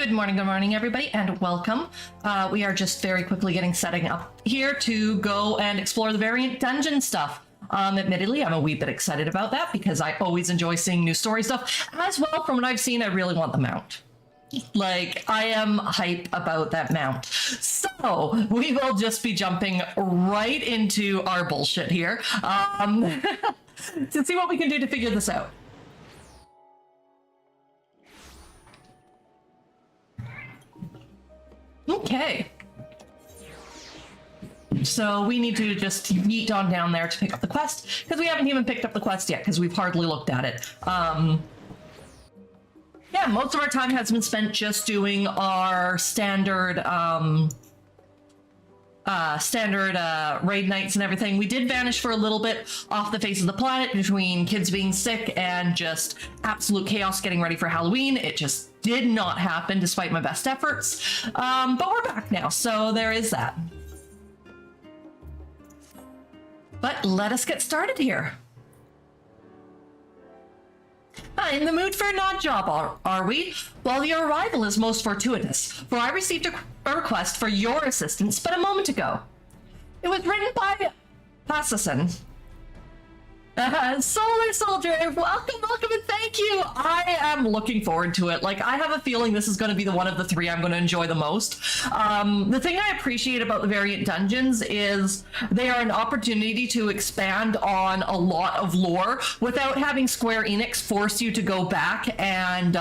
Good morning, everybody, and welcome. We are just very quickly setting up here to go and explore the variant dungeon stuff. Admittedly, I'm a wee bit excited about that because I always enjoy seeing new story stuff. As well, from what I've seen, I really want the mount. Like, I am hype about that mount. So, we will just be jumping right into our bullshit here to see what we can do to figure this out. Okay. So we need to just yeet on down there to pick up the quest, because we haven't even picked up the quest yet, because we've hardly looked at it. Yeah, most of our time has been spent just doing our standard raid nights and everything. We did vanish for a little bit off the face of the planet between kids being sick and just absolute chaos getting ready for Halloween. It just did not happen despite my best efforts. But we're back now, so there is that. But let us get started here. In the mood for an odd job, are we? Well, your arrival is most fortuitous, for I received a request for your assistance but a moment ago. It was written by Passison. Solar Soldier, welcome, and thank you! I am looking forward to it. Like, I have a feeling this is going to be the one of the three I'm going to enjoy the most. The thing I appreciate about the variant dungeons is they are an opportunity to expand on a lot of lore without having Square Enix force you to go back and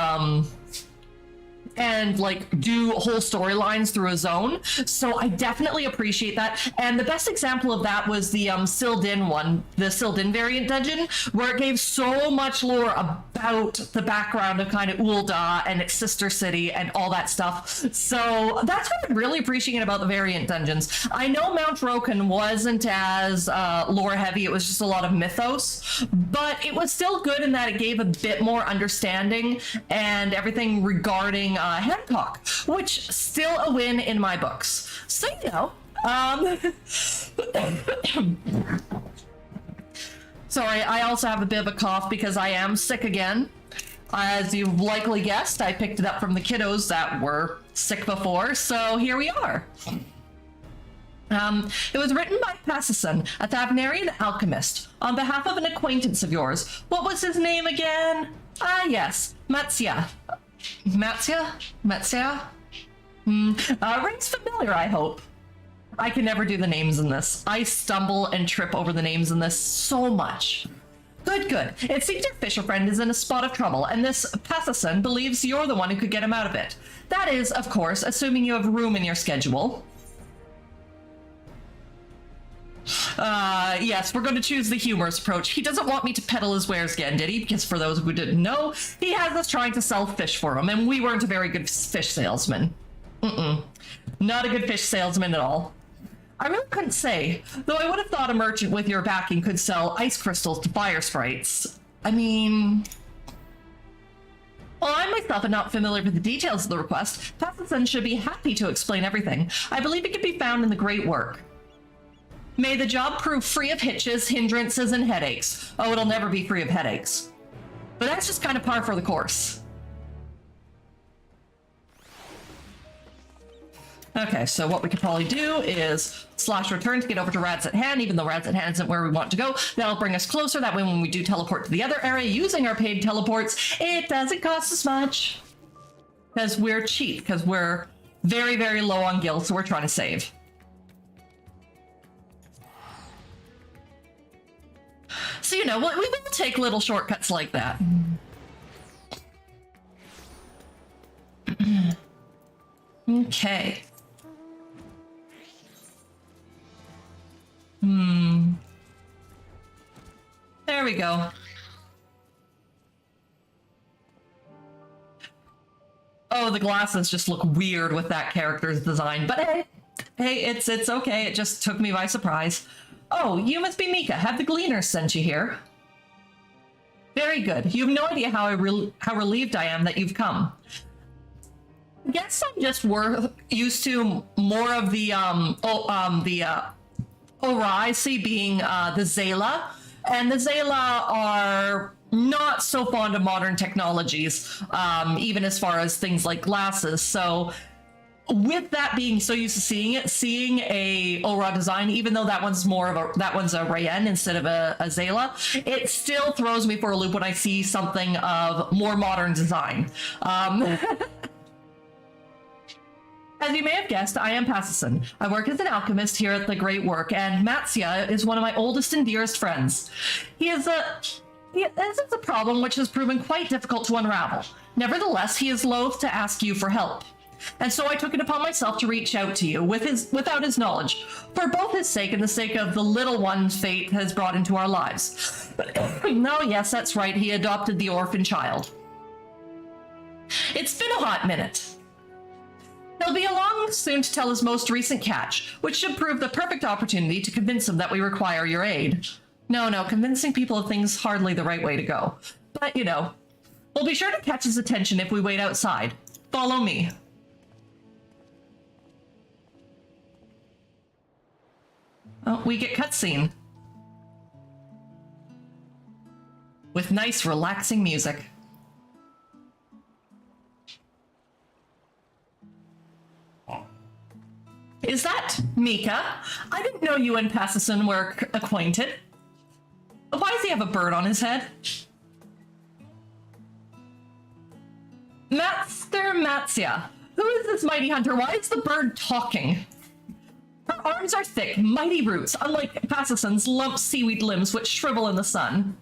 like do whole storylines through a zone. So I definitely appreciate that. And the best example of that was the Sildin one, the Sildin variant dungeon, where it gave so much lore about the background of kind of Ul'dah and its sister city and all that stuff. So that's what I'm really appreciating about the variant dungeons. I know Mount Roken wasn't as lore heavy, it was just a lot of mythos, but it was still good in that it gave a bit more understanding and everything regarding Hancock, which still a win in my books. So, you know, sorry, I also have a bit of a cough because I am sick again. As you've likely guessed, I picked it up from the kiddos that were sick before, so here we are. It was written by Passison, a Thavnarian alchemist, on behalf of an acquaintance of yours. What was his name again? Ah, yes, Matsya. Matsya? Rings familiar, I hope. I can never do the names in this. I stumble and trip over the names in this so much. Good. It seems your fisher friend is in a spot of trouble, and this Passison believes you're the one who could get him out of it. That is, of course, assuming you have room in your schedule. Yes, we're going to choose the humorous approach. He doesn't want me to peddle his wares again, did he? Because for those who didn't know, he has us trying to sell fish for him, and we weren't a very good fish salesman. Not a good fish salesman at all. I really couldn't say, though I would have thought a merchant with your backing could sell ice crystals to fire sprites. I mean... Well, I myself am not familiar with the details of the request. Passison should be happy to explain everything. I believe it can be found in the Great Work. May the job prove free of hitches, hindrances, and headaches. Oh, it'll never be free of headaches. But that's just kind of par for the course. Okay, so what we could probably do is /return to get over to Rads at Hand, even though Rads at Hand isn't where we want to go. That'll bring us closer. That way when we do teleport to the other area using our paid teleports, it doesn't cost us much. Because we're cheap, because we're very, very low on gil, so we're trying to save. So, you know, we will take little shortcuts like that. Okay. There we go. Oh, the glasses just look weird with that character's design, but hey, it's okay. It just took me by surprise. Oh, you must be Mika. Have the Gleaners sent you here? Very good. You have no idea how relieved I am that you've come. I guess I'm just used to more of the Oraisi being the Zayla, and the Zayla are not so fond of modern technologies, even as far as things like glasses. So with that being so used to seeing a Ora design, even though that one's a Rayen instead of a Zayla, it still throws me for a loop when I see something of more modern design. As you may have guessed, I am Passison. I work as an alchemist here at the Great Work, and Matsia is one of my oldest and dearest friends. This is a problem which has proven quite difficult to unravel. Nevertheless, he is loath to ask you for help. And so I took it upon myself to reach out to you without his knowledge, for both his sake and the sake of the little one fate has brought into our lives. No, yes, that's right, he adopted the orphan child. It's been a hot minute. He'll be along soon to tell his most recent catch, which should prove the perfect opportunity to convince him that we require your aid. No, convincing people of things hardly the right way to go. But, we'll be sure to catch his attention if we wait outside. Follow me. Oh, we get cutscene. With nice, relaxing music. Is that Mika? I didn't know you and Passison were acquainted. Why does he have a bird on his head? Master Matsia, who is this mighty hunter? Why is the bird talking? Her arms are thick, mighty roots, unlike Passison's lump seaweed limbs which shrivel in the sun.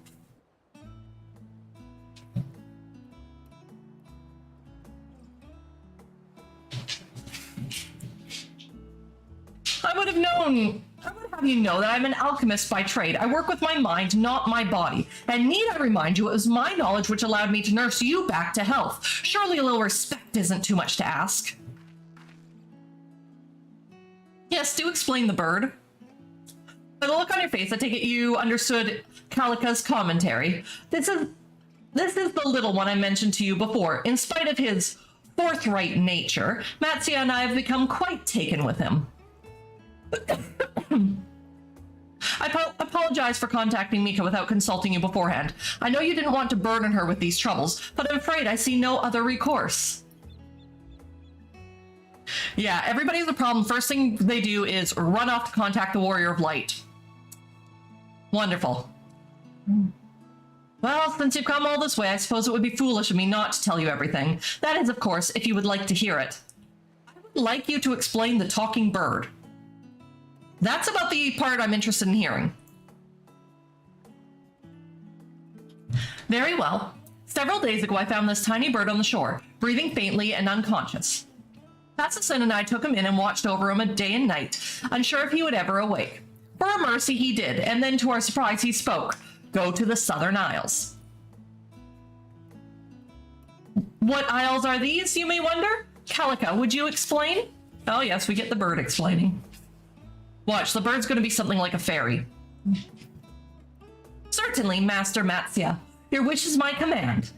I would have you know that I'm an alchemist by trade. I work with my mind, not my body. And need I remind you, it was my knowledge which allowed me to nurse you back to health. Surely a little respect isn't too much to ask. Yes, do explain the bird. By the look on your face, I take it you understood Kalika's commentary. This is the little one I mentioned to you before. In spite of his forthright nature, Matsia and I have become quite taken with him. I apologize for contacting Mika without consulting you beforehand. I know you didn't want to burden her with these troubles, but I'm afraid I see no other recourse. Yeah, everybody has a problem. First thing they do is run off to contact the Warrior of Light. Wonderful. Well, since you've come all this way, I suppose it would be foolish of me not to tell you everything. That is, of course, if you would like to hear it. I would like you to explain the talking bird. That's about the part I'm interested in hearing. Very well. Several days ago, I found this tiny bird on the shore, breathing faintly and unconscious. Passison and I took him in and watched over him a day and night, unsure if he would ever awake. For a mercy, he did, and then to our surprise, he spoke. Go to the Southern Isles. What isles are these, you may wonder? Kalika, would you explain? Oh yes, we get the bird explaining. Watch, the bird's going to be something like a fairy. Certainly, Master Matsia. Your wish is my command.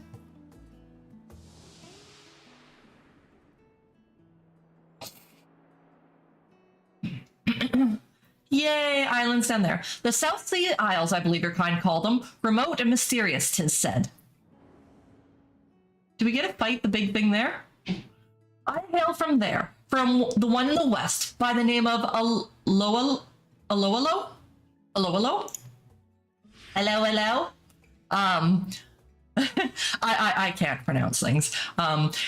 Yay, islands down there. The South Sea Isles, I believe your kind called them. Remote and mysterious, 'tis said. Do we get to fight the big thing there? I hail from there. From the one in the west, by the name of Aloalo? Hello? I can't pronounce things.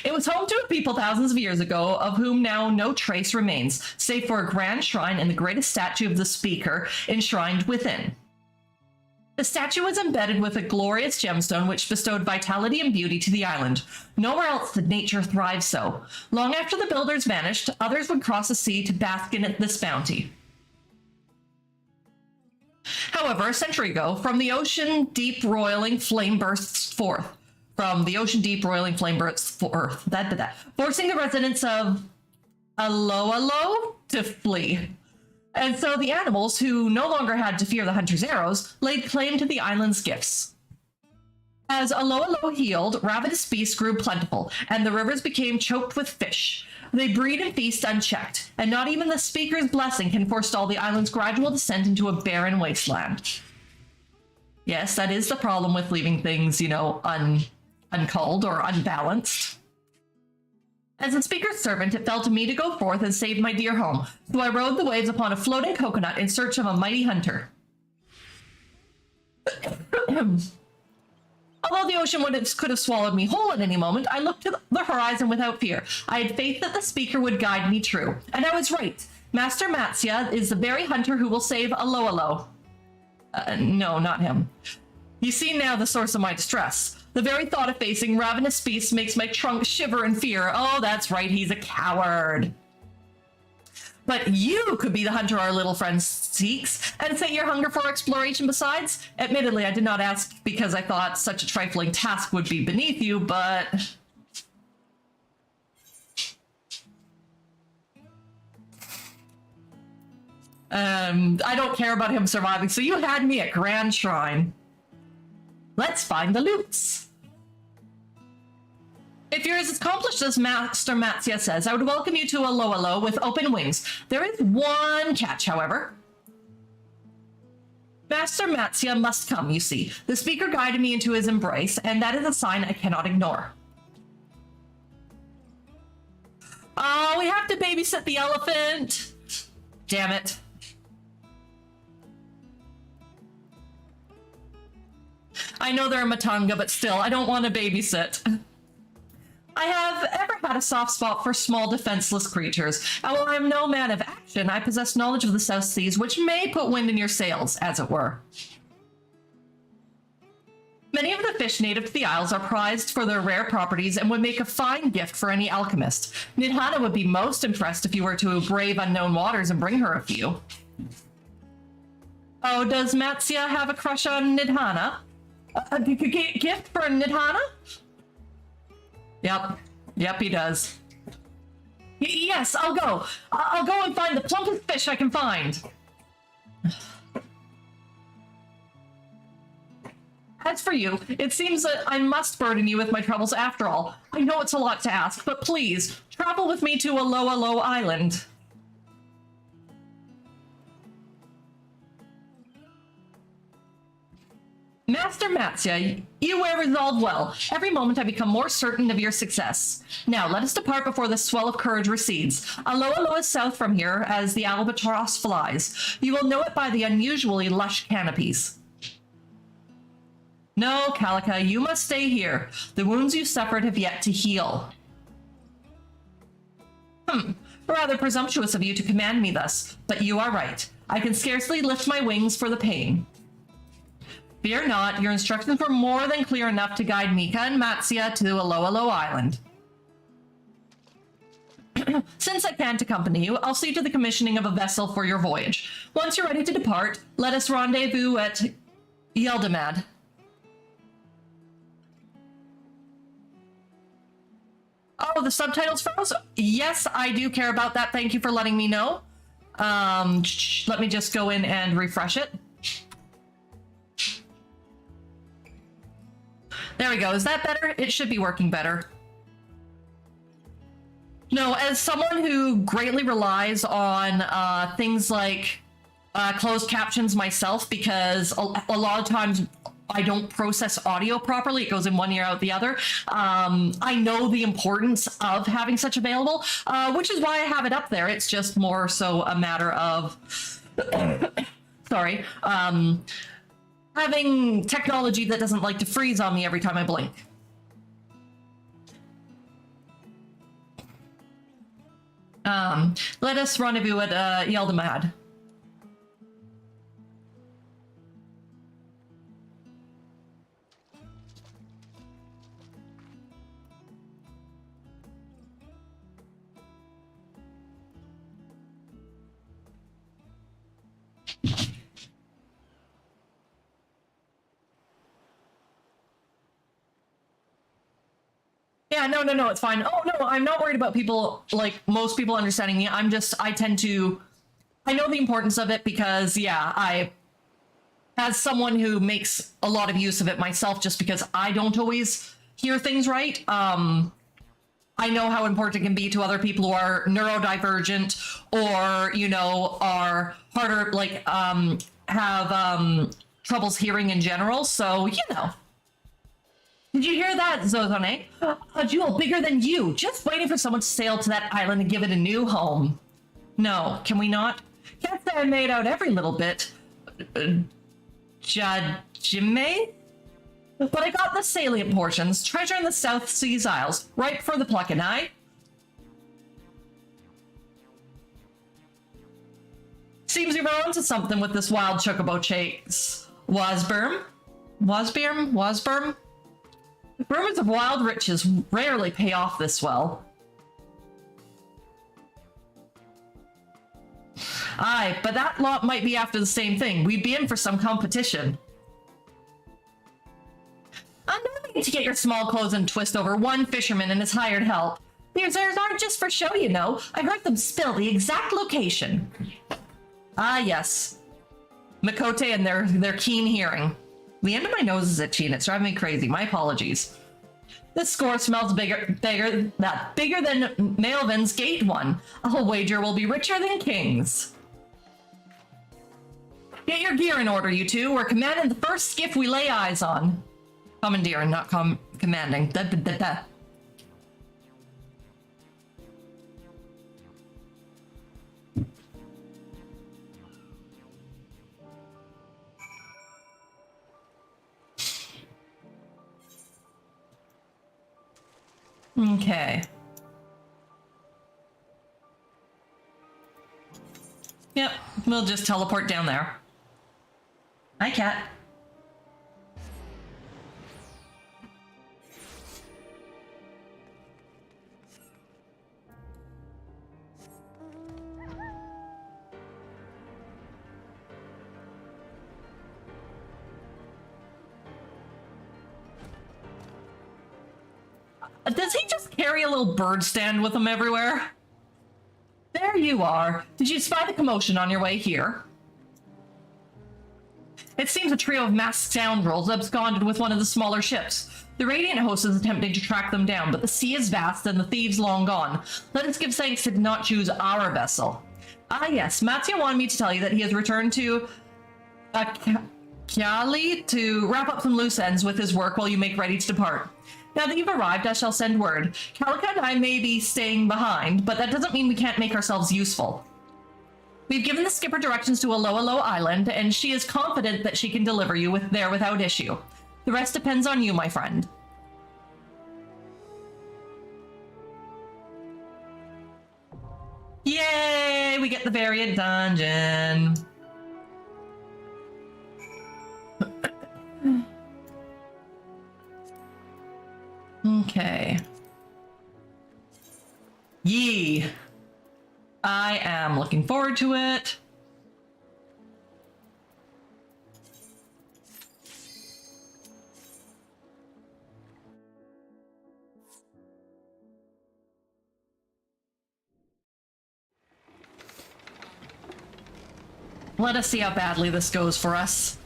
It was home to a people thousands of years ago, of whom now no trace remains, save for a grand shrine and the greatest statue of the speaker enshrined within. The statue was embedded with a glorious gemstone which bestowed vitality and beauty to the island. Nowhere else did nature thrive so. Long after the builders vanished, others would cross the sea to bask in this bounty. However, a century ago, from the ocean deep roiling flame bursts forth. Forcing the residents of Aloalo to flee. And so the animals, who no longer had to fear the hunter's arrows, laid claim to the island's gifts. As Aloalo healed, ravenous beasts grew plentiful, and the rivers became choked with fish. They breed and feast unchecked, and not even the speaker's blessing can forestall the island's gradual descent into a barren wasteland. Yes, that is the problem with leaving things, you know, uncalled or unbalanced. As a speaker's servant, it fell to me to go forth and save my dear home. So I rode the waves upon a floating coconut in search of a mighty hunter. Although the ocean could have swallowed me whole at any moment, I looked to the horizon without fear. I had faith that the speaker would guide me true. And I was right. Master Matsia is the very hunter who will save Alo. No, not him. You see now the source of my distress. The very thought of facing ravenous beasts makes my trunk shiver in fear. Oh, that's right, he's a coward. But you could be the hunter our little friend seeks, and say your hunger for exploration besides. Admittedly, I did not ask because I thought such a trifling task would be beneath you, but... I don't care about him surviving, so you had me at Grand Shrine. Let's find the loots. If you're as accomplished as Master Matsia says, I would welcome you to Alo with open wings. There is one catch, however. Master Matsia must come, you see. The speaker guided me into his embrace, and that is a sign I cannot ignore. Oh, we have to babysit the elephant. Damn it. I know they're a matanga, but still, I don't want to babysit. I have ever had a soft spot for small defenseless creatures, and while I am no man of action, I possess knowledge of the South Seas, which may put wind in your sails, as it were. Many of the fish native to the Isles are prized for their rare properties and would make a fine gift for any alchemist. Nidhana would be most impressed if you were to brave unknown waters and bring her a few. Oh, does Matsia have a crush on Nidhana? A gift for Nidhana? Yep, he does. Yes, I'll go. I'll go and find the plumpest fish I can find. As for you, it seems that I must burden you with my troubles after all. I know it's a lot to ask, but please, travel with me to Alo Island. Master Matsia, you wear resolve well. Every moment I become more certain of your success. Now, let us depart before the swell of courage recedes. Alo is south from here, as the albatross flies. You will know it by the unusually lush canopies. No, Calica, you must stay here. The wounds you suffered have yet to heal. Rather presumptuous of you to command me thus, but you are right. I can scarcely lift my wings for the pain. Fear not, your instructions were more than clear enough to guide Mika and Matsia to Alo Island. Since I can't accompany you, I'll see to the commissioning of a vessel for your voyage. Once you're ready to depart, let us rendezvous at Yeldamad. Oh, the subtitles froze? Yes, I do care about that. Thank you for letting me know. Let me just go in and refresh it. There we go. Is that better? It should be working better. No, as someone who greatly relies on things like closed captions myself, because a lot of times I don't process audio properly. It goes in one ear out the other. I know the importance of having such available, which is why I have it up there. It's just more so a matter of, sorry, having technology that doesn't like to freeze on me every time I blink. Let us rendezvous at Yeldamad. Yeah, no, it's fine. Oh, no, I'm not worried about people, like, most people understanding me. I know the importance of it because, yeah, as someone who makes a lot of use of it myself, just because I don't always hear things right, I know how important it can be to other people who are neurodivergent or, you know, are harder, like, have troubles hearing in general, so, you know. Did you hear that, Zozone? A jewel bigger than you, just waiting for someone to sail to that island and give it a new home. No, can we not? Can't say I made out every little bit. Jajime? But I got the salient portions, treasure in the South Seas Isles, ripe for the plucking, aye? Seems you're onto something with this wild chocobo chase. Wasberm? Rumors of wild riches rarely pay off this well. Aye, but that lot might be after the same thing. We'd be in for some competition. I'm not meaning to get your small clothes and twist over one fisherman and his hired help. These aren't just for show, you know. I heard them spill the exact location. Ah, yes. Makote and their keen hearing. The end of my nose is itchy and it's driving me crazy. My apologies. This score smells bigger than Maelvin's gate one. I'll wager we'll be richer than kings. Get your gear in order, you two. We're commanding the first skiff we lay eyes on. Commandeering, not commanding. Da, da, da, da. Okay. Yep, we'll just teleport down there. Hi, cat. Does he just carry a little bird stand with him everywhere? There you are. Did you spy the commotion on your way here? It seems a trio of masked scoundrels absconded with one of the smaller ships. The Radiant host is attempting to track them down, but the sea is vast and the thieves long gone. Let us give thanks to not choose our vessel. Ah yes, Matsuya wanted me to tell you that he has returned to Kiali to wrap up some loose ends with his work while you make ready to depart. Now that you've arrived, I shall send word. Calica and I may be staying behind, but that doesn't mean we can't make ourselves useful. We've given the skipper directions to Aloalo Island, and she is confident that she can deliver you there without issue. The rest depends on you, my friend. Yay! We get the variant dungeon. Okay. Yee. I am looking forward to it. Let us see how badly this goes for us.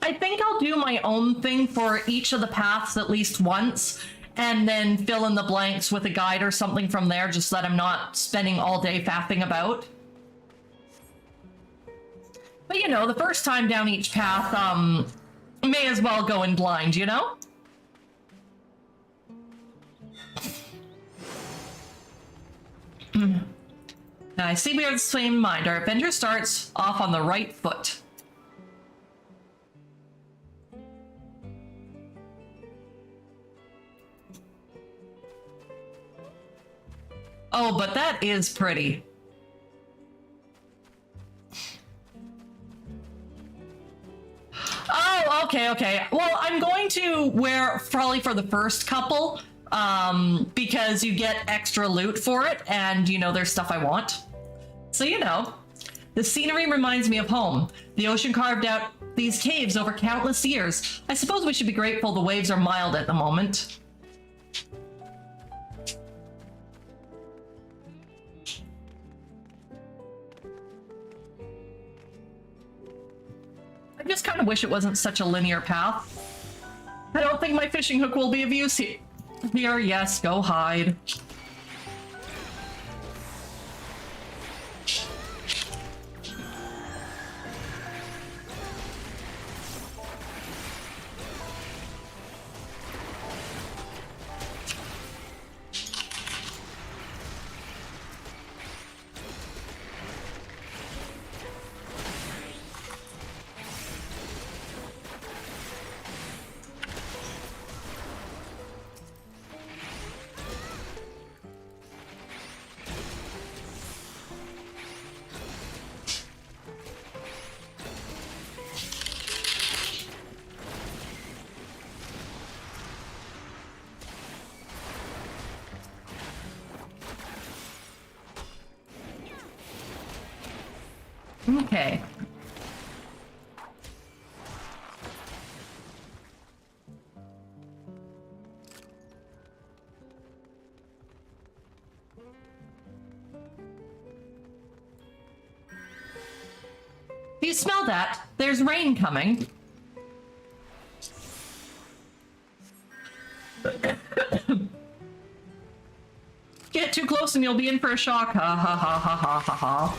I think I'll do my own thing for each of the paths at least once, and then fill in the blanks with a guide or something from there, just so that I'm not spending all day faffing about. But you know, the first time down each path, may as well go in blind, you know? I see we are the same mind. Our adventure starts off on the right foot. Oh, but that is pretty. Oh, okay. Well, I'm going to wear probably for the first couple, because you get extra loot for it, and, you know, there's stuff I want. So, you know, the scenery reminds me of home. The ocean carved out these caves over countless years. I suppose we should be grateful the waves are mild at the moment. I just kind of wish it wasn't such a linear path. I don't think my fishing hook will be of use here. Yes, go hide. Okay. Do you smell that? There's rain coming. Get too close and you'll be in for a shock. Ha ha ha ha ha ha ha.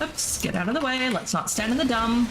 Oops, get out of the way. Let's not stand in the dumb.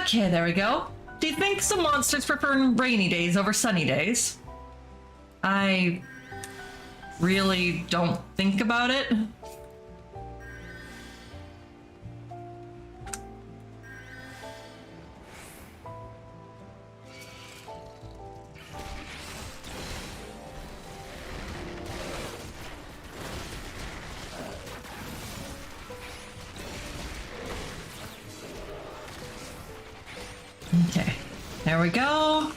Okay, there we go. Do you think some monsters prefer rainy days over sunny days? I really don't think about it. Okay, there we go.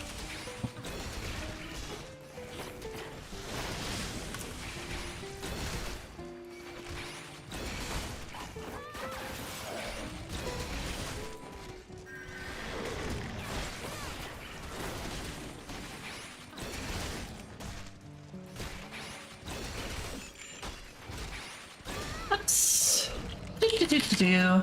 Oops. Do.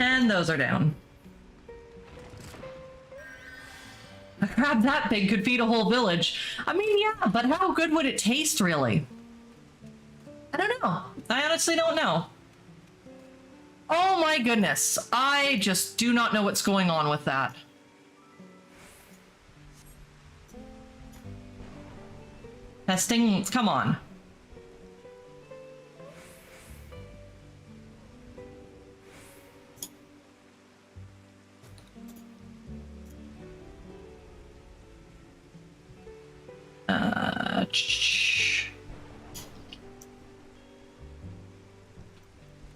And those are down. A crab that big could feed a whole village. I mean, yeah, but how good would it taste, really? I don't know. I honestly don't know. Oh my goodness. I just do not know what's going on with that. Testing, come on.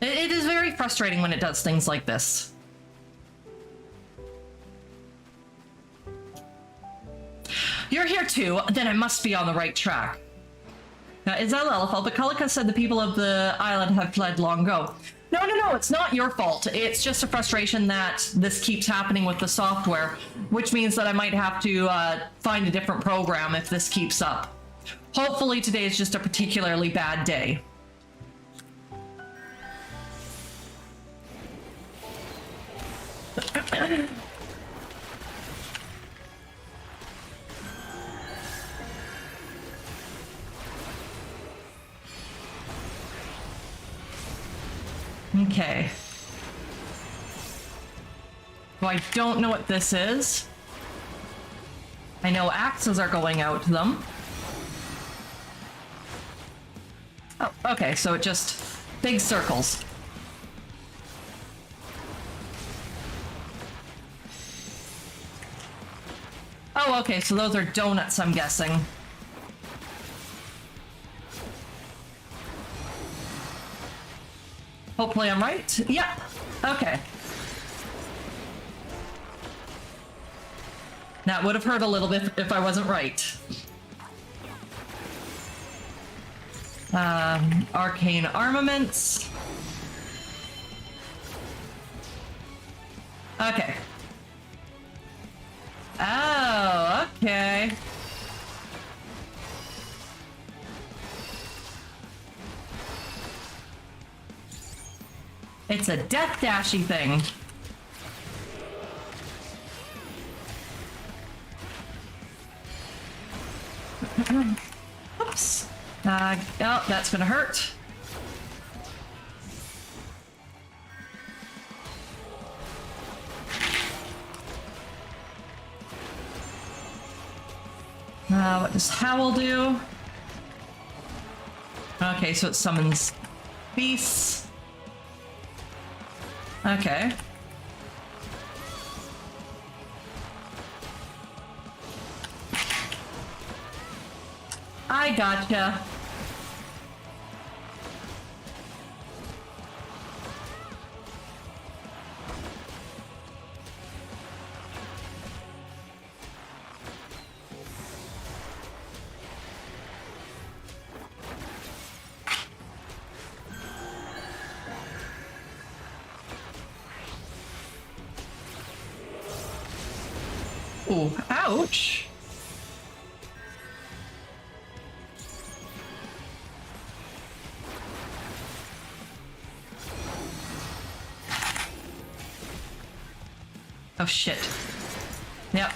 It is very frustrating when it does things like this. You're here too, then I must be on the right track. Is that Lala's fault? But Kalika said the people of the island have fled long ago. No, it's not your fault. It's just a frustration that this keeps happening with the software, which means that I might have to find a different program if this keeps up. Hopefully today is just a particularly bad day. Okay. Well, I don't know what this is. I know axes are going out to them. Oh, okay, so it just... big circles. Oh, okay, so those are donuts, I'm guessing. Hopefully I'm right. Yep. Okay. That would have hurt a little bit if I wasn't right. Arcane armaments. Okay. Oh, okay. It's a death dashy thing. Oops. Oh, that's gonna hurt. What does Howl do? Okay, so it summons beasts. Okay. I gotcha. Ooh, ouch. Oh shit. Yep.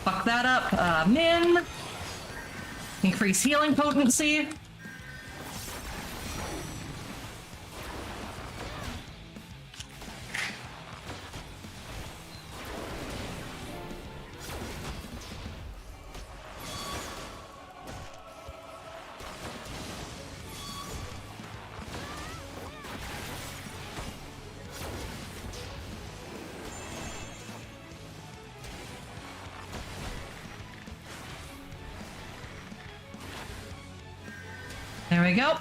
Fuck that up. Min. Increase healing potency. There we go.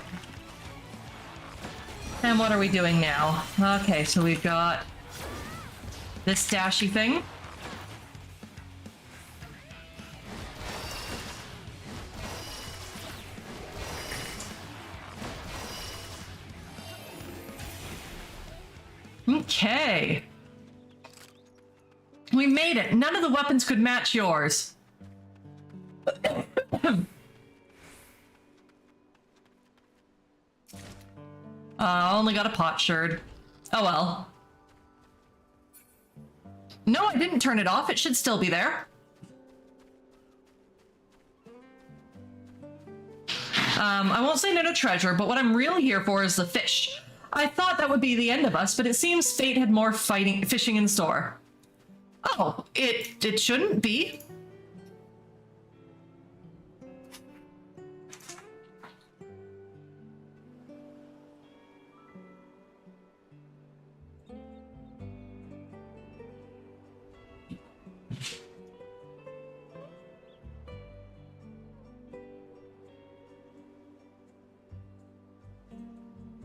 And what are we doing now? Okay, so we've got this dashy thing. Okay. We made it. None of the weapons could match yours. Only got a potsherd. Oh well. No, I didn't turn it off. It should still be there. I won't say no to treasure, but what I'm really here for is the fish. I thought that would be the end of us, but it seems fate had more fishing in store. Oh, it shouldn't be.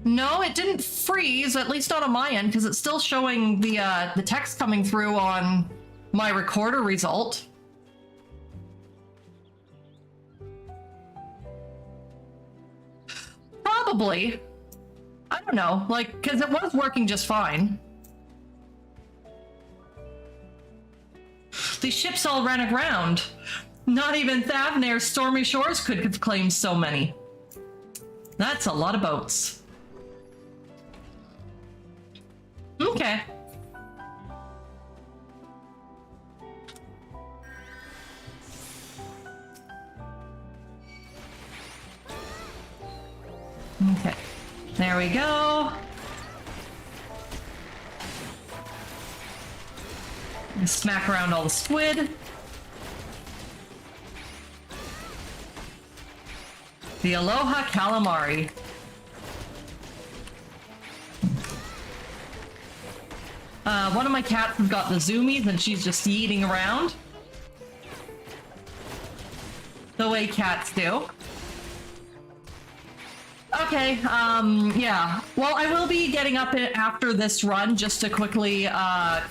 No, it didn't freeze, at least not on my end, because it's still showing the text coming through on my recorder result. Probably. I don't know, like, because it was working just fine. These ships all ran aground. Not even Thavnair's stormy shores could have claimed so many. That's a lot of boats. Okay. Okay. There we go. Smack around all the squid. The Aloha Calamari. One of my cats has got the zoomies and she's just yeeting around. The way cats do. Okay, yeah. Well, I will be getting up after this run just to quickly, grab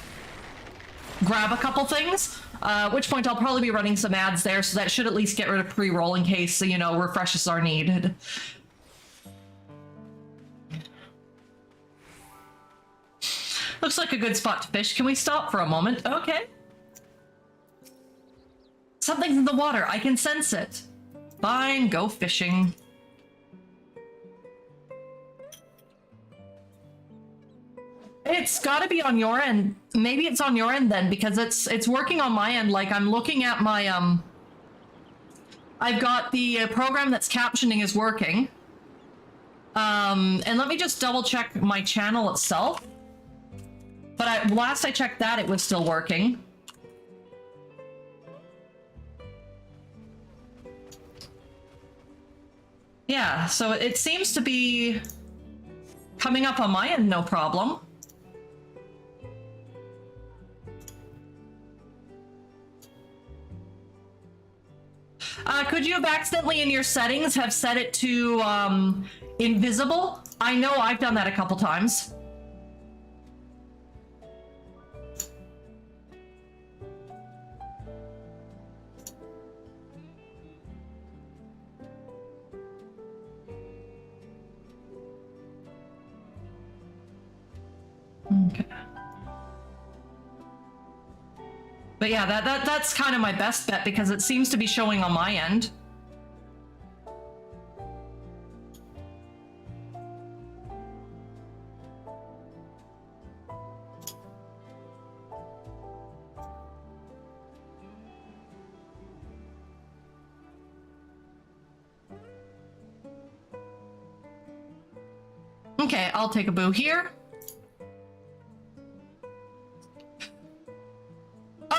a couple things. At which point I'll probably be running some ads there, so that should at least get rid of pre-roll in case, you know, refreshes are needed. Looks like a good spot to fish. Can we stop for a moment? Okay. Something's in the water. I can sense it. Fine, go fishing. It's gotta be on your end. Maybe it's on your end then, because it's working on my end. Like, I'm looking at my, I've got the program that's captioning is working. And let me just double check my channel itself. But last I checked that, it was still working. Yeah, so it seems to be coming up on my end, no problem. Could you have accidentally in your settings have set it to invisible? I know I've done that a couple times. Okay. But yeah, that's kind of my best bet because it seems to be showing on my end. Okay, I'll take a boo here.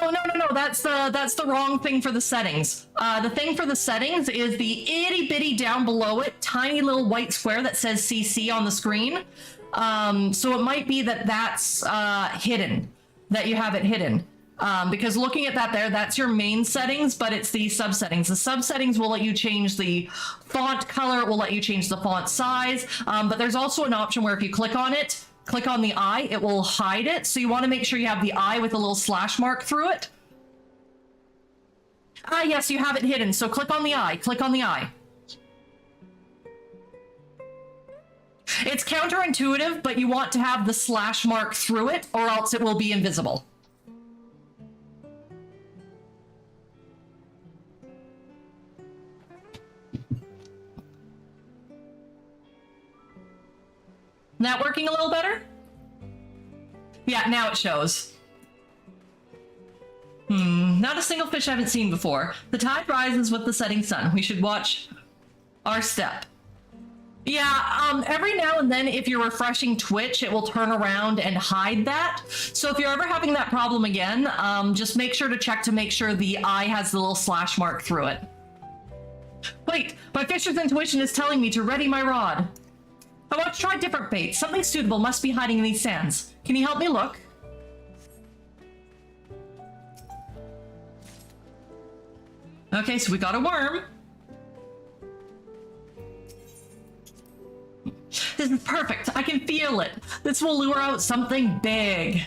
Oh, no, that's the wrong thing for the settings. The thing for the settings is the itty bitty down below it, tiny little white square that says CC on the screen. So it might be that that's hidden, that you have it hidden. Because looking at that there, that's your main settings, but it's the subsettings. The subsettings will let you change the font color, it will let you change the font size, but there's also an option where if you click on it, click on the eye, it will hide it. So you want to make sure you have the eye with a little slash mark through it. Ah, yes, you have it hidden. So click on the eye, click on the eye. It's counterintuitive, but you want to have the slash mark through it or else it will be invisible. That working a little better? Yeah, now it shows. Not a single fish I haven't seen before. The tide rises with the setting sun. We should watch our step. Yeah, every now and then if you're refreshing Twitch, it will turn around and hide that. So if you're ever having that problem again, just make sure to check to make sure the eye has the little slash mark through it. Wait, my fisher's intuition is telling me to ready my rod. I want to try different baits. Something suitable must be hiding in these sands. Can you help me look? Okay, so we got a worm. This is perfect. I can feel it. This will lure out something big.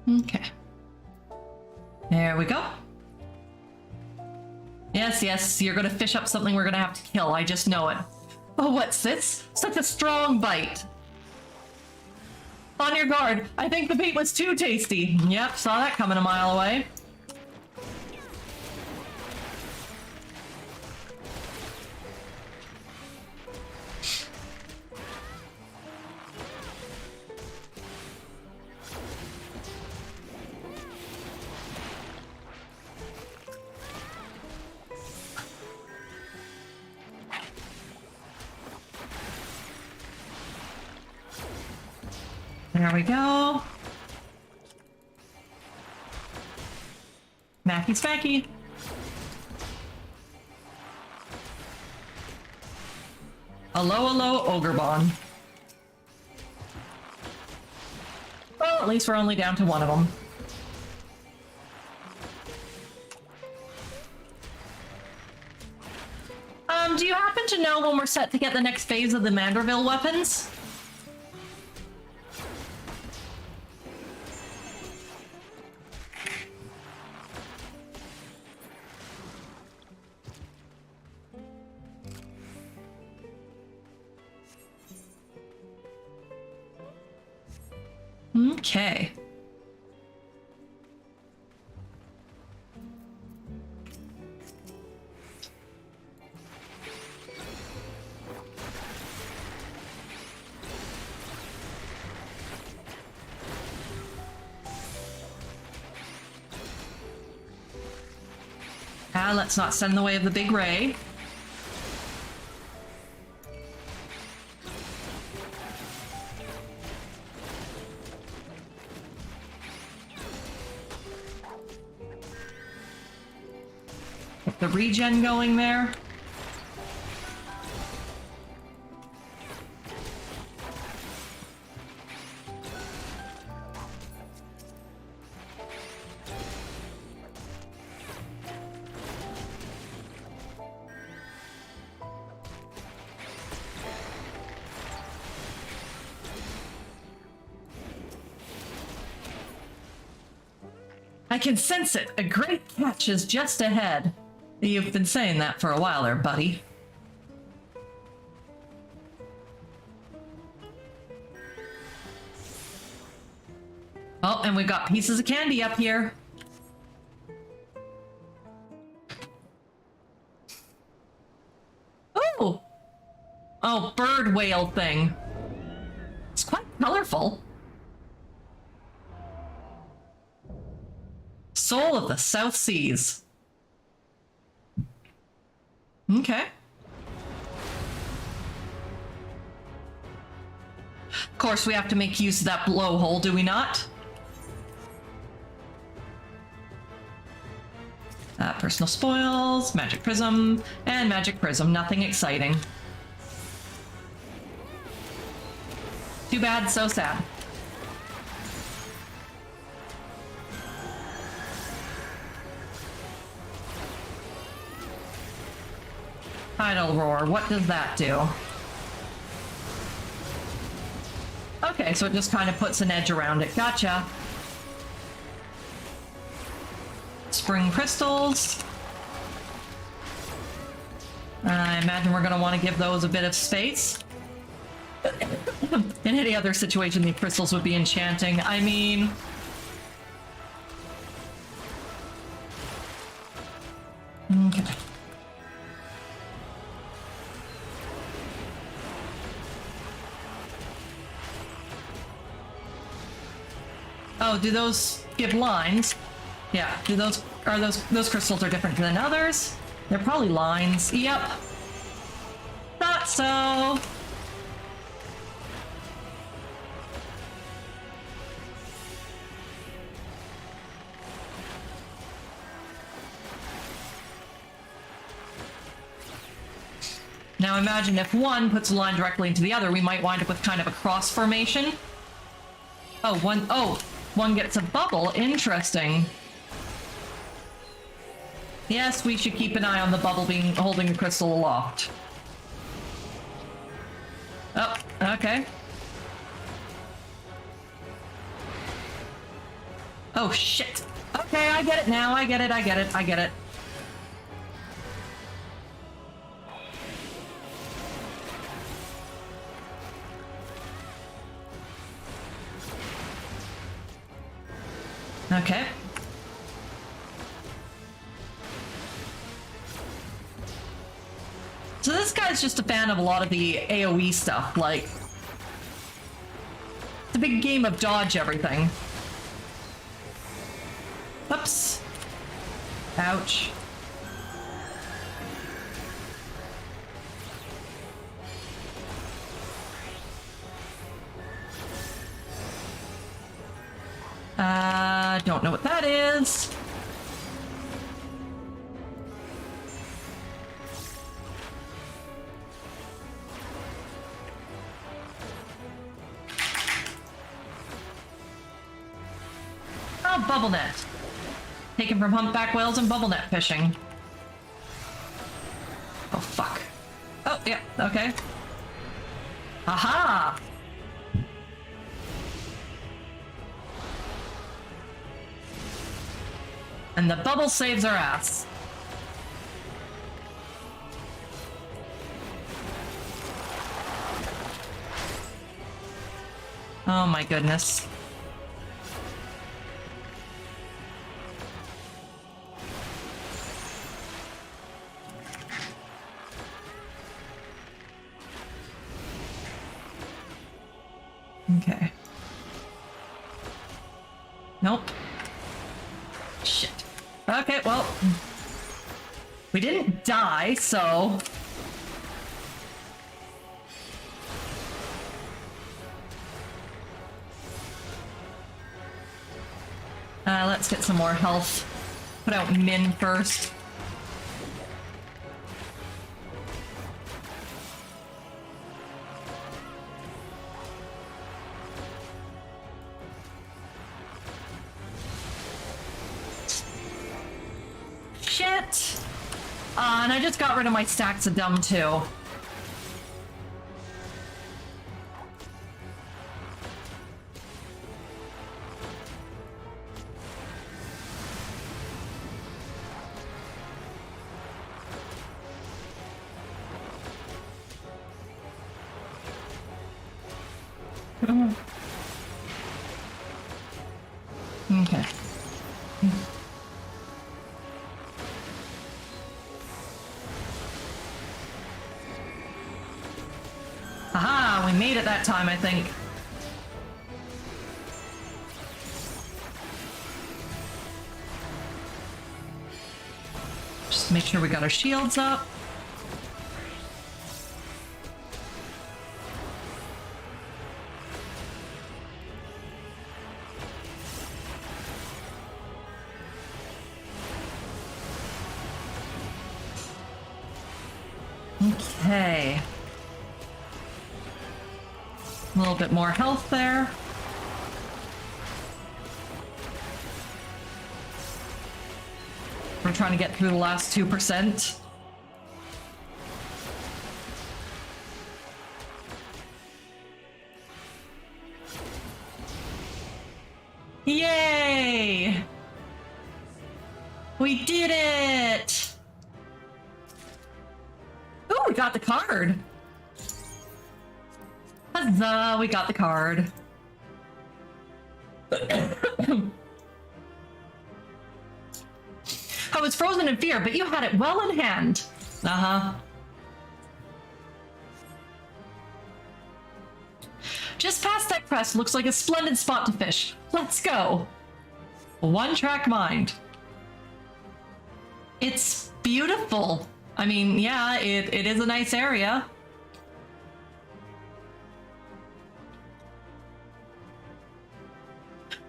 Okay. There we go. Yes, you're gonna fish up something we're gonna have to kill. I just know it. Oh, what's this? Such a strong bite. On your guard. I think the bait was too tasty. Yep, saw that coming a mile away. There we go. Smacky smacky. Hello, Ogrebon. Well, at least we're only down to one of them. Do you happen to know when we're set to get the next phase of the Manderville weapons? Okay. Let's not stand in the way of the big ray. Get the regen going there. I can sense it. A great catch is just ahead. You've been saying that for a while there, buddy. Oh, and we've got pieces of candy up here. Oh! Oh, bird whale thing. It's quite colorful. Soul of the South Seas. Okay. Of course, we have to make use of that blowhole, do we not? Personal spoils, magic prism, and magic prism. Nothing exciting. Too bad, so sad. Tidal roar, what does that do? Okay, so it just kind of puts an edge around it. Gotcha. Spring crystals. I imagine we're going to want to give those a bit of space. In any other situation, the crystals would be enchanting. I mean... Okay. Oh, do those give lines? Yeah, do those crystals are different than others? They're probably lines. Yep. Thought so. Now imagine if one puts a line directly into the other, we might wind up with kind of a cross formation. Oh, one gets a bubble. Interesting. Yes, we should keep an eye on the bubble being holding the crystal aloft. Oh, okay. Oh, shit. Okay, I get it now. I get it. Okay. So this guy's just a fan of a lot of the AoE stuff, like... It's a big game of dodge everything. Oops. Ouch. Don't know what that is. Ah, bubble net. Taken from humpback whales and bubble net fishing. Oh, fuck. Oh, yeah, okay. Aha! And the bubble saves our ass. Oh my goodness. Okay. Nope. Shit. Okay, well, we didn't die, so... let's get some more health. Put out Min first. Shit! And I just got rid of my stacks of dumb too. Okay. Aha, we made it that time, I think. Just make sure we got our shields up. Okay. A little bit more health there. We're trying to get through the last 2%. Yay! We did it! Oh, we got the card. Huzzah, we got the card. I was frozen in fear, but you had it well in hand. Uh-huh. Just past that crest looks like a splendid spot to fish. Let's go. One track mind. It's beautiful. I mean, yeah, it is a nice area.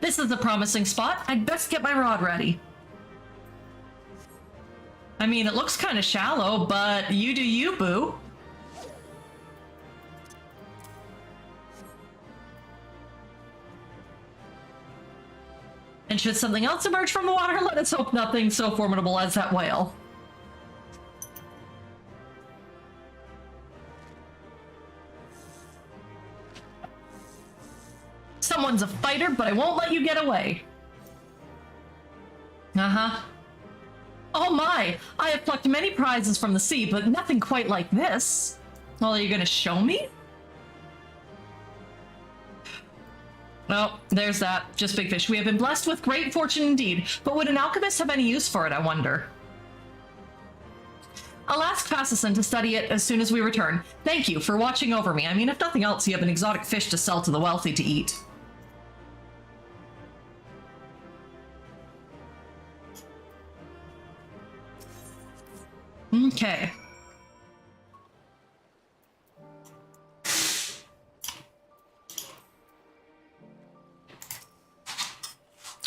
This is a promising spot. I'd best get my rod ready. I mean, it looks kind of shallow, but you do you, boo. And should something else emerge from the water, let us hope nothing so formidable as that whale. Someone's a fighter, but I won't let you get away. Uh-huh. Oh my! I have plucked many prizes from the sea, but nothing quite like this. Well, are you gonna show me? Well, there's that. Just big fish. We have been blessed with great fortune indeed, but would an alchemist have any use for it, I wonder? I'll ask Fascison to study it as soon as we return. Thank you for watching over me. I mean, if nothing else, you have an exotic fish to sell to the wealthy to eat. Okay.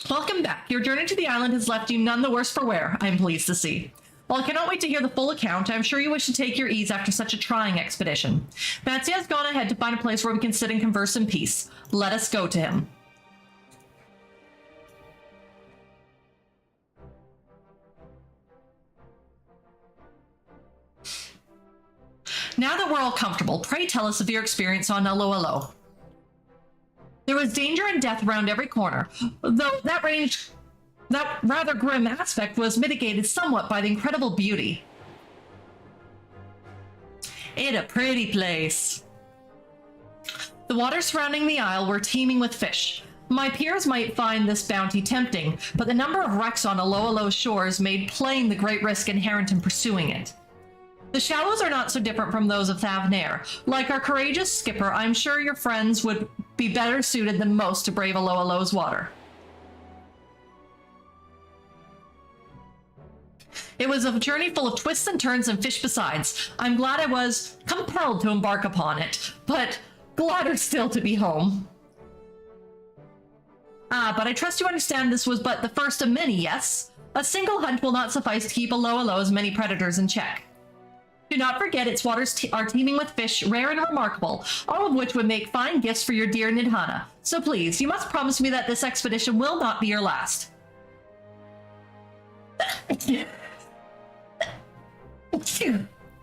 Welcome back. Your journey to the island has left you none the worse for wear, I'm pleased to see. While I cannot wait to hear the full account, I'm sure you wish to take your ease after such a trying expedition. Fancy has gone ahead to find a place where we can sit and converse in peace. Let us go to him. Now that we're all comfortable, pray tell us of your experience on Alo Alo. There was danger and death around every corner, though that rather grim aspect was mitigated somewhat by the incredible beauty. It's a pretty place. The waters surrounding the isle were teeming with fish. My peers might find this bounty tempting, but the number of wrecks on Alo Alo's shores made plain the great risk inherent in pursuing it. The shallows are not so different from those of Thavnair. Like our courageous skipper, I'm sure your friends would be better suited than most to brave Alo Alo's water. It was a journey full of twists and turns and fish besides. I'm glad I was compelled to embark upon it, but gladder still to be home. But I trust you understand this was but the first of many, yes? A single hunt will not suffice to keep Alo Alo's many predators in check. Do not forget its waters are teeming with fish, rare and remarkable, all of which would make fine gifts for your dear Nidhana. So please, you must promise me that this expedition will not be your last.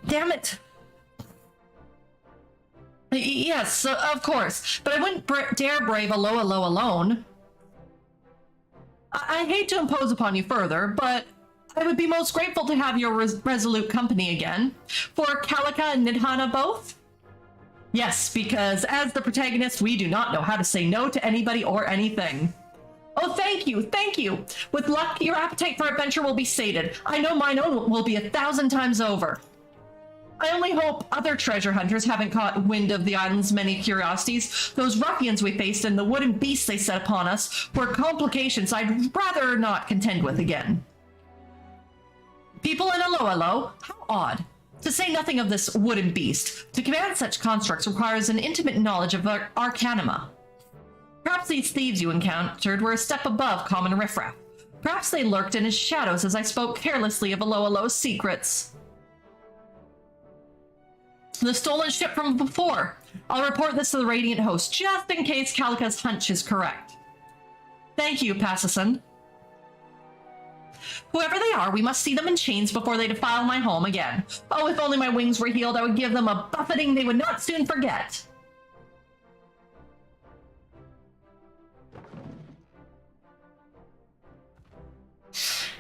Damn it. Yes, of course, but I wouldn't dare brave Alo Alo alone. I hate to impose upon you further, but I would be most grateful to have your resolute company again. For Calica and Nidhana both? Yes, because as the protagonist, we do not know how to say no to anybody or anything. Oh, thank you, thank you. With luck, your appetite for adventure will be sated. I know mine own will be 1,000 times over. I only hope other treasure hunters haven't caught wind of the island's many curiosities. Those ruffians we faced and the wooden beasts they set upon us were complications I'd rather not contend with again. People in Alo Alo? How odd. To say nothing of this wooden beast, to command such constructs requires an intimate knowledge of arcanima. Perhaps these thieves you encountered were a step above common riffraff. Perhaps they lurked in his shadows as I spoke carelessly of Alo Alo's secrets. The stolen ship from before. I'll report this to the Radiant Host, just in case Calica's hunch is correct. Thank you, Passison. Whoever they are, we must see them in chains before they defile my home again. Oh, if only my wings were healed, I would give them a buffeting they would not soon forget.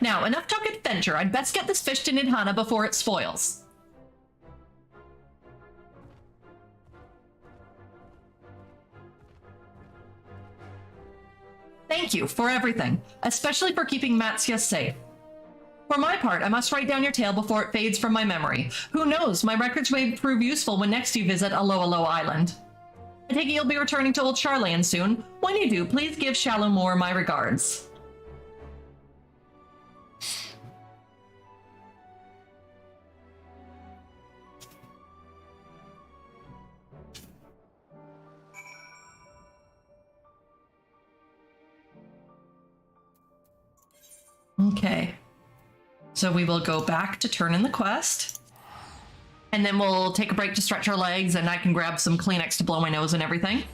Now, enough talk adventure. I'd best get this fish to Nidhana before it spoils. Thank you for everything, especially for keeping Matsia safe. For my part, I must write down your tale before it fades from my memory. Who knows, my records may prove useful when next you visit Alo Alo Island. I take it you'll be returning to Old Charlayan soon. When you do, please give Shalomore my regards. Okay, so we will go back to turn in the quest, and then we'll take a break to stretch our legs, and I can grab some Kleenex to blow my nose and everything.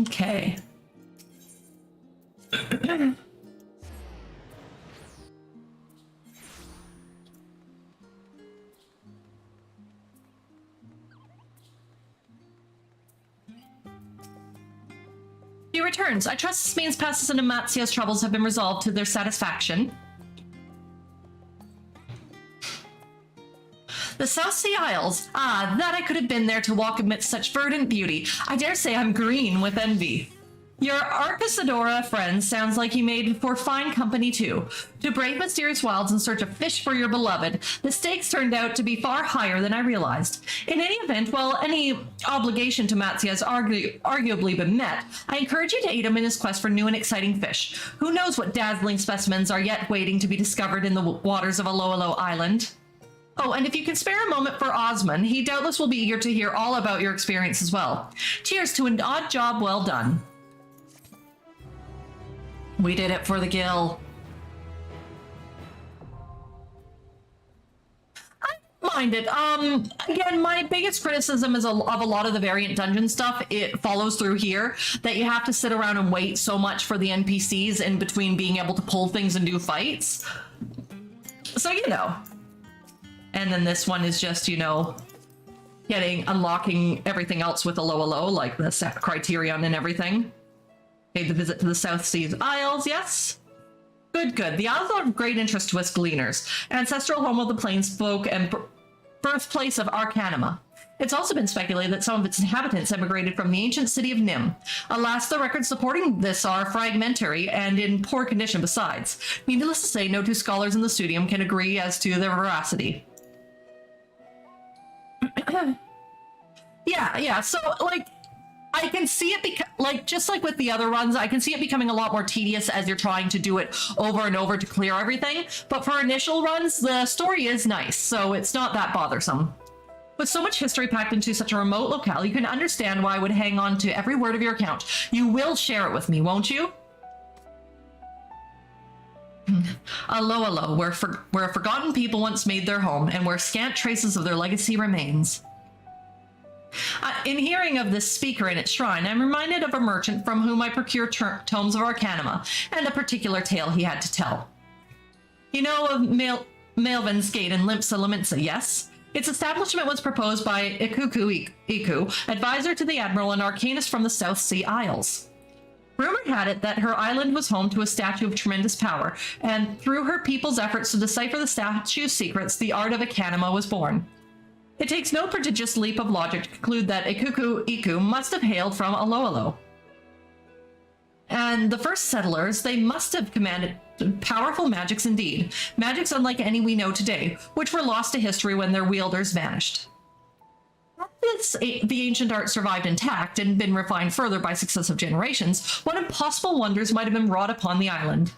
Okay. He returns. I trust this means Passison and Matsia's troubles have been resolved to their satisfaction. The South Sea Isles. Ah, that I could have been there to walk amidst such verdant beauty. I dare say I'm green with envy. Your Arcasadora friend sounds like you made for fine company too. To brave mysterious wilds in search of fish for your beloved, the stakes turned out to be far higher than I realized. In any event, while any obligation to Matsia has arguably been met, I encourage you to aid him in his quest for new and exciting fish. Who knows what dazzling specimens are yet waiting to be discovered in the waters of Alo Alo Island? Oh, and if you can spare a moment for Osman, he doubtless will be eager to hear all about your experience as well. Cheers to an odd job well done. We did it for the Guild. I don't mind it. Again, my biggest criticism is of a lot of the variant dungeon stuff. It follows through here that you have to sit around and wait so much for the NPCs in between being able to pull things and do fights. So, you know. And then this one is just, you know, unlocking everything else with a low, like the set criterion and everything. Okay, the visit to the South Seas Isles, yes. Good, good. The Isles are of great interest to us gleaners, ancestral home of the plains folk and birthplace of Arcanima. It's also been speculated that some of its inhabitants emigrated from the ancient city of Nim. Alas, the records supporting this are fragmentary and in poor condition besides. Needless to say, no two scholars in the studium can agree as to their veracity. Yeah, so, like, I can see it, like, just like with the other runs, I can see it becoming a lot more tedious as you're trying to do it over and over to clear everything. But for initial runs, the story is nice, so it's not that bothersome. With so much history packed into such a remote locale, you can understand why I would hang on to every word of your account. You will share it with me, won't you? Alo, where a forgotten people once made their home, and where scant traces of their legacy remains. In hearing of this speaker in its shrine, I'm reminded of a merchant from whom I procure tomes of Arcanima, and a particular tale he had to tell. You know of Maelvin's Gate in Limpsa Laminsa, yes? Its establishment was proposed by Iku, advisor to the Admiral and arcanist from the South Sea Isles. Rumor had it that her island was home to a statue of tremendous power, and through her people's efforts to decipher the statue's secrets, the art of Arcanima was born. It takes no prodigious leap of logic to conclude that Iku must have hailed from Alo. And the first settlers, they must have commanded powerful magics indeed, magics unlike any we know today, which were lost to history when their wielders vanished. If the ancient art survived intact and been refined further by successive generations, what impossible wonders might have been wrought upon the island?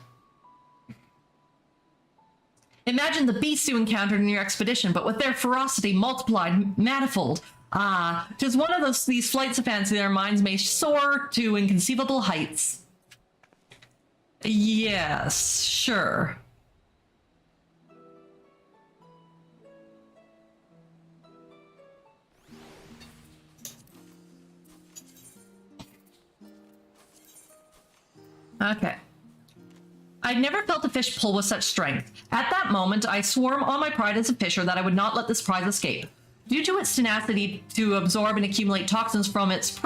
Imagine the beasts you encountered in your expedition, but with their ferocity multiplied manifold. Ah, 'tis one of these flights of fancy their minds may soar to inconceivable heights. Yes, sure. Okay. I'd never felt a fish pull with such strength. At that moment, I swore on my pride as a fisher that I would not let this prize escape. Due to its tenacity to absorb and accumulate toxins from its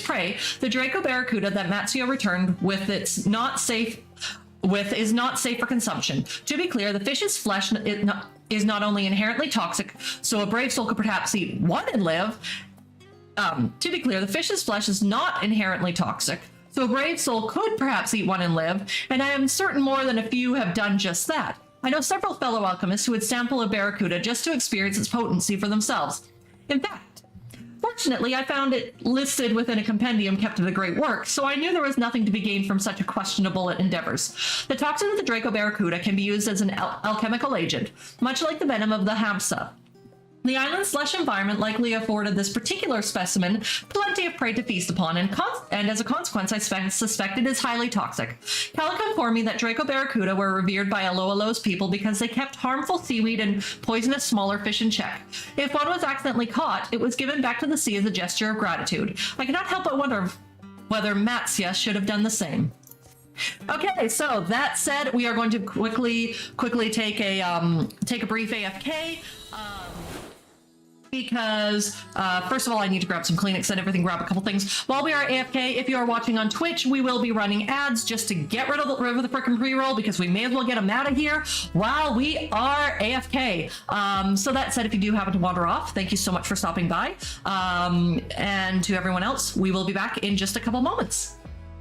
prey, the Draco Barracuda that Matsuo returned with is not safe for consumption. To be clear, the fish's flesh is not only inherently toxic, so a brave soul could perhaps eat one and live. To be clear, the fish's flesh is not inherently toxic, so a brave soul could perhaps eat one and live, and I am certain more than a few have done just that. I know several fellow alchemists who would sample a barracuda just to experience its potency for themselves. In fact, fortunately, I found it listed within a compendium kept of the great work, so I knew there was nothing to be gained from such questionable endeavors. The toxin of the Draco Barracuda can be used as an alchemical agent, much like the venom of the Hamsa. The island's lush environment likely afforded this particular specimen plenty of prey to feast upon, and as a consequence, I suspect it is highly toxic. Calico informed me that Draco Barracuda were revered by Aloalo's people because they kept harmful seaweed and poisonous smaller fish in check. If one was accidentally caught, it was given back to the sea as a gesture of gratitude. I cannot help but wonder whether Matsuo should have done the same. Okay, so that said, we are going to quickly take a brief AFK. Because, first of all, I need to grab some Kleenex and everything, grab a couple things. While we are AFK, if you are watching on Twitch, we will be running ads just to get rid of the frickin' pre-roll, because we may as well get them out of here while we are AFK. So that said, if you do happen to wander off, thank you so much for stopping by. And to everyone else, we will be back in just a couple moments.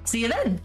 See you then.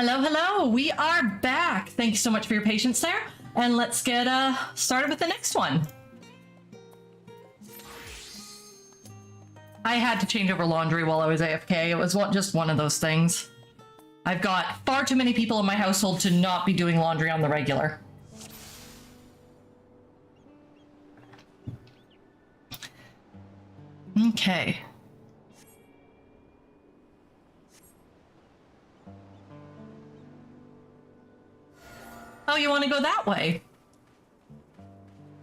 Hello, hello. We are back. Thank you so much for your patience there. And let's get started with the next one. I had to change over laundry while I was AFK. It was just one of those things. I've got far too many people in my household to not be doing laundry on the regular. Okay. Oh, you want to go that way?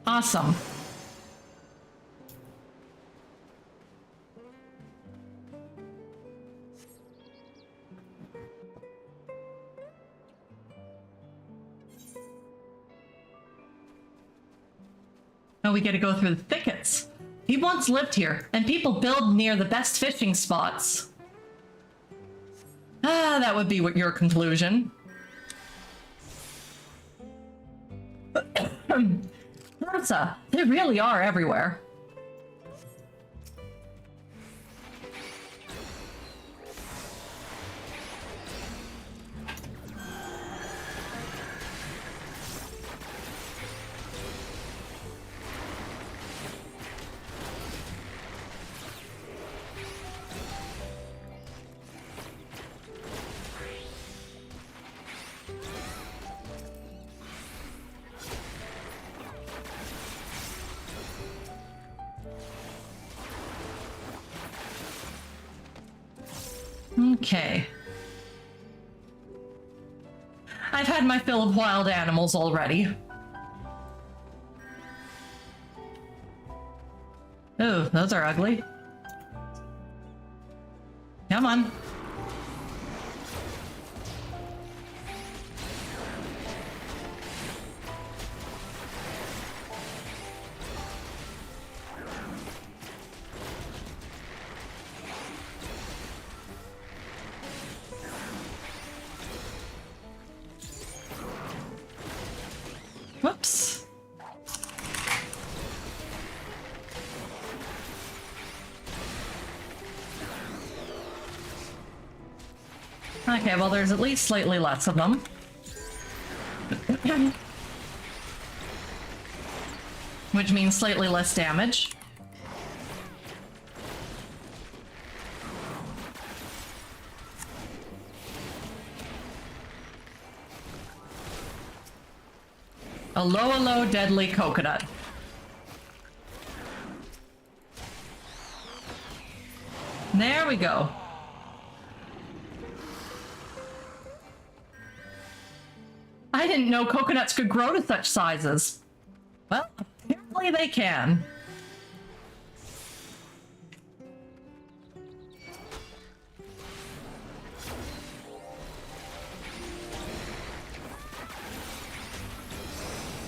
Awesome. Oh, we get to go through the thickets. He once lived here, and people build near the best fishing spots. Ah, that would be what your conclusion. Martha, they really are everywhere. Okay. I've had my fill of wild animals already. Oh, those are ugly. Come on. Whoops. Okay, well, there's at least slightly less of them. Which means slightly less damage. A low, deadly coconut. There we go. I didn't know coconuts could grow to such sizes. Well, apparently they can.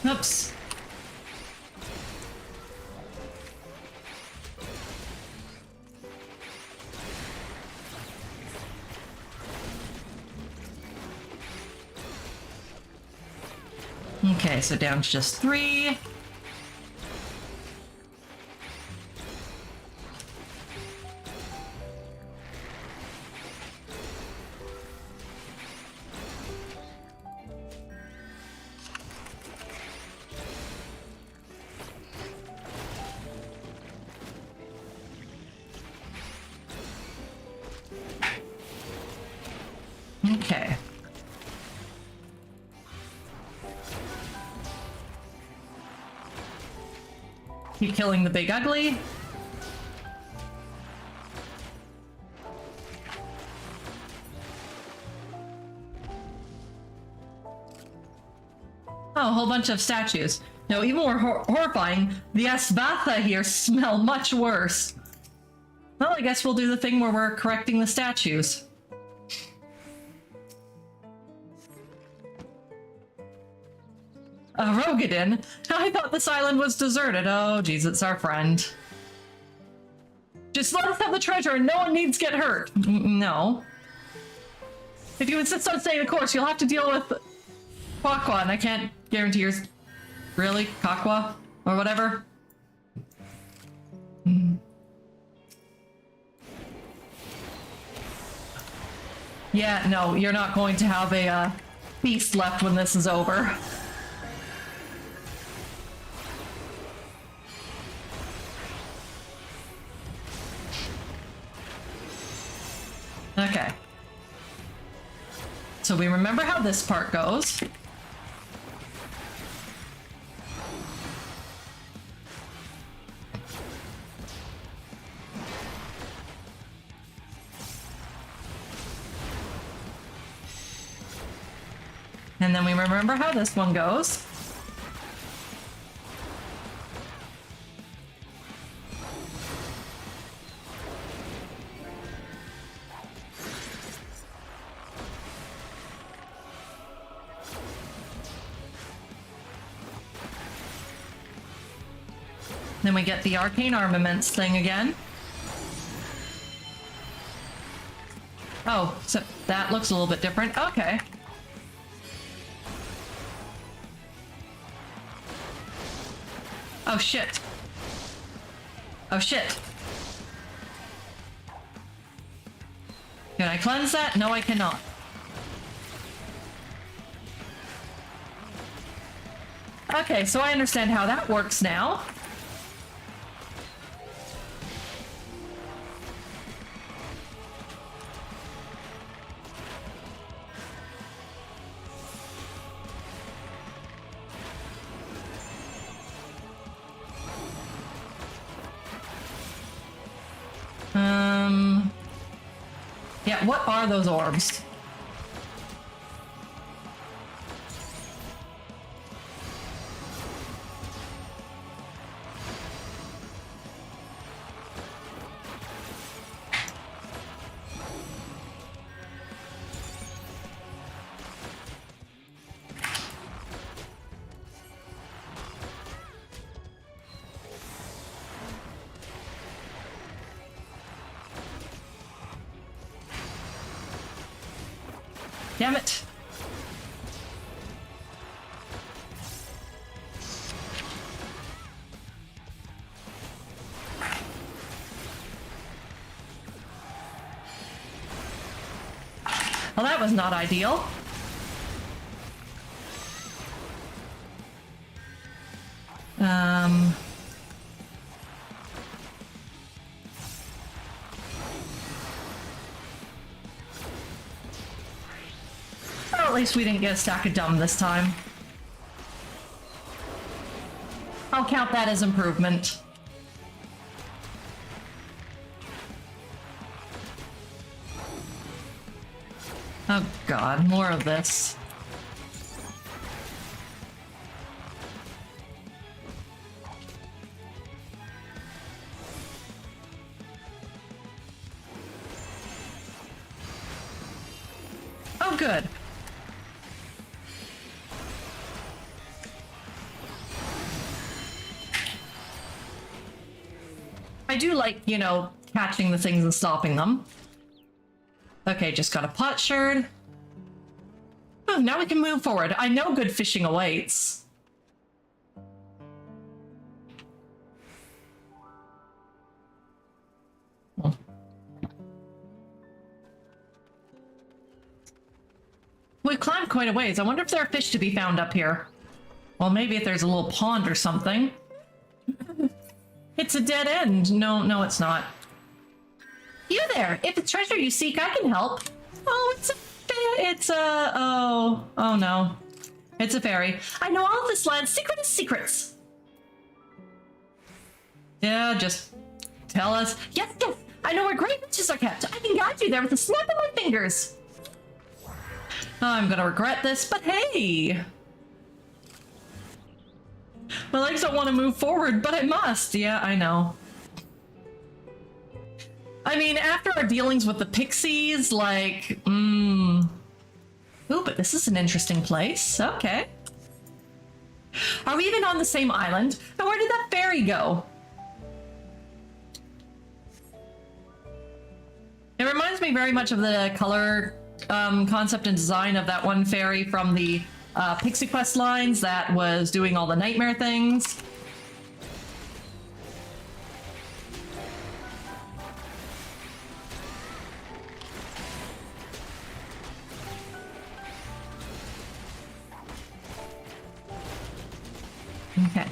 Oops. Okay, so down to just 3. Okay. Keep killing the big ugly. Oh, a whole bunch of statues. No, even more horrifying, the Asvatha here smell much worse. Well, I guess we'll do the thing where we're correcting the statues. Rogadin? I thought this island was deserted. Oh, geez, it's our friend. Just let us have the treasure and no one needs to get hurt. No. If you insist on staying the course, you'll have to deal with Quaqua, and I can't guarantee yours. Really? Quaqua? Or whatever? Yeah, Yeah, no, you're not going to have a feast left when this is over. Okay. So we remember how this part goes. And then we remember how this one goes. Then we get the arcane armaments thing again. Oh, so that looks a little bit different. Okay. Oh shit. Oh shit. Can I cleanse that? No, I cannot. Okay, so I understand how that works now. Yeah, what are those orbs? Damn it. Well, that was not ideal. Well, at least we didn't get a stack of dumb this time. I'll count that as improvement. Oh god, more of this. Oh good. I do like, you know, catching the things and stopping them. Okay, just got a potsherd. Oh, now we can move forward. I know good fishing awaits. Oh. We climbed quite a ways. I wonder if there are fish to be found up here. Well, maybe if there's a little pond or something. It's a dead end. No, it's not. You there! If it's treasure you seek, I can help. Oh, oh no. It's a fairy. I know all of this land's secretest secrets. Yeah, just tell us. Yes, I know where great riches are kept. I can guide you there with a snap of my fingers. I'm gonna regret this, but hey! My legs don't want to move forward, but I must. Yeah, I know. I mean, after our dealings with the pixies, like, Ooh, but this is an interesting place. Okay. Are we even on the same island? And where did that fairy go? It reminds me very much of the color concept and design of that one fairy from the Pixie Quest lines that was doing all the nightmare things. Okay.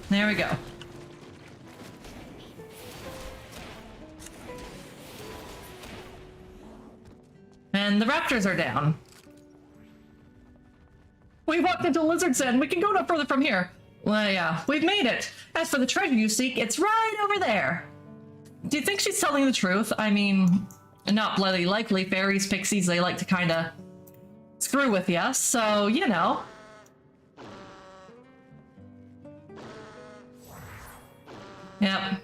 There we go. And the raptors are down. We walked into Lizard's Den. We can go no further from here. Well, yeah, we've made it. As for the treasure you seek, it's right over there. Do you think she's telling the truth? I mean, not bloody likely. Fairies, pixies, they like to kind of screw with you, so, you know. Yep.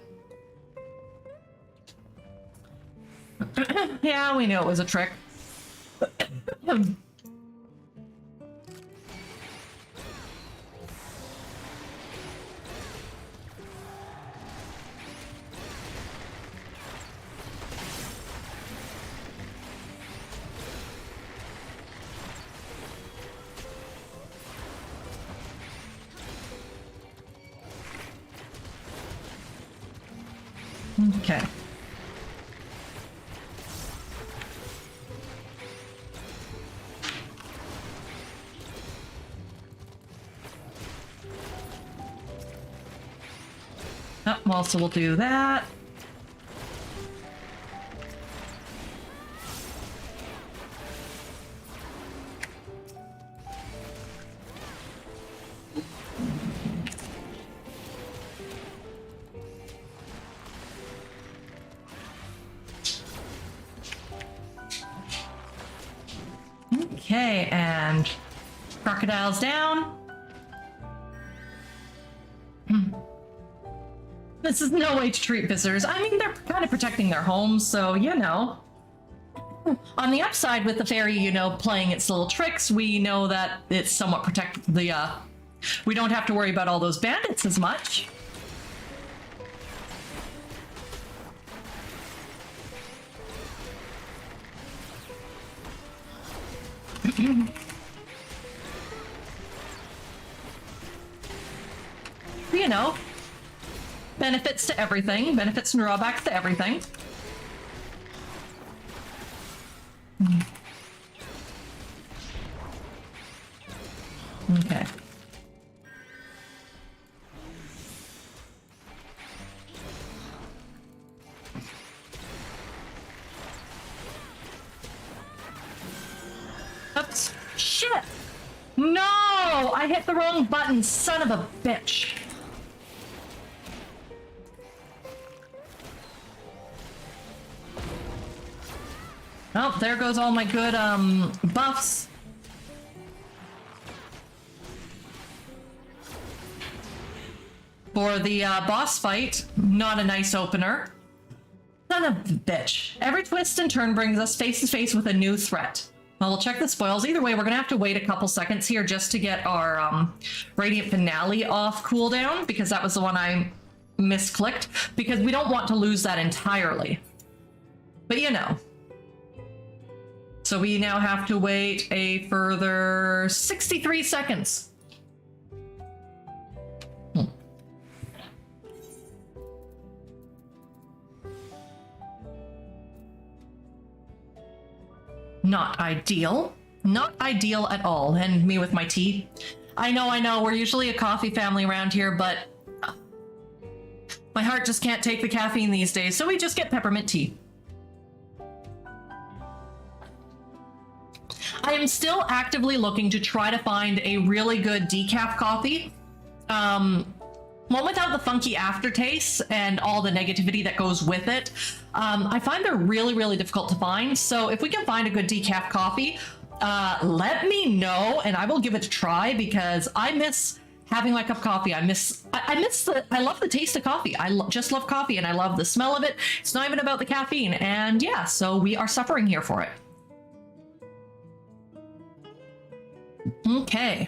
Yeah, we knew it was a trick. Okay. Oh, well, so we'll do that. Okay, and crocodiles down. This is no way to treat visitors. I mean, they're kind of protecting their homes, so, you know. On the upside, with the fairy, you know, playing its little tricks, we know that it's somewhat protect the, we don't have to worry about all those bandits as much. You know, benefits to everything, benefits and drawbacks to everything. Okay. Oops. Shit! No! I hit the wrong button, son of a bitch. Oh, there goes all my good, buffs. For the, boss fight, not a nice opener. Son of a bitch. Every twist and turn brings us face to face with a new threat. Well, we'll check the spoils. Either way, we're gonna have to wait a couple seconds here just to get our, Radiant Finale off cooldown, because that was the one I misclicked, because we don't want to lose that entirely. But you know. So we now have to wait a further 63 seconds. Not ideal. Not ideal at all. And me with my tea. I know, we're usually a coffee family around here, but my heart just can't take the caffeine these days, so we just get peppermint tea. I am still actively looking to try to find a really good decaf coffee. One without the funky aftertaste and all the negativity that goes with it. I find they're really, really difficult to find. So if we can find a good decaf coffee, let me know and I will give it a try, because I miss having my cup of coffee. I love the taste of coffee. Just love coffee and I love the smell of it. It's not even about the caffeine. And yeah, so we are suffering here for it. Okay.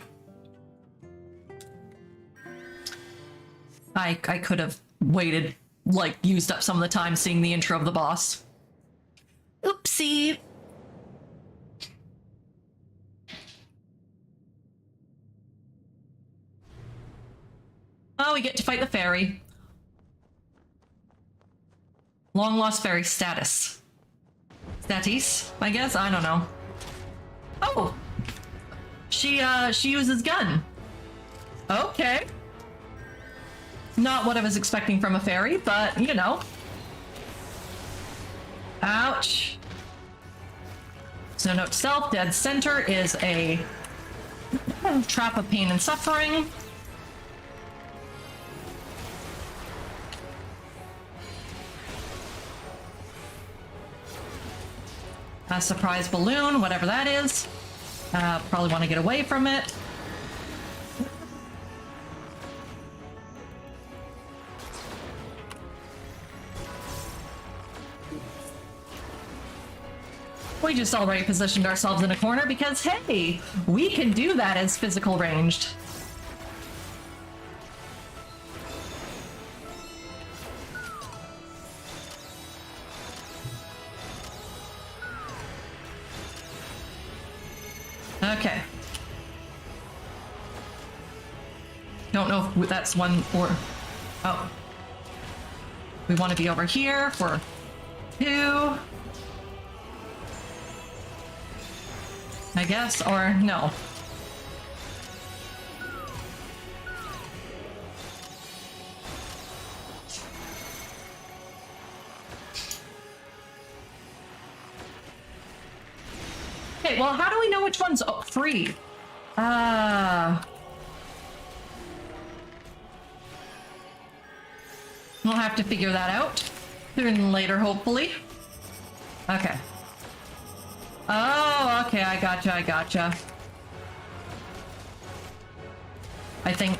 I could have waited like used up some of the time seeing the intro of the boss. Oopsie. Oh, we get to fight the fairy. Long lost fairy status. Statis, I guess? I don't know. Oh! She uses gun. Okay. Not what I was expecting from a fairy, but, you know. Ouch. So note to self, dead center is a trap of pain and suffering. A surprise balloon, whatever that is. Probably want to get away from it. We just already positioned ourselves in a corner because, hey, we can do that as physical ranged. Okay. Don't know if that's one or... Oh. We want to be over here for 2. I guess, or no. Okay, well, how do we know which one's free? We'll have to figure that out sooner than later, hopefully. Okay. Oh, okay, I gotcha. I think...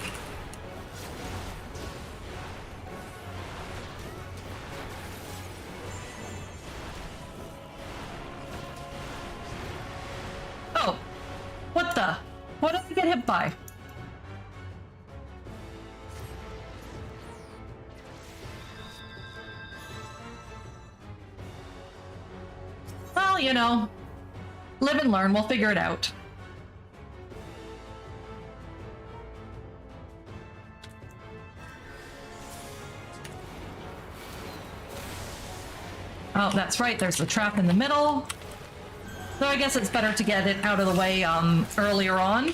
Oh! What the? What did I get hit by? Well, you know... Live and learn, we'll figure it out. Oh, that's right, there's the trap in the middle. So I guess it's better to get it out of the way earlier on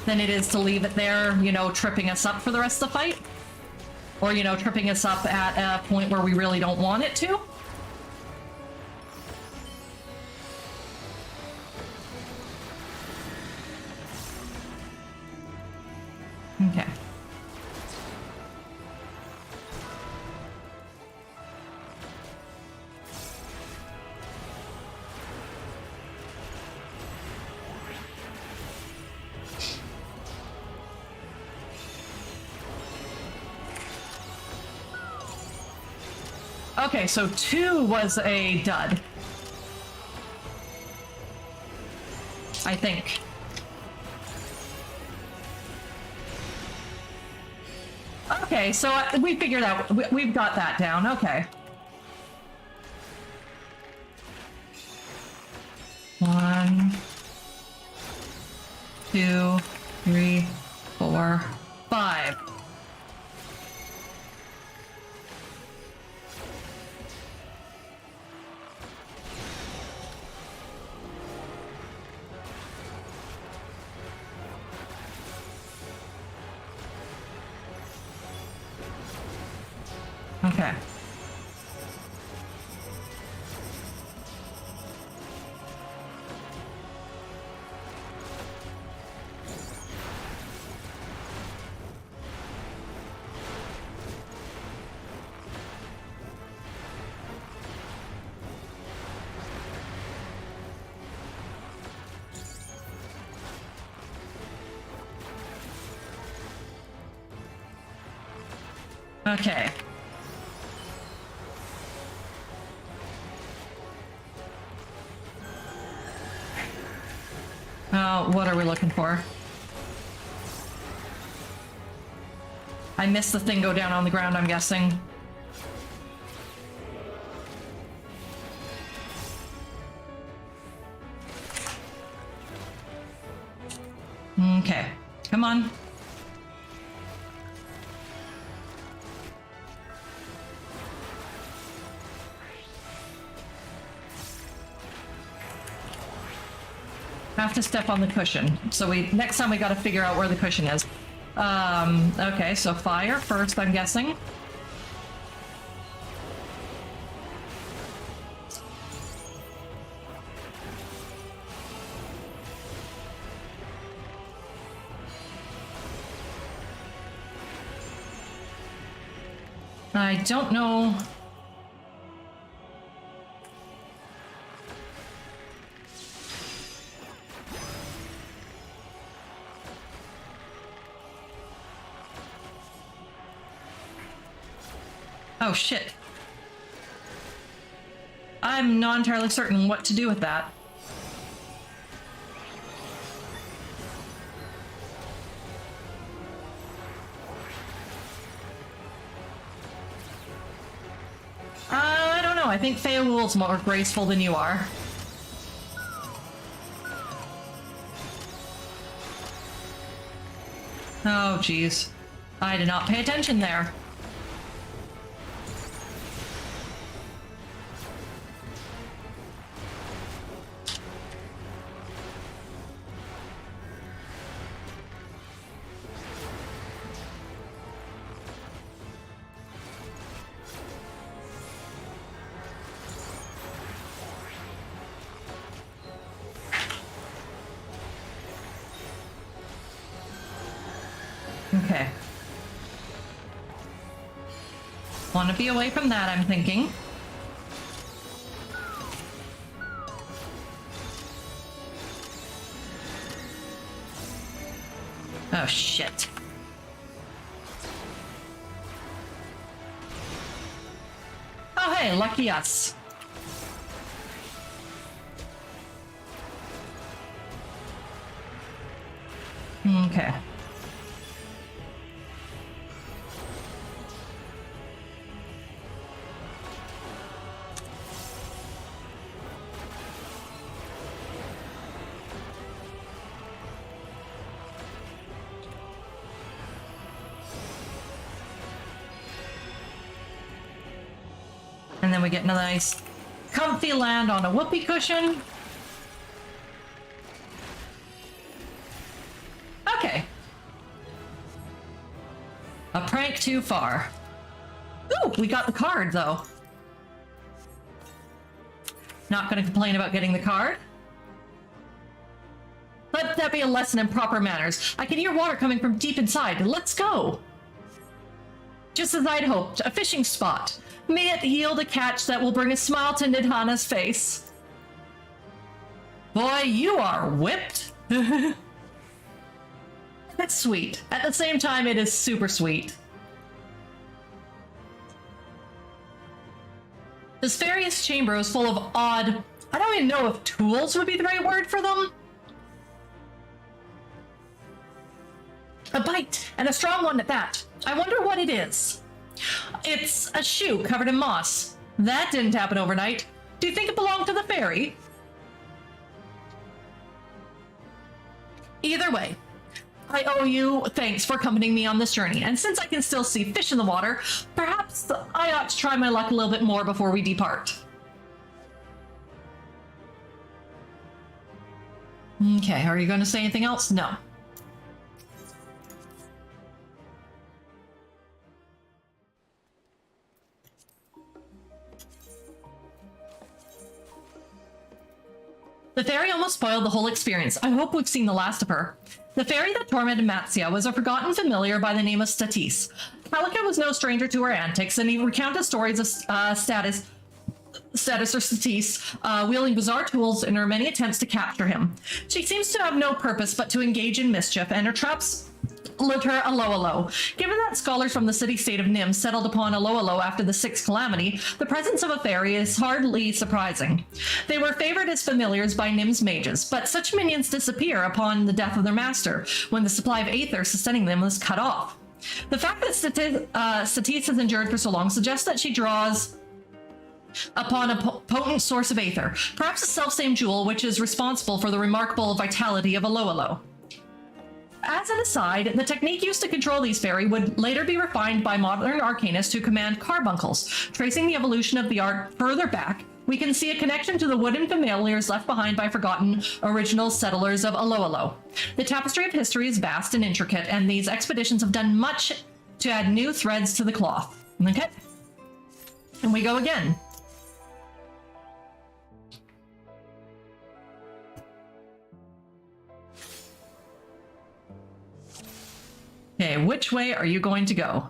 than it is to leave it there, you know, tripping us up for the rest of the fight. Or, you know, tripping us up at a point where we really don't want it to. Okay. Okay, so 2 was a dud. I think. Okay, so we figured out, we've got that down, okay. 1, 2, 3, 4, 5. Okay. Okay. What are we looking for? I missed the thing go down on the ground, I'm guessing. Okay, come on. Have to step on the cushion. So next time we gotta figure out where the cushion is. Okay, so fire first, I'm guessing. I don't know. Oh shit. I'm not entirely certain what to do with that. I don't know. I think Feowul's more graceful than you are. Oh, jeez. I did not pay attention there. Okay. Want to be away from that, I'm thinking. Oh, shit. Oh, hey, lucky us. Okay. And then we get a nice comfy land on a whoopee cushion. Okay. A prank too far. Ooh, we got the card though. Not gonna complain about getting the card. Let that be a lesson in proper manners. I can hear water coming from deep inside. Let's go. Just as I'd hoped, a fishing spot. May it yield a catch that will bring a smile to Nidhana's face. Boy, you are whipped. That's sweet. At the same time, it is super sweet. This various chamber is full of odd... I don't even know if tools would be the right word for them. A bite, and a strong one at that. I wonder what it is. It's a shoe covered in moss. That didn't happen overnight. Do you think it belonged to the fairy? Either way, I owe you thanks for accompanying me on this journey, and since I can still see fish in the water, perhaps I ought to try my luck a little bit more before we depart. Okay, are you going to say anything else? No. The fairy almost spoiled the whole experience. I hope we've seen the last of her. The fairy that tormented Matsia was a forgotten familiar by the name of Statis. Halika was no stranger to her antics, and he recounted stories of Statis or Statis, wielding bizarre tools in her many attempts to capture him. She seems to have no purpose but to engage in mischief, and her traps led her Alo. Given that scholars from the city-state of Nim settled upon Alo after the Sixth Calamity, the presence of a fairy is hardly surprising. They were favored as familiars by Nim's mages, but such minions disappear upon the death of their master, when the supply of aether sustaining them was cut off. The fact that Satis has endured for so long suggests that she draws upon a potent source of aether, perhaps the self-same jewel which is responsible for the remarkable vitality of Aloalo. As an aside, the technique used to control these fairy would later be refined by modern arcanists to command carbuncles. Tracing the evolution of the art further back, we can see a connection to the wooden familiars left behind by forgotten original settlers of Aloalo. The tapestry of history is vast and intricate, and these expeditions have done much to add new threads to the cloth. Okay? And we go again. Okay, which way are you going to go?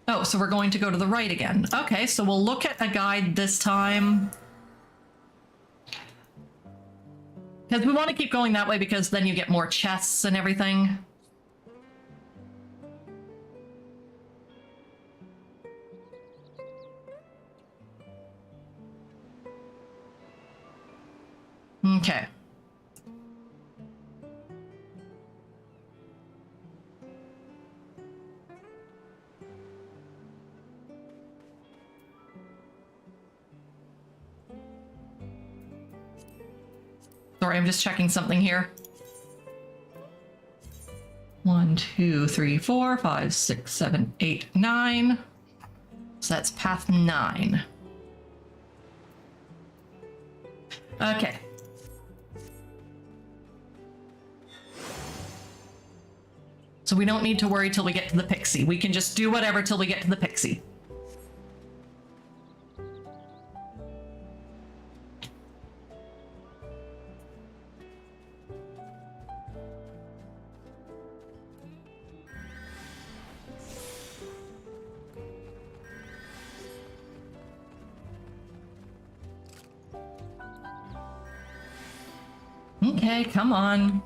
Oh, so we're going to go to the right again. Okay, so we'll look at a guide this time. Because we want to keep going that way because then you get more chests and everything. Okay. Sorry, I'm just checking something here. 1, 2, 3, 4, 5, 6, 7, 8, 9. So that's path 9. Okay. So we don't need to worry till we get to the pixie. We can just do whatever till we get to the pixie. Okay, come on.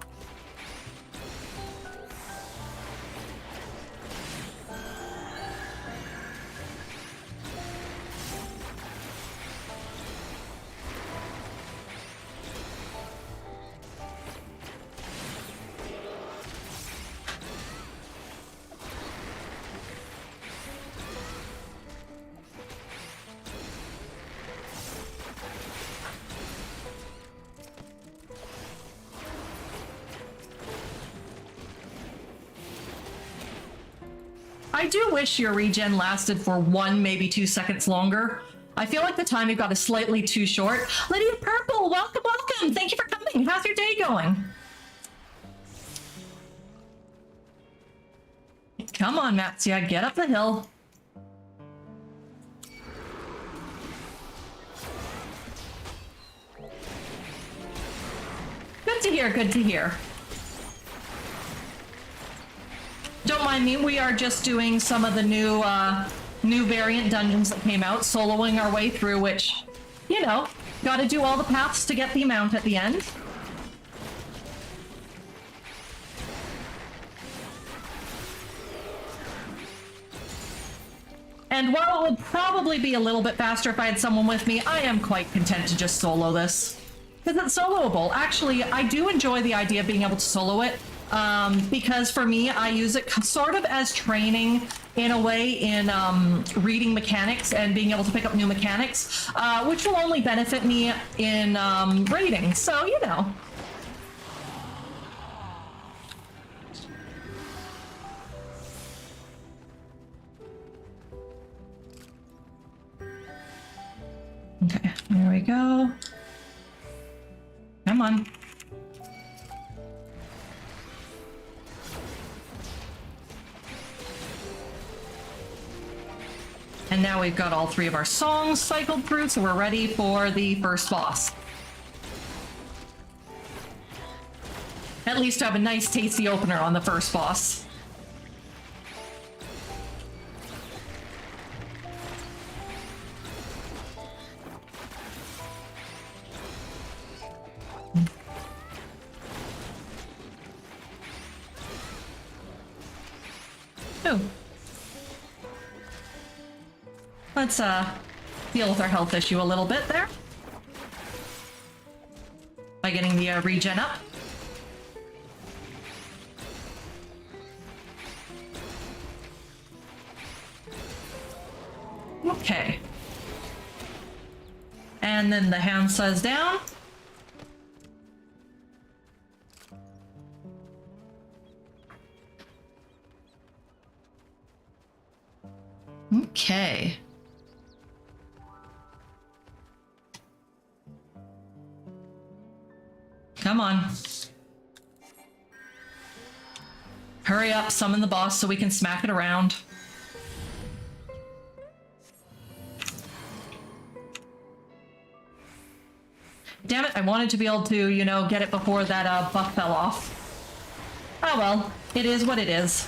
I do wish your regen lasted for 1, maybe 2 seconds longer. I feel like the time you've got is slightly too short. Lydia Purple, welcome, welcome. Thank you for coming. How's your day going? Come on, Matsia, get up the hill. Good to hear, good to hear. Don't mind me, we are just doing some of the new variant dungeons that came out, soloing our way through, which, you know, gotta do all the paths to get the amount at the end. And while it would probably be a little bit faster if I had someone with me, I am quite content to just solo this. Because it's soloable. Actually, I do enjoy the idea of being able to solo it. Because for me, I use it sort of as training in a way in reading mechanics and being able to pick up new mechanics, which will only benefit me in raiding. So, you know. Okay, there we go. Come on. And now we've got all 3 of our songs cycled through, so we're ready for the first boss. At least have a nice tasty opener on the first boss. Oh. Let's deal with our health issue a little bit there. by getting the regen up. Okay. And then the hand says down. Okay. Come on. Hurry up, summon the boss so we can smack it around. Damn it, I wanted to be able to, you know, get it before that buff fell off. Oh well, it is what it is.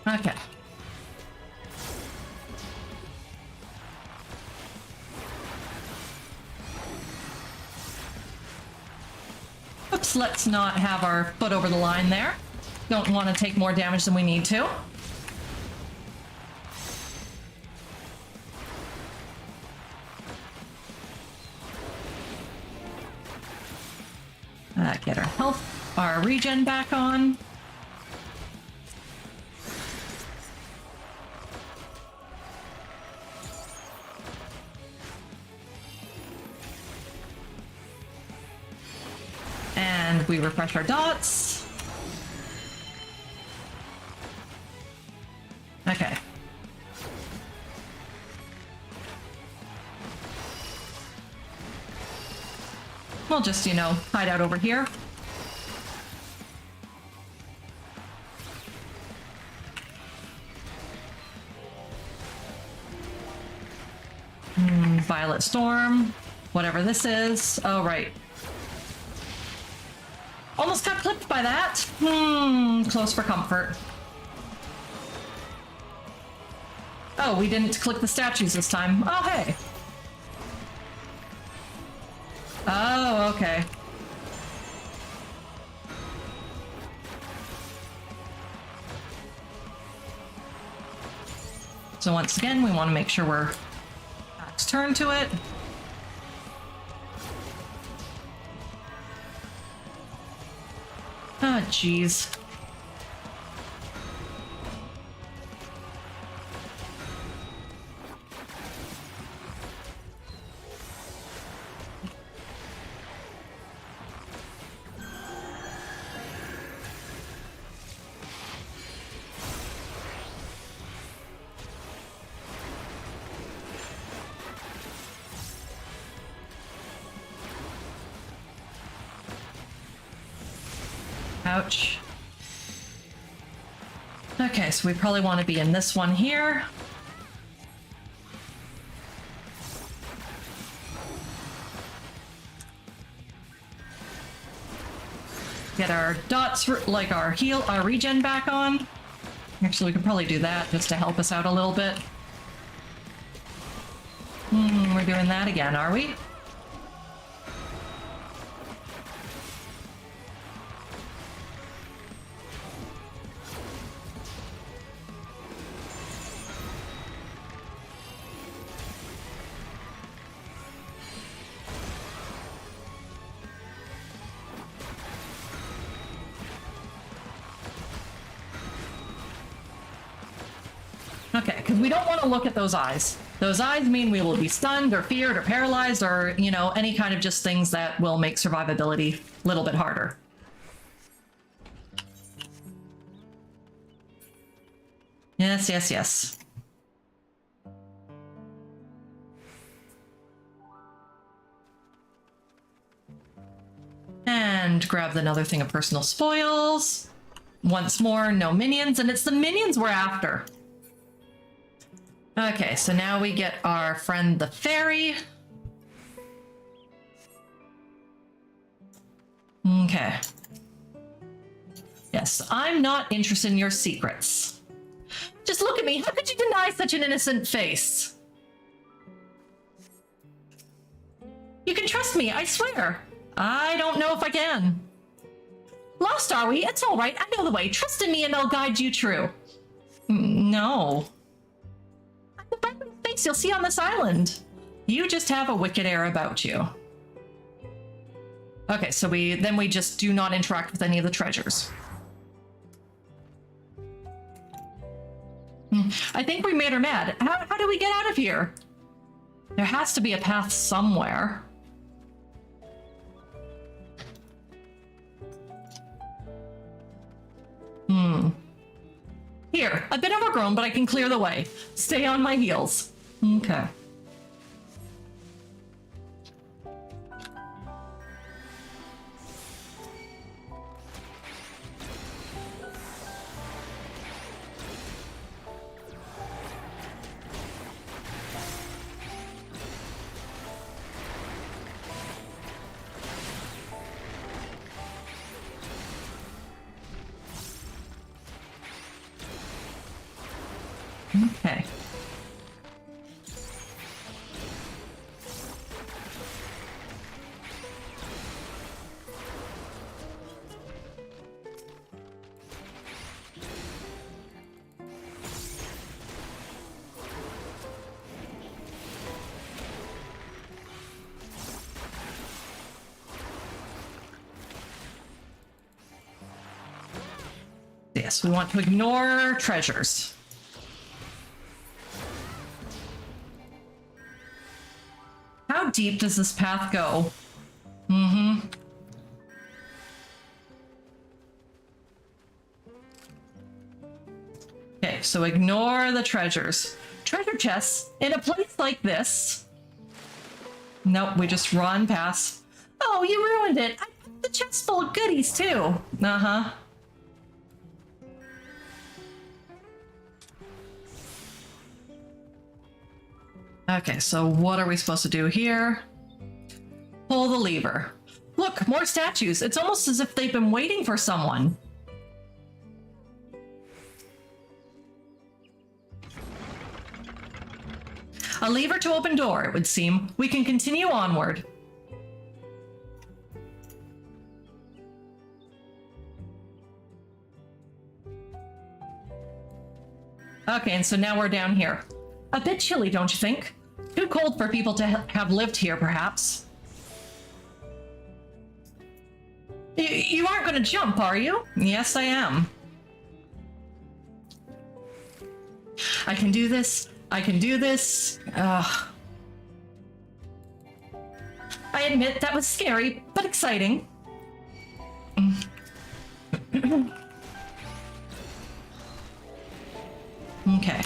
Okay. Oops, let's not have our foot over the line there. Don't want to take more damage than we need to. Get our health, our regen back on. And we refresh our dots. Okay. We'll just, you know, hide out over here. Violet Storm, whatever this is. Oh, right. Almost got clipped by that. Close for comfort. Oh, we didn't click the statues this time. Oh, hey. Oh, okay. So once again, we want to make sure we're back's turned to it. Ah, oh, jeez. Ouch. Okay, so we probably want to be in this one here. Get our dots, like our heal, our regen back on. Actually, we could probably do that just to help us out a little bit. We're doing that again, are we? Okay, because we don't want to look at those eyes. Those eyes mean we will be stunned or feared or paralyzed or, you know, any kind of just things that will make survivability a little bit harder. Yes, yes, yes. And grab another thing of personal spoils. Once more, no minions, and it's the minions we're after. Okay, so now we get our friend the fairy. Okay. Yes, I'm not interested in your secrets. Just look at me. How could you deny such an innocent face? You can trust me, I swear. I don't know if I can. Lost, are we? It's all right. I know the way. Trust in me and I'll guide you through. No. I'm the brightest face you'll see on this island. You just have a wicked air about you. Okay, so we just do not interact with any of the treasures. I think we made her mad. How do we get out of here? There has to be a path somewhere. Here, a bit overgrown, but I can clear the way. Stay on my heels. Okay. Okay. Yes, we want to ignore treasures. How deep does this path go? Okay, so ignore the treasures. Treasure chests in a place like this. Nope, we just run past. Oh, you ruined it. I put the chest full of goodies too. Uh-huh. Okay, so what are we supposed to do here? Pull the lever. Look, more statues. It's almost as if they've been waiting for someone. A lever to open door, it would seem. We can continue onward. Okay, and so now we're down here. A bit chilly, don't you think? Too cold for people to have lived here, perhaps. You aren't going to jump, are you? Yes, I am. I can do this. I can do this. I admit that was scary, but exciting. Okay.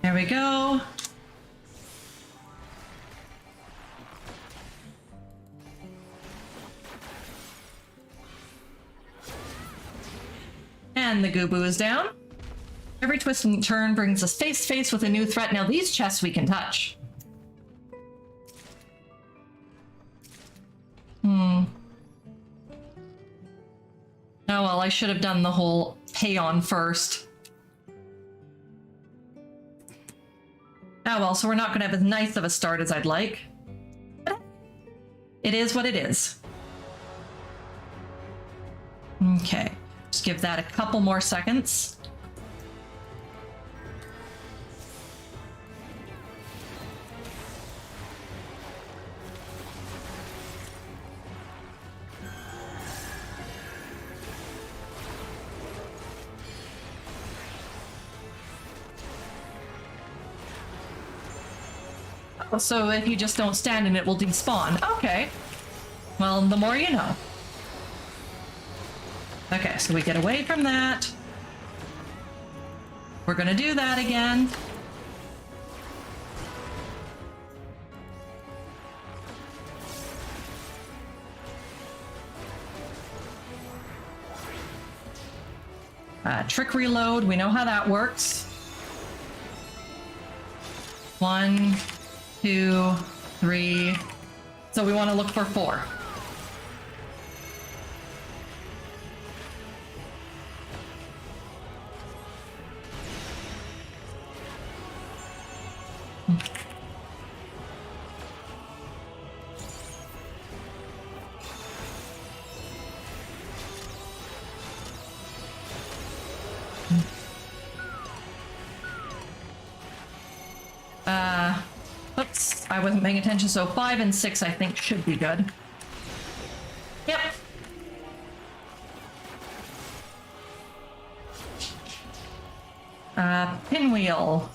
There we go. And the Gooboo is down. Every twist and turn brings us face to face with a new threat. Now these chests we can touch. Oh well, I should have done the whole pay on first. Oh well, so we're not going to have as nice of a start as I'd like. It is what it is. Okay, just give that a couple more seconds. So if you just don't stand in it, will despawn. Okay. Well, the more you know. Okay, so we get away from that. We're gonna do that again. Trick reload, we know how that works. 1, 2, 3. So we want to look for 4. Oops, I wasn't paying attention, so 5 and 6 I think should be good. Yep. Pinwheel.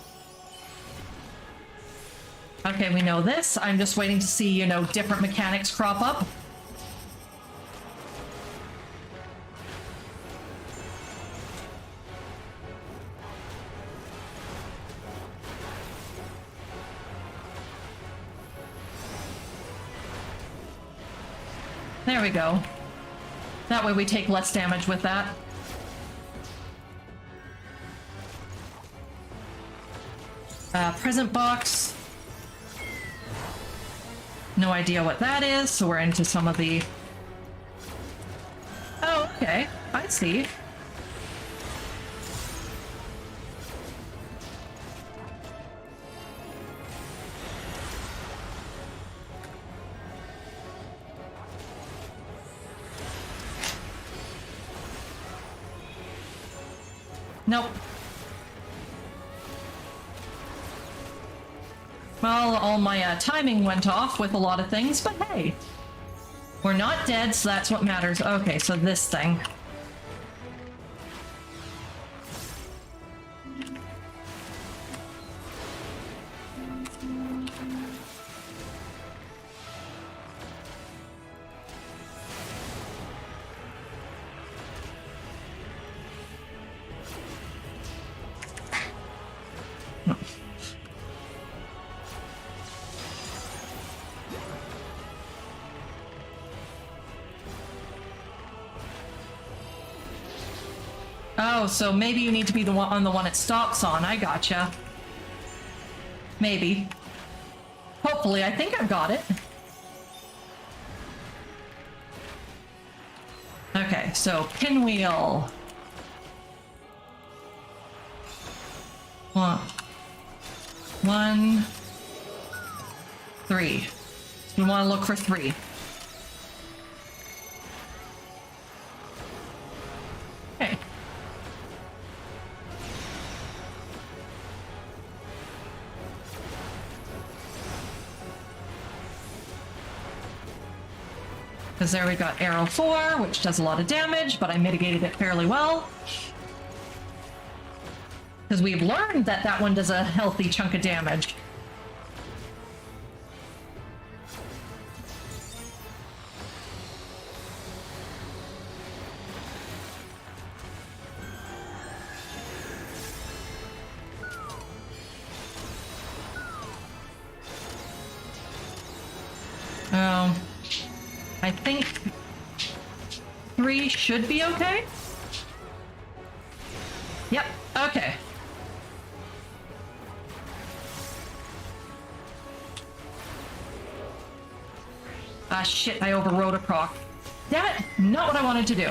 Okay, we know this. I'm just waiting to see, you know, different mechanics crop up. There we go. That way we take less damage with that. Present box. No idea what that is, so we're into some of the... Oh, okay. I see. Nope. Well, all my timing went off with a lot of things, but hey. We're not dead, so that's what matters. Okay, so this thing. Oh, so maybe you need to be the one on the one it stops on. I gotcha. Maybe. Hopefully, I think I've got it. Okay, so pinwheel. 1, 3. We want to look for 3. Okay. Because there we got arrow 4, which does a lot of damage, but I mitigated it fairly well. Because we've learned that that one does a healthy chunk of damage. I think 3 should be okay. Yep, okay. Ah, shit, I overrode a proc. Damn it, not what I wanted to do.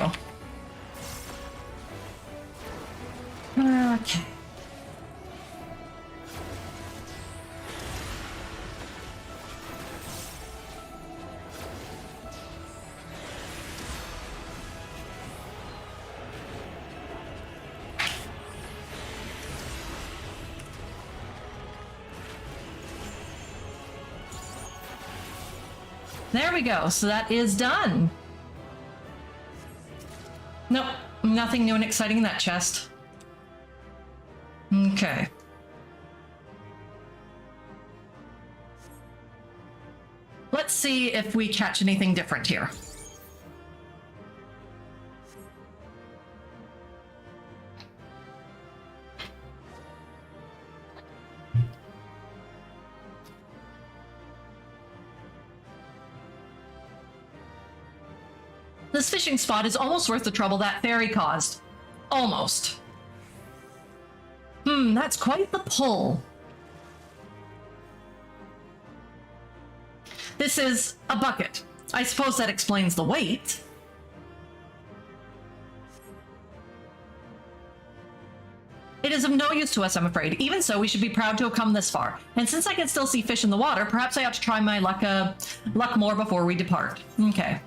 Okay. There we go, so that is done. Nope, nothing new and exciting in that chest. Okay. Let's see if we catch anything different here. This fishing spot is almost worth the trouble that ferry caused. Almost. That's quite the pull. This is a bucket. I suppose that explains the weight. It is of no use to us, I'm afraid. Even so, we should be proud to have come this far. And since I can still see fish in the water, perhaps I ought to try my luck more before we depart. Okay.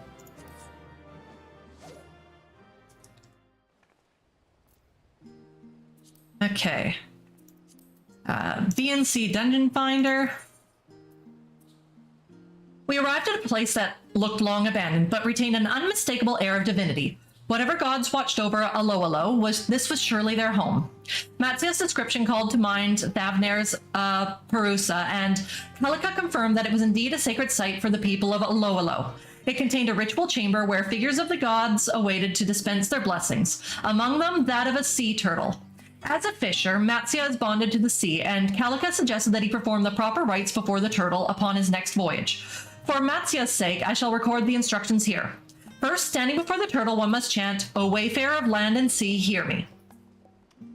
Okay. VNC Dungeon Finder. We arrived at a place that looked long abandoned, but retained an unmistakable air of divinity. Whatever gods watched over Aloalo, this was surely their home. Matzia's description called to mind Thavner's Perusa, and Kalika confirmed that it was indeed a sacred site for the people of Aloalo. It contained a ritual chamber where figures of the gods awaited to dispense their blessings, among them that of a sea turtle. As a fisher, Matzia is bonded to the sea, and Kalika suggested that he perform the proper rites before the turtle upon his next voyage. For Matzia's sake, I shall record the instructions here. First, standing before the turtle, one must chant, "O wayfarer of land and sea, hear me."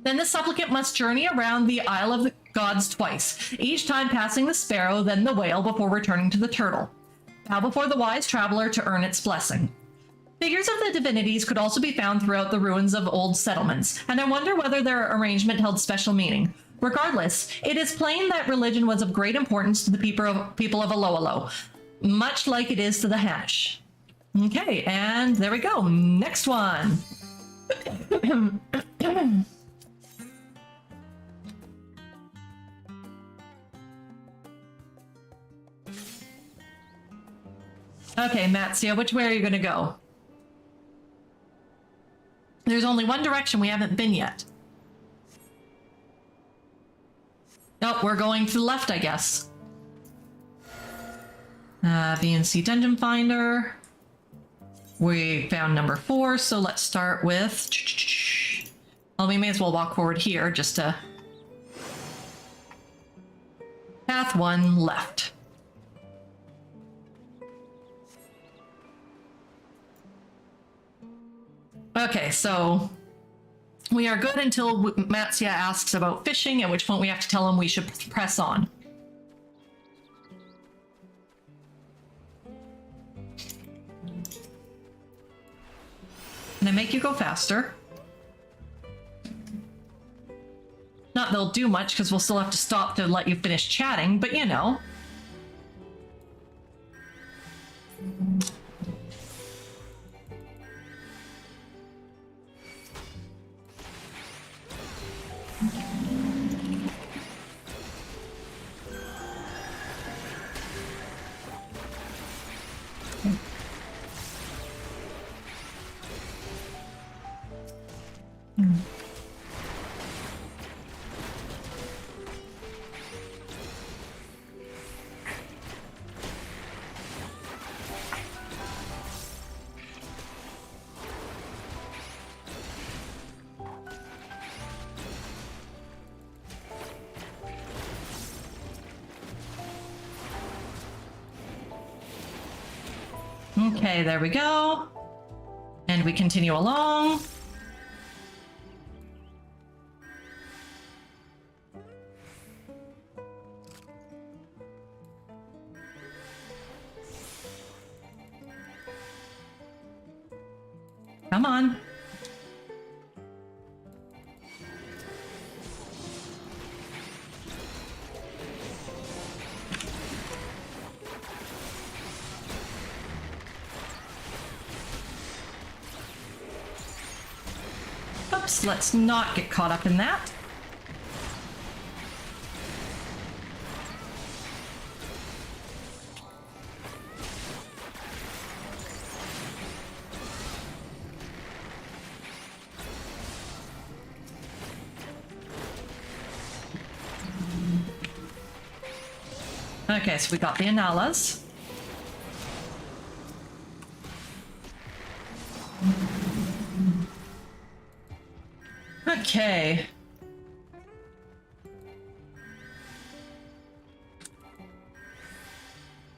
Then the supplicant must journey around the Isle of the Gods twice, each time passing the sparrow, then the whale, before returning to the turtle. Bow before the wise traveler to earn its blessing. Figures of the divinities could also be found throughout the ruins of old settlements, and I wonder whether their arrangement held special meaning. Regardless, it is plain that religion was of great importance to the people of Aloalo, much like it is to the Hanish. Okay, and there we go. Next one. Okay, Matzia, which way are you going to go? There's only one direction we haven't been yet. Oh, we're going to the left, I guess. VNC Dungeon Finder. We found number 4, so let's start with... Well, we may as well walk forward here just to... Path 1 left. Okay, so we are good until Matzia asks about fishing, at which point we have to tell him we should press on. Can I make you go faster? Not they'll do much, because we'll still have to stop to let you finish chatting, but you know. Okay, there we go. And we continue along. Come on. Oops, let's not get caught up in that. Okay, so we got the Analas. Okay.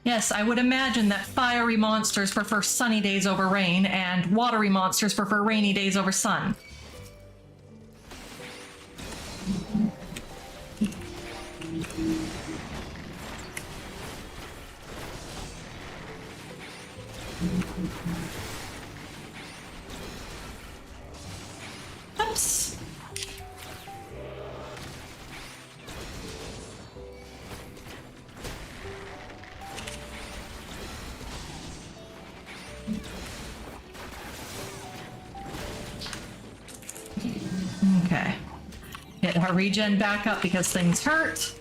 Yes, I would imagine that fiery monsters prefer sunny days over rain, and watery monsters prefer rainy days over sun. Oops. Okay. Hit our regen back up because things hurt.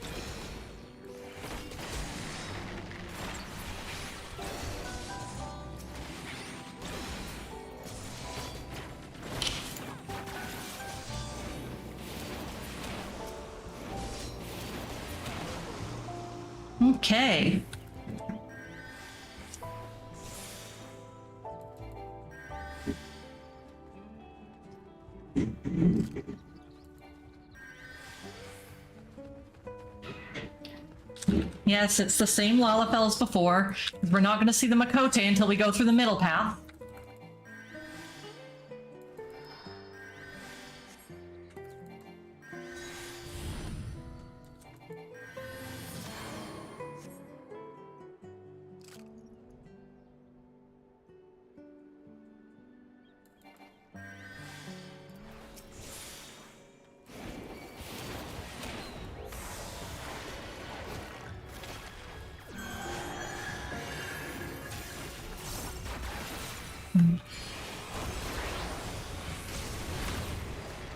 Okay. Yes, it's the same Lalafell as before. We're not going to see the Makote until we go through the middle path.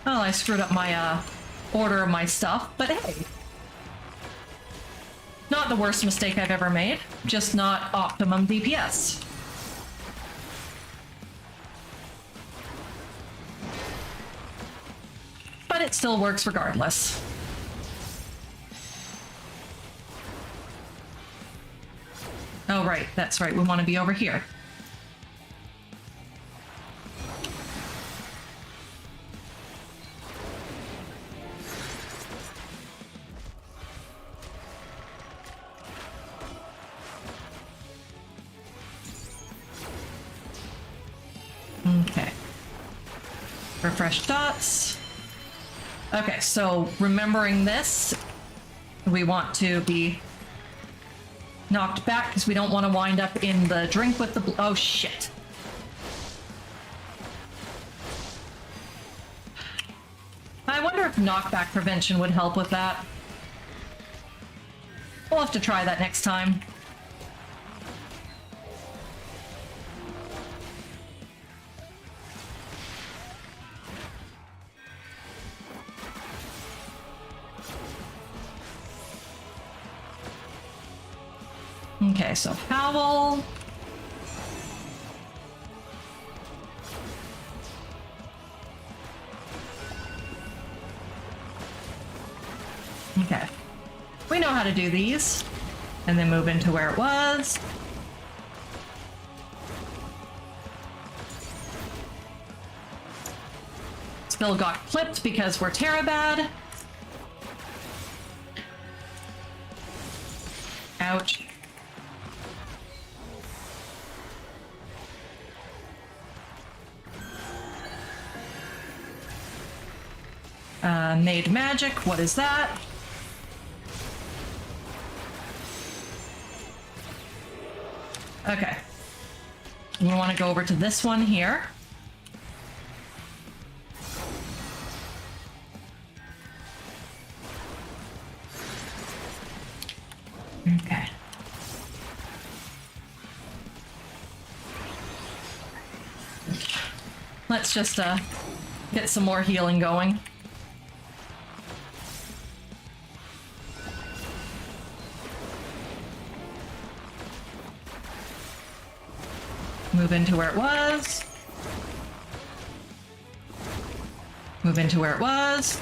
Well, I screwed up my order of my stuff, but hey. Not the worst mistake I've ever made, just not optimum DPS. But it still works regardless. Oh right, that's right, we want to be over here. Okay. Refresh dots. Okay, so remembering this, we want to be knocked back because we don't want to wind up in the drink with the oh shit. I wonder if knockback prevention would help with that. We'll have to try that next time. Okay, so Howl. Okay. We know how to do these. And then move into where it was. Still got clipped because we're Terabad. Ouch. Made magic, what is that? Okay. We want to go over to this one here. Okay. Let's just get some more healing going. Move into where it was. Move into where it was.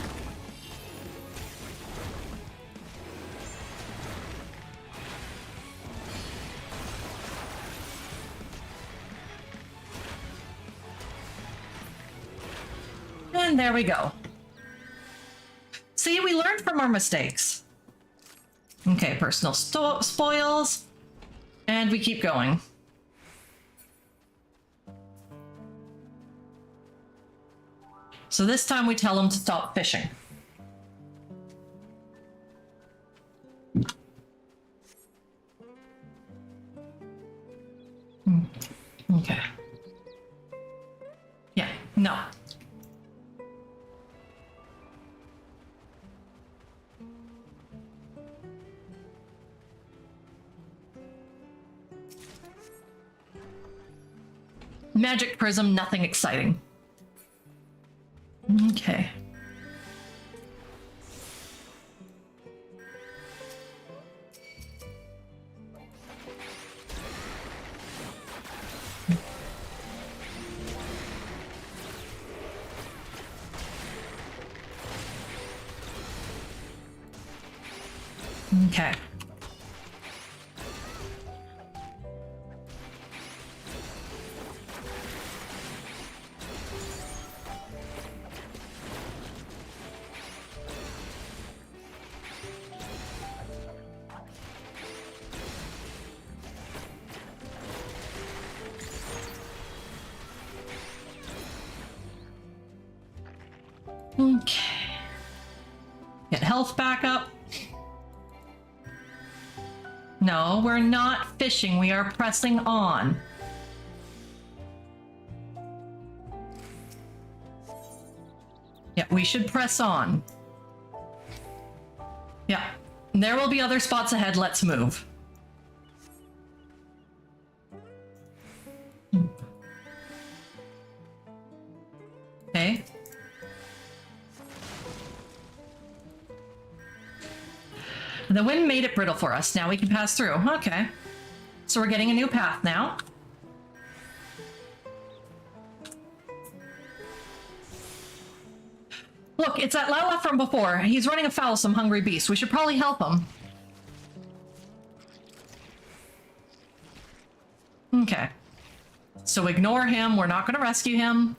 And there we go. See, we learned from our mistakes. Okay, personal spoils. And we keep going. So this time we tell him to stop fishing. Okay. Yeah, no. Magic prism, nothing exciting. Okay. Okay. Okay. Get health back up. No, we're not fishing. We are pressing on. Yeah, we should press on. Yeah. There will be other spots ahead. Let's move. Okay. The wind made it brittle for us. Now we can pass through. Okay. So we're getting a new path now. Look, it's that Lala from before. He's running afoul of some hungry beast. We should probably help him. Okay. So ignore him. We're not going to rescue him.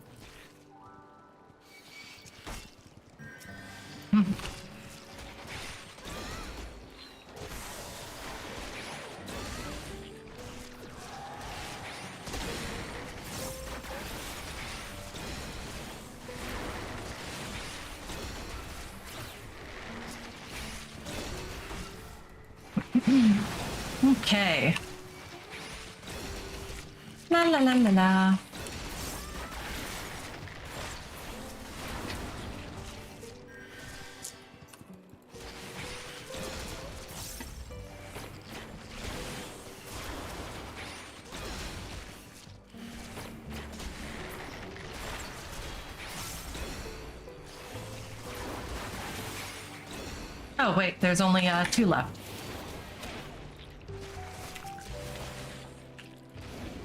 Okay. La la la la la. Oh wait, there's only 2 left.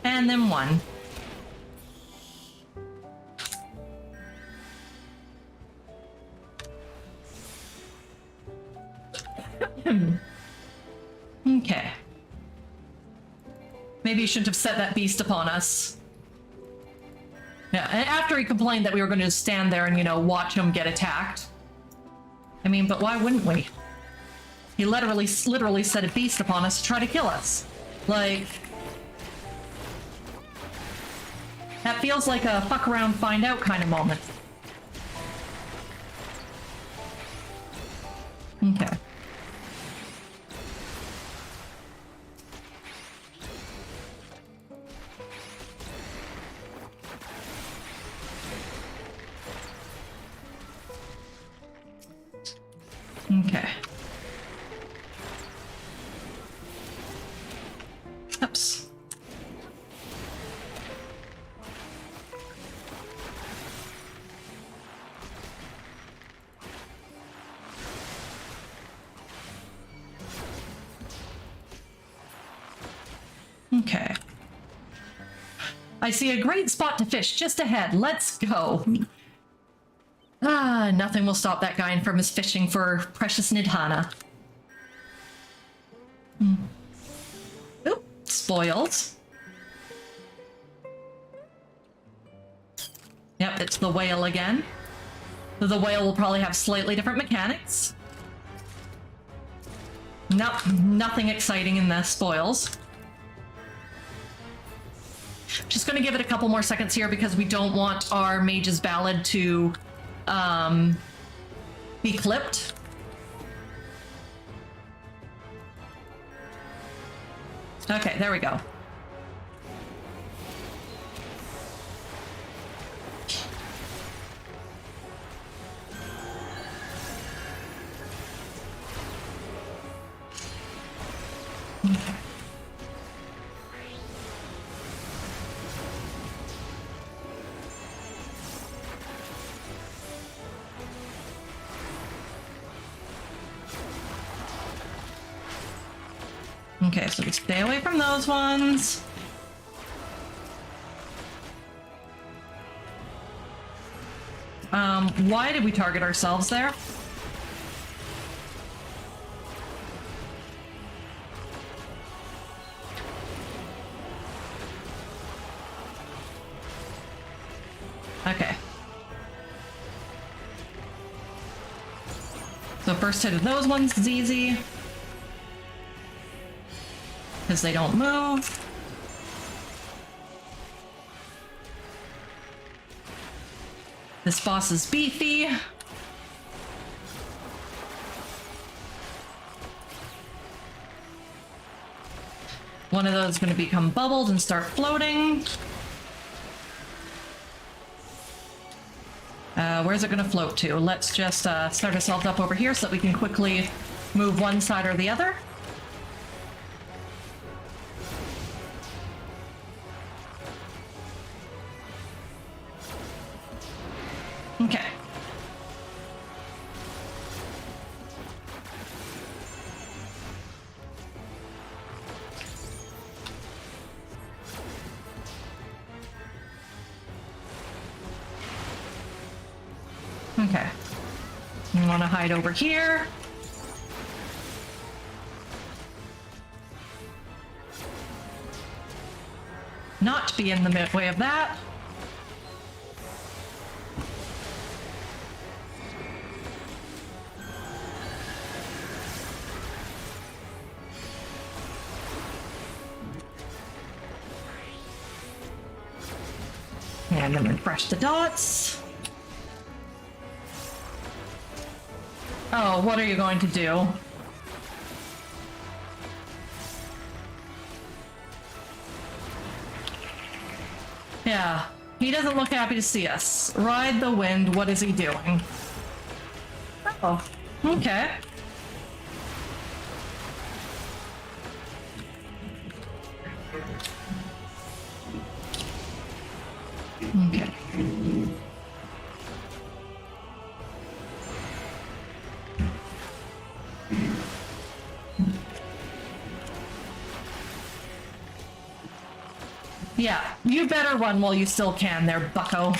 And then 1. Okay. Maybe you shouldn't have set that beast upon us. Yeah, and after he complained that we were going to stand there and, you know, watch him get attacked. I mean, but why wouldn't we? He literally set a beast upon us to try to kill us. Like... that feels like a fuck around, find out kind of moment. Okay. Okay. Oops. Okay. I see a great spot to fish just ahead. Let's go. Ah, nothing will stop that guy from his fishing for precious Nidhana. Oop, spoiled. Yep, it's the whale again. The whale will probably have slightly different mechanics. Nope, nothing exciting in the spoils. Just going to give it a couple more seconds here because we don't want our Mage's Ballad to be clipped. Okay, there we go. Okay, so we stay away from those ones. Why did we target ourselves there? Okay. So first hit of those ones is easy. Because they don't move. This boss is beefy. One of those is going to become bubbled and start floating. Where's it going to float to? Let's just start ourselves up over here so that we can quickly move one side or the other. Okay. Okay. You want to hide over here. Not be in the way of that. And then refresh the dots. Oh, what are you going to do? Yeah, he doesn't look happy to see us. Ride the wind, what is he doing? Oh, okay. Okay. Yeah, you better run while you still can there, bucko.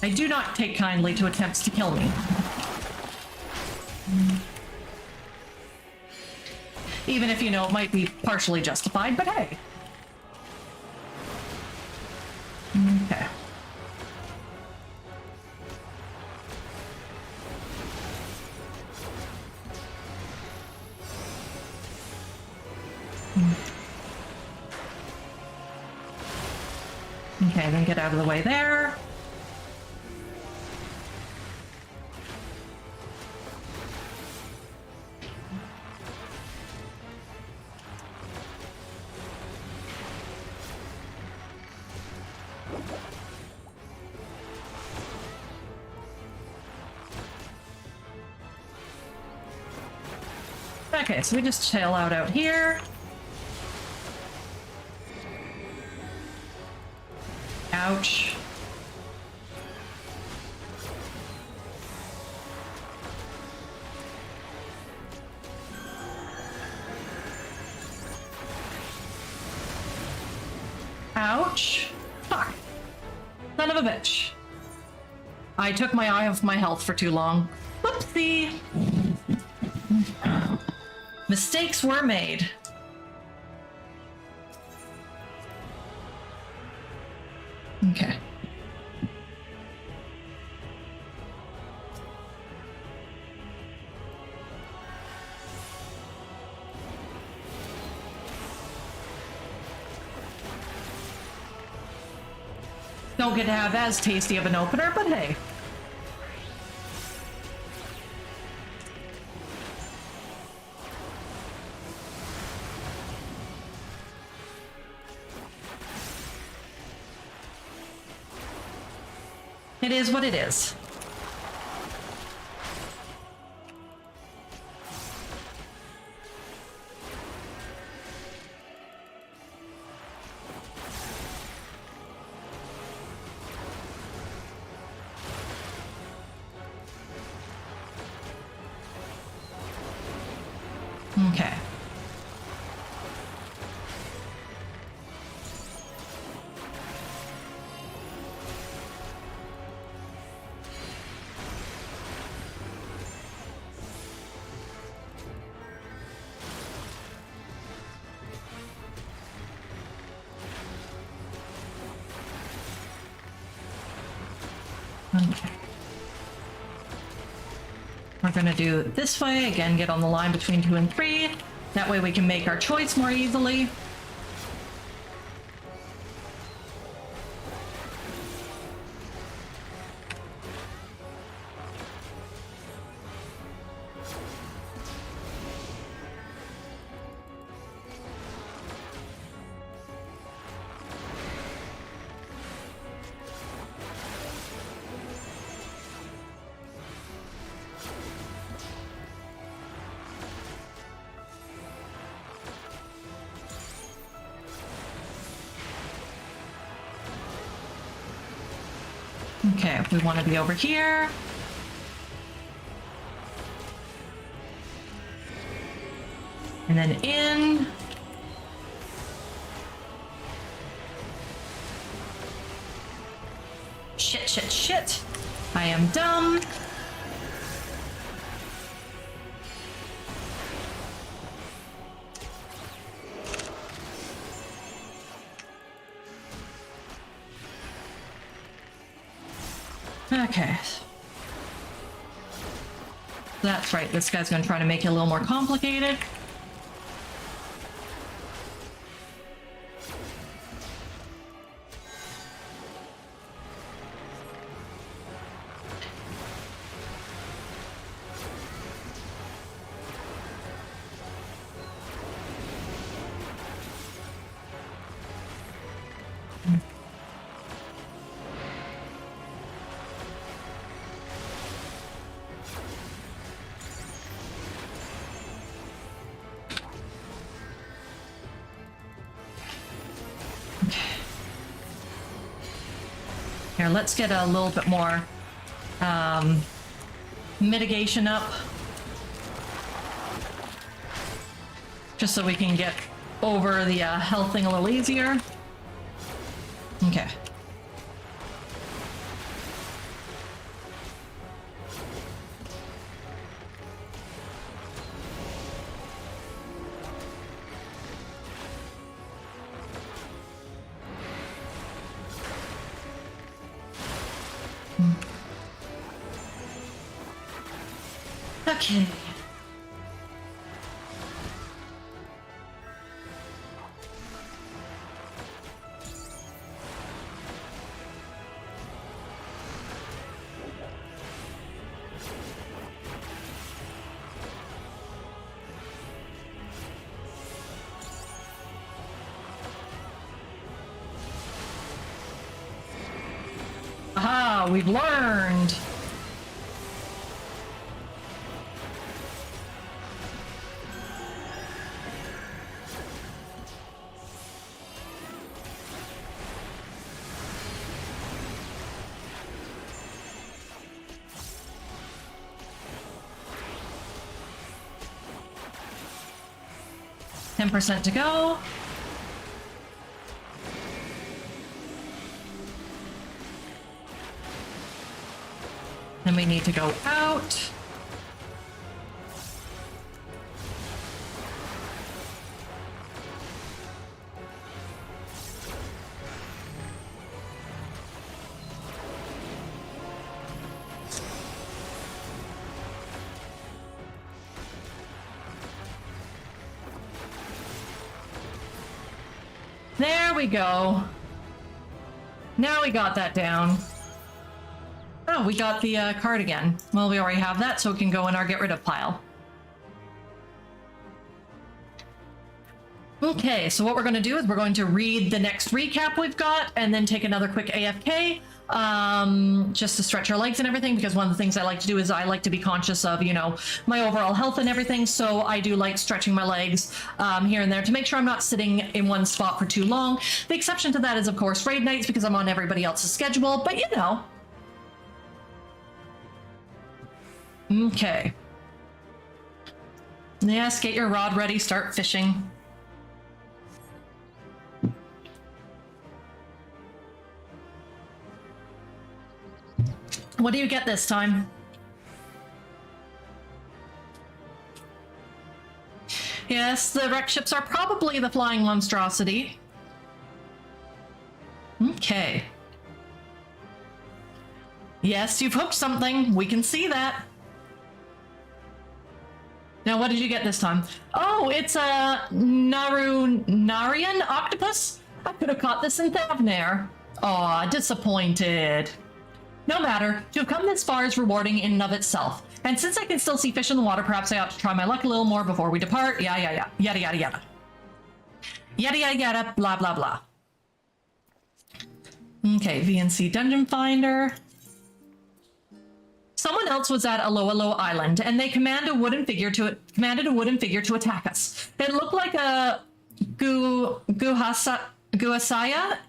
I do not take kindly to attempts to kill me. Even if, you know, it might be partially justified, but hey. Okay. Okay, then get out of the way there. Okay, so we just tail out here. Ouch. Ouch. Fuck. Son of a bitch. I took my eye off my health for too long. Whoopsie. Mistakes were made. Okay. Don't get to have as tasty of an opener, but hey. It is what it is. Okay. Okay. We're gonna do it this way, again, get on the line between 2 and 3. That way we can make our choice more easily. Okay, we want to be over here. And then in. Shit, shit, shit. I am dumb. Okay. That's right, this guy's gonna try to make it a little more complicated. Here, let's get a little bit more mitigation up. Just so we can get over the health thing a little easier. Okay. Okay. Aha, we've learned. %to go. Then we need to go out. There we go. Now we got that down. Oh, we got the card again. Well, we already have that, so it can go in our get rid of pile. Okay, so what we're going to do is we're going to read the next recap we've got and then take another quick AFK just to stretch our legs and everything, because one of the things I like to do is I like to be conscious of, you know, my overall health and everything. So I do like stretching my legs here and there to make sure I'm not sitting in one spot for too long. The exception to that is, of course, raid nights, because I'm on everybody else's schedule, but you know. Okay. Yes, get your rod ready, start fishing. What do you get this time? Yes, the wreck ships are probably the flying monstrosity. Okay. Yes, you've hooked something. We can see that. Now, what did you get this time? Oh, it's a Narian octopus? I could have caught this in Thavnair. Aw, disappointed. No matter, to have come this far is rewarding in and of itself. And since I can still see fish in the water, perhaps I ought to try my luck a little more before we depart. Yada, yada, yada, yada, yada. Yada, yada, yada, blah, blah, blah. Okay, VNC Dungeon Finder. Someone else was at Aloalo Island, and they commanded a wooden figure to attack us. It looked like a Guasaya,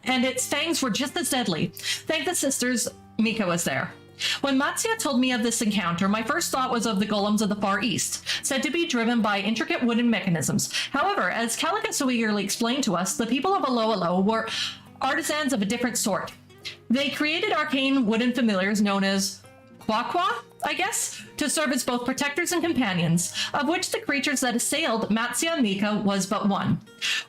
and its fangs were just as deadly. Thank the sisters, Mika was there. When Matsuya told me of this encounter, my first thought was of the golems of the Far East, said to be driven by intricate wooden mechanisms. However, as Calica so eagerly explained to us, the people of Aloalo were artisans of a different sort. They created arcane wooden familiars known as Quaqua, I guess, to serve as both protectors and companions, of which the creatures that assailed Matsuya Mika was but one.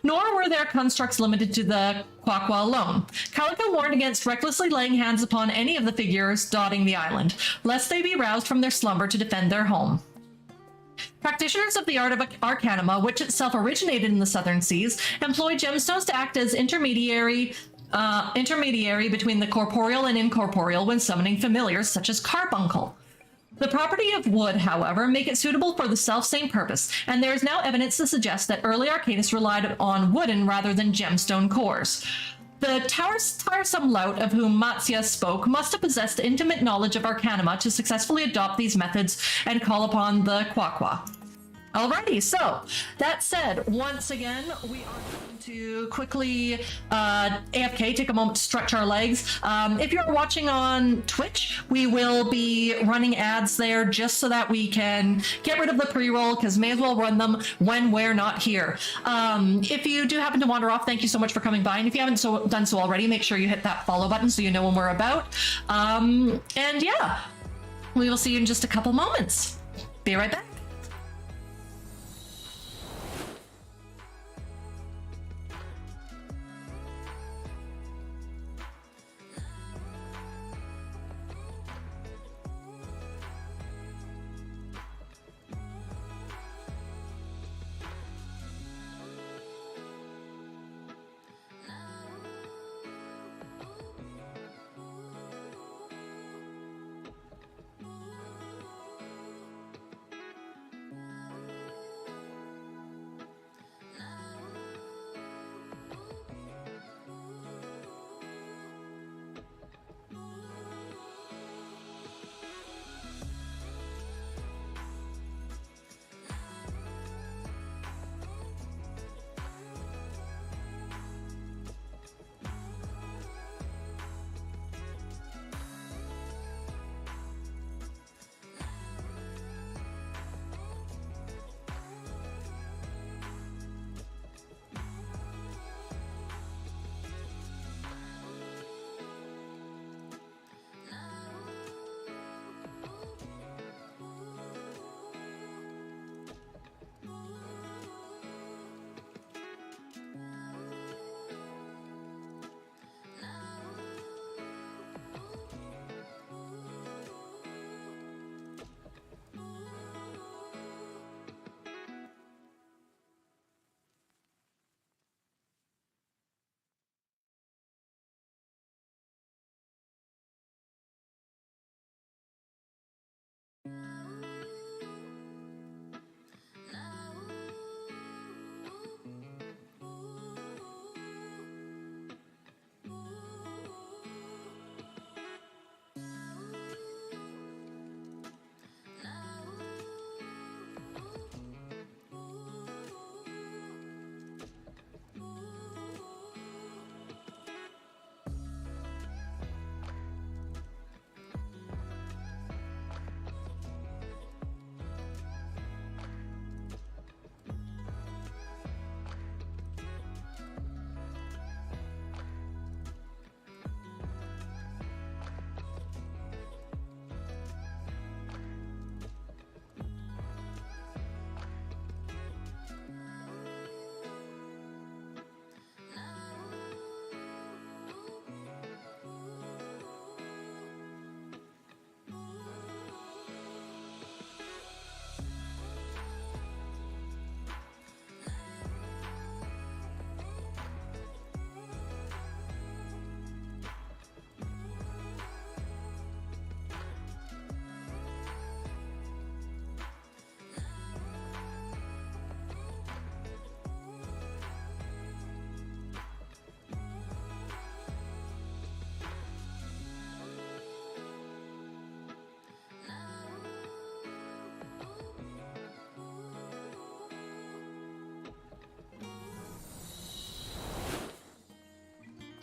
Nor were their constructs limited to the Quaqua alone. Calico warned against recklessly laying hands upon any of the figures dotting the island, lest they be roused from their slumber to defend their home. Practitioners of the art of Arcanima, which itself originated in the southern seas, employ gemstones to act as intermediary between the corporeal and incorporeal when summoning familiars such as Carbuncle. The property of wood, however, make it suitable for the self-same purpose, and there is now evidence to suggest that early arcanists relied on wooden rather than gemstone cores. The tiresome lout of whom Matsuya spoke must have possessed intimate knowledge of Arcanima to successfully adopt these methods and call upon the Quaqua. Alrighty, so that said, once again, we are going to quickly AFK, take a moment to stretch our legs. If you're watching on Twitch, we will be running ads there just so that we can get rid of the pre-roll, because may as well run them when we're not here. If you do happen to wander off, thank you so much for coming by, and if you haven't done so already, make sure you hit that follow button so you know when we're about. And yeah, we will see you in just a couple moments. Be right back.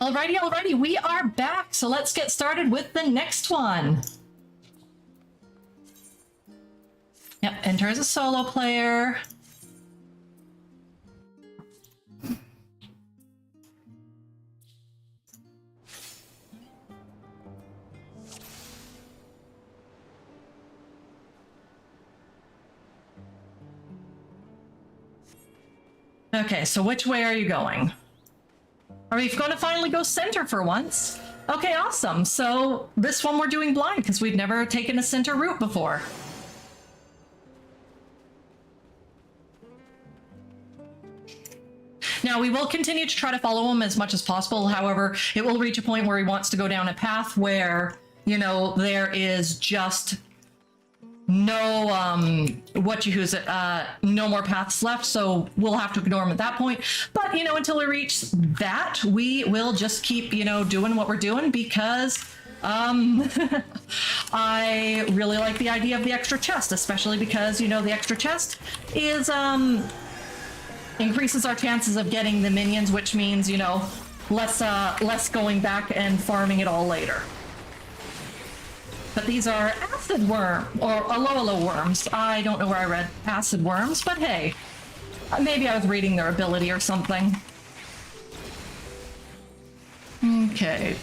Alrighty, we are back. So let's get started with the next one. Yep, enter as a solo player. Okay, so which way are you going? Are we going to finally go center for once? Okay, awesome. So this one we're doing blind because we've never taken a center route before. Now, we will continue to try to follow him as much as possible. However, it will reach a point where he wants to go down a path where, you know, there is just no, no more paths left. So we'll have to ignore him at that point. But, you know, until we reach that, we will just keep, you know, doing what we're doing because, I really like the idea of the extra chest, especially because, you know, the extra chest is, increases our chances of getting the minions, which means, you know, less going back and farming it all later. But these are acid worm or aloe worms. I don't know where I read acid worms, but hey, maybe I was reading their ability or something. Okay.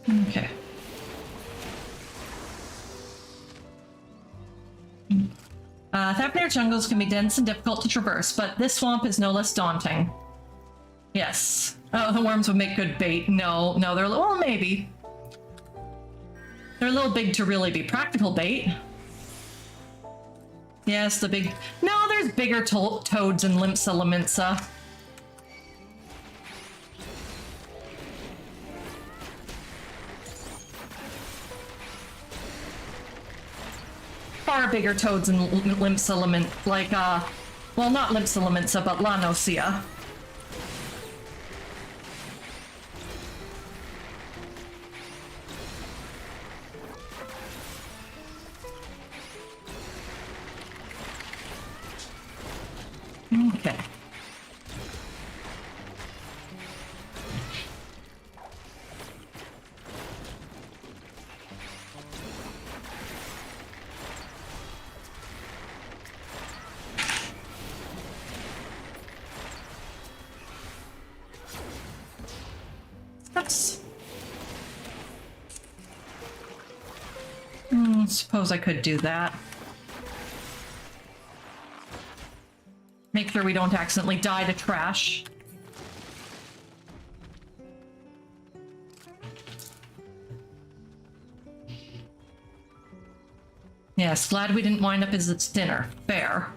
Okay. Thapnir jungles can be dense and difficult to traverse, but this swamp is no less daunting. Yes. Oh, the worms would make good bait. No, they're, well, maybe. They're a little big to really be practical bait. Yes, the big... No, there's bigger toads in Limpsa Laminsa. Far bigger toads in Limpsa Lament, like, well, not Limpsa Laminsa, but Lanosia. Okay. Suppose I could do that. Make sure we don't accidentally die to trash. Yes, glad we didn't wind up as its dinner. Fair.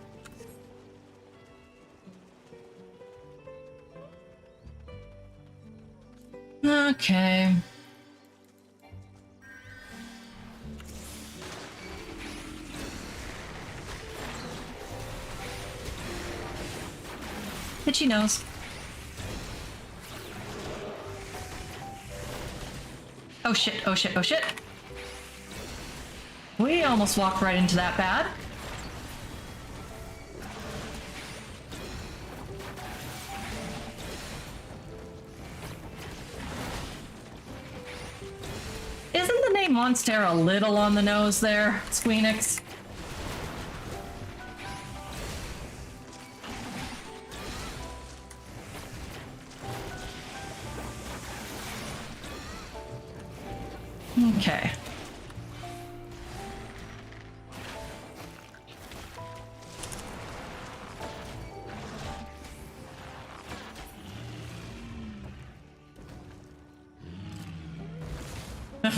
Okay. Itchy nose. Oh shit, oh shit, oh shit. We almost walked right into that bad. Isn't the name Monster a little on the nose there, Squeenix? Okay.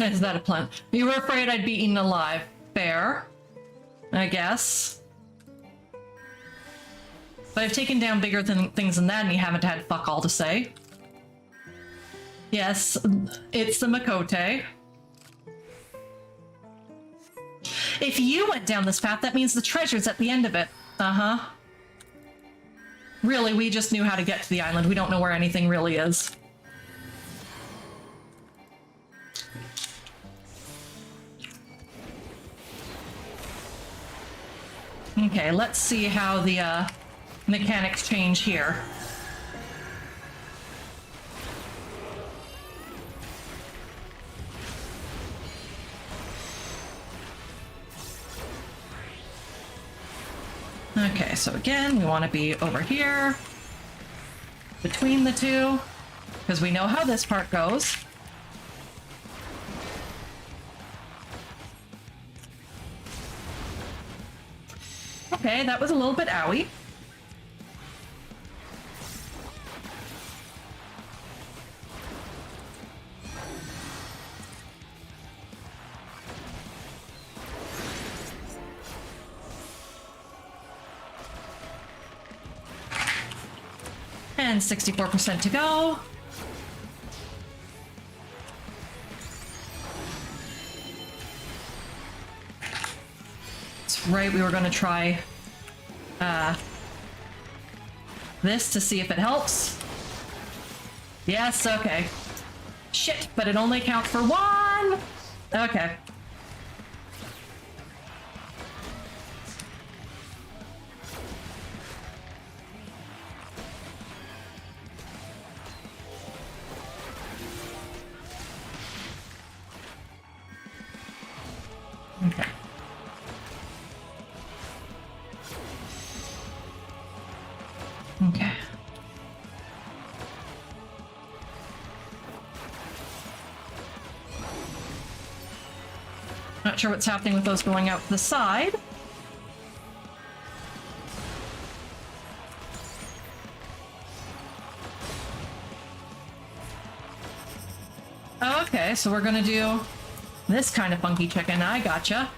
Is that a plan? You were afraid I'd be eaten alive. Fair, I guess. But I've taken down bigger things than that and you haven't had fuck all to say. Yes, it's the Makote. If you went down this path, that means the treasure's at the end of it. Uh-huh. Really, we just knew how to get to the island. We don't know where anything really is. Okay, let's see how the mechanics change here. Okay, so again, we want to be over here, between the two, because we know how this part goes. Okay, that was a little bit owie. And 64% to go. That's right, we were going to try this to see if it helps. Yes, okay. Shit, but it only counts for one! Okay. Okay. Okay. Not sure what's happening with those going out the side. Oh, okay, so we're gonna do this kind of funky chicken. I gotcha.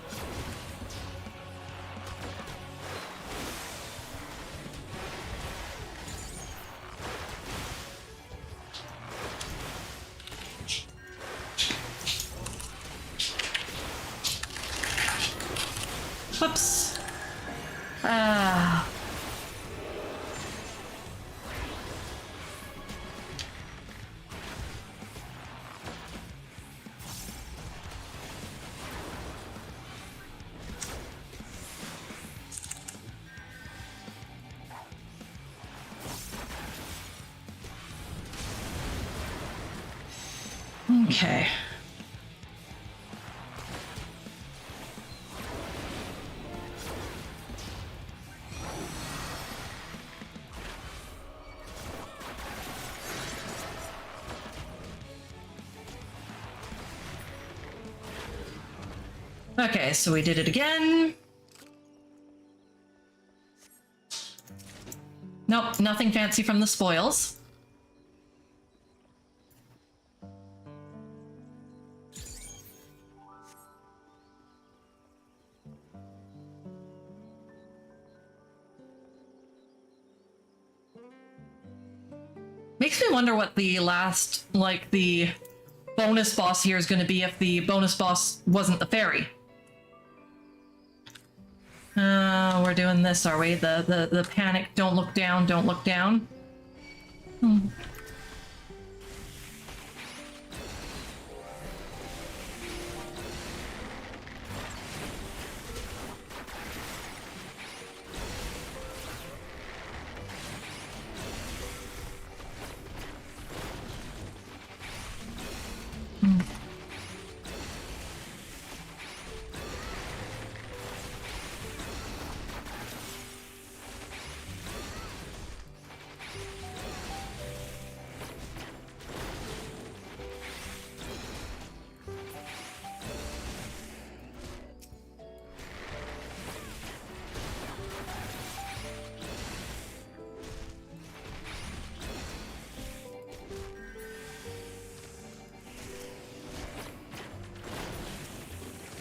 Whoops. Okay. Okay, so we did it again. Nope, nothing fancy from the spoils. Makes me wonder what the last, like, the bonus boss here is going to be if the bonus boss wasn't the fairy. We're doing this, are we? The panic, don't look down, don't look down.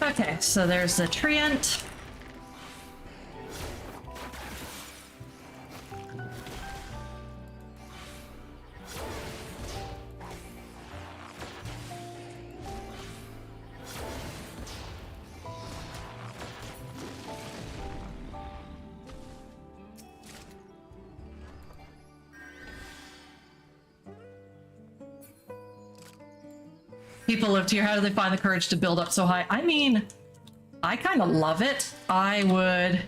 Okay, so there's the treant. People live here. How do they find the courage to build up so high? I mean, I kind of love it. I would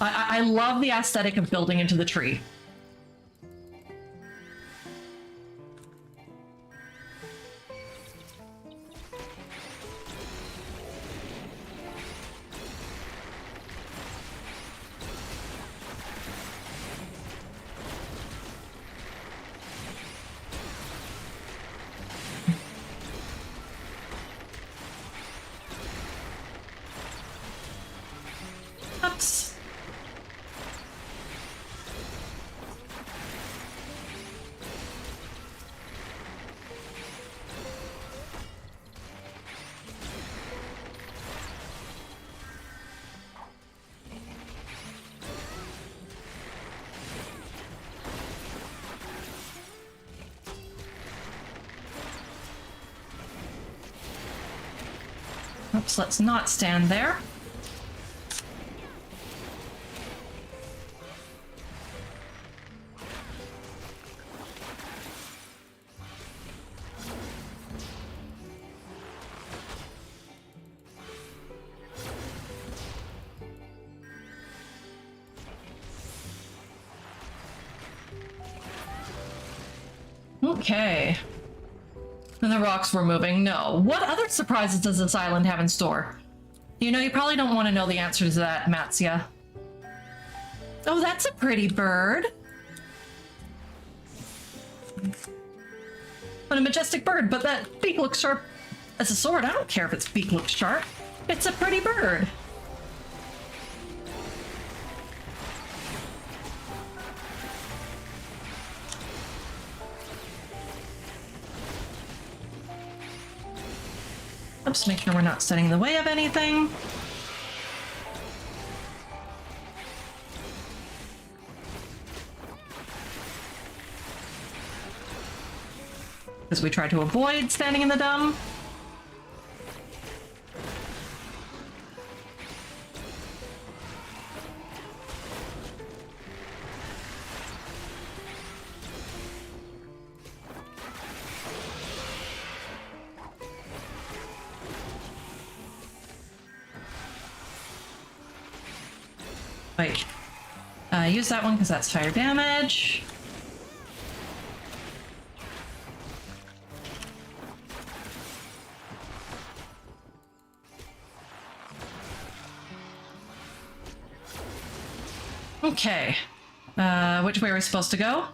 I love the aesthetic of building into the tree. Oops. Oops, let's not stand there. Okay. And the rocks were moving. No. What other surprises does this island have in store? You know, you probably don't want to know the answer to that, Matsia. Oh, that's a pretty bird. What a majestic bird, but that beak looks sharp as a sword. I don't care if its beak looks sharp. It's a pretty bird. Let's make sure we're not standing in the way of anything. Because we try to avoid standing in the dumb. Wait, use that one because that's fire damage. Okay, which way are we supposed to go?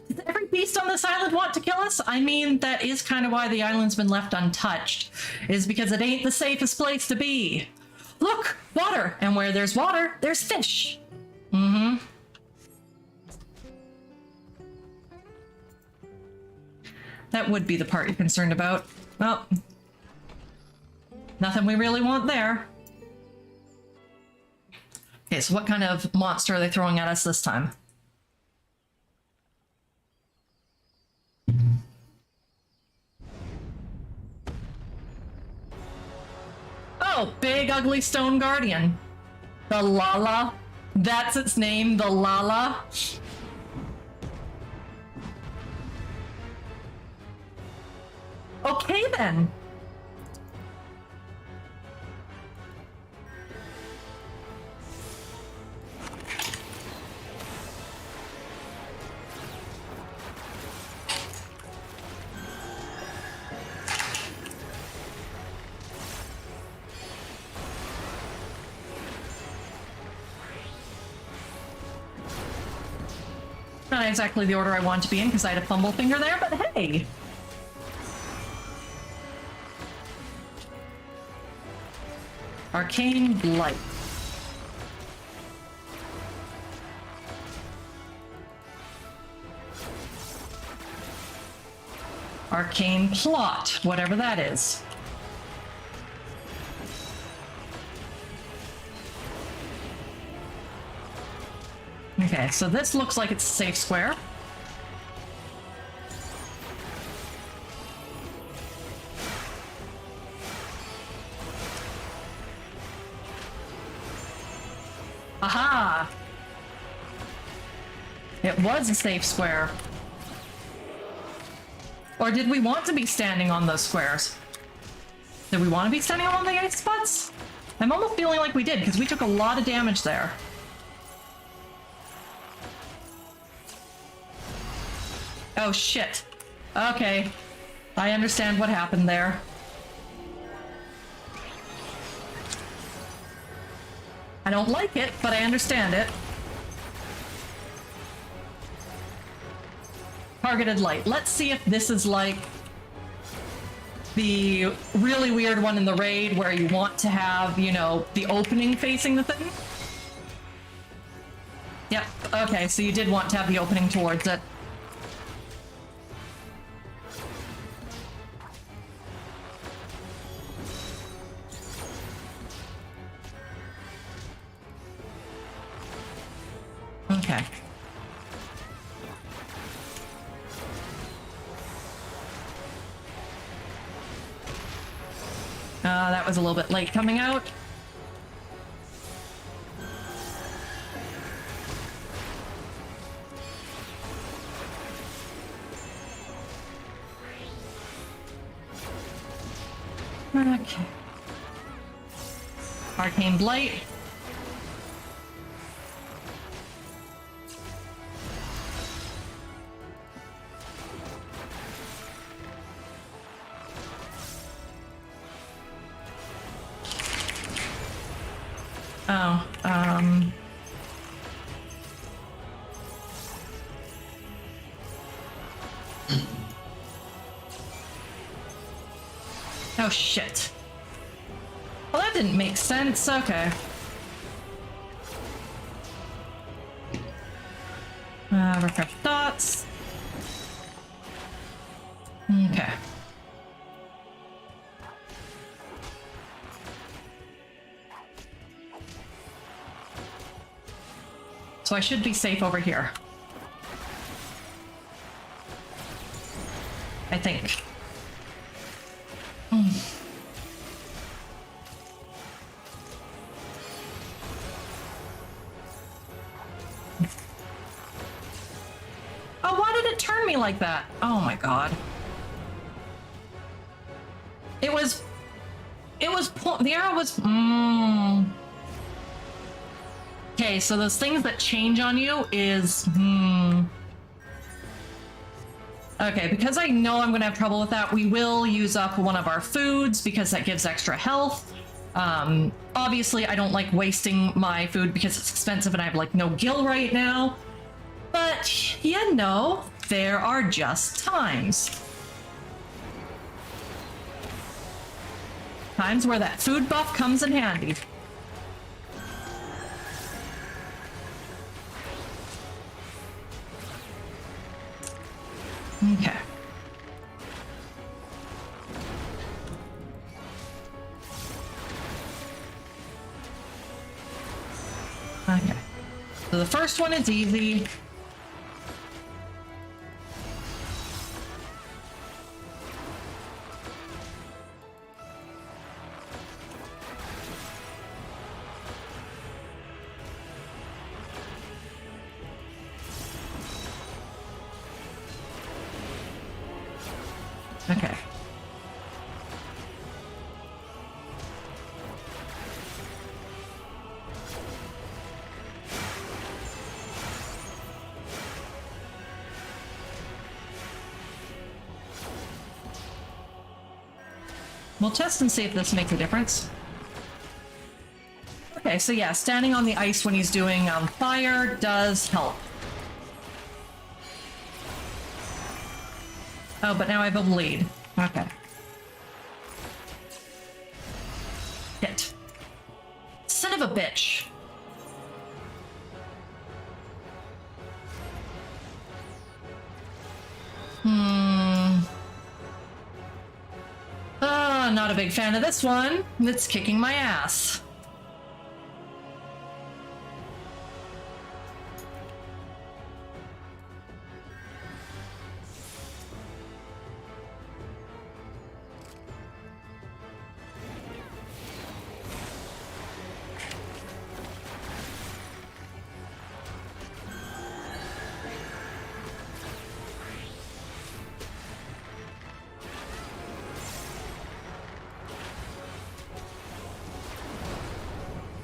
Does every beast on this island want to kill us? I mean, that is kind of why the island's been left untouched, is because it ain't the safest place to be. Look, water, and where there's water, there's fish. Mm-hmm. That would be the part you're concerned about. Well, nothing we really want there. Okay, so what kind of monster are they throwing at us this time? Oh, big ugly stone guardian. The Lala. That's its name, the Lala. Okay then. Not exactly the order I want to be in because I had a fumble finger there, but hey! Arcane Blight. Arcane Plot, whatever that is. Okay, so this looks like it's a safe square. Aha! It was a safe square. Or did we want to be standing on those squares? Did we want to be standing on the ice spots? I'm almost feeling like we did, because we took a lot of damage there. Oh, shit. Okay. I understand what happened there. I don't like it, but I understand it. Targeted light. Let's see if this is like the really weird one in the raid where you want to have, you know, the opening facing the thing. Yep. Okay, so you did want to have the opening towards it. Okay. That was a little bit late coming out. Okay. Arcane Blight. Oh, oh shit. Well, that didn't make sense. Okay. Refresh thoughts. Okay. So I should be safe over here. I think. Oh, why did it turn me like that? Oh my god. The arrow was, Okay, so those things that change on you is, Okay, because I know I'm gonna have trouble with that, we will use up one of our foods because that gives extra health. Obviously I don't like wasting my food because it's expensive and I have like no gil right now. But, you know, there are just times. Times where that food buff comes in handy. Okay. Okay. So the first one is easy. Okay. We'll test and see if this makes a difference. Okay, so yeah, standing on the ice when he's doing fire does help. Oh, but now I have a bleed. Okay. Shit. Son of a bitch. Not a big fan of this one. It's kicking my ass.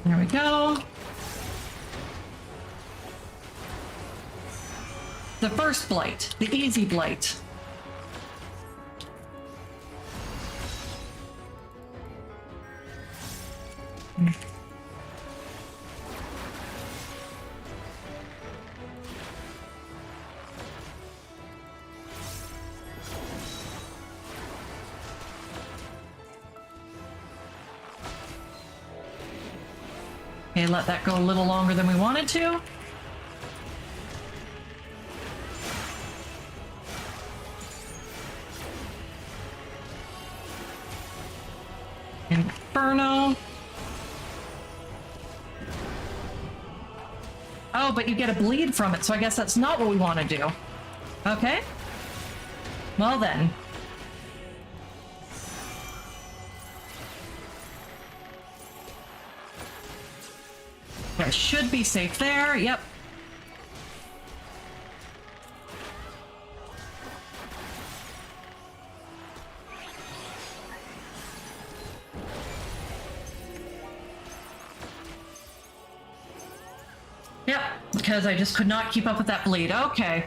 There we go. The first blight, the easy blight. Okay, let that go a little longer than we wanted to. Inferno. Oh, but you get a bleed from it, so I guess that's not what we want to do. Okay. Well then. I should be safe there. Yep. Yep, because I just could not keep up with that bleed. Okay.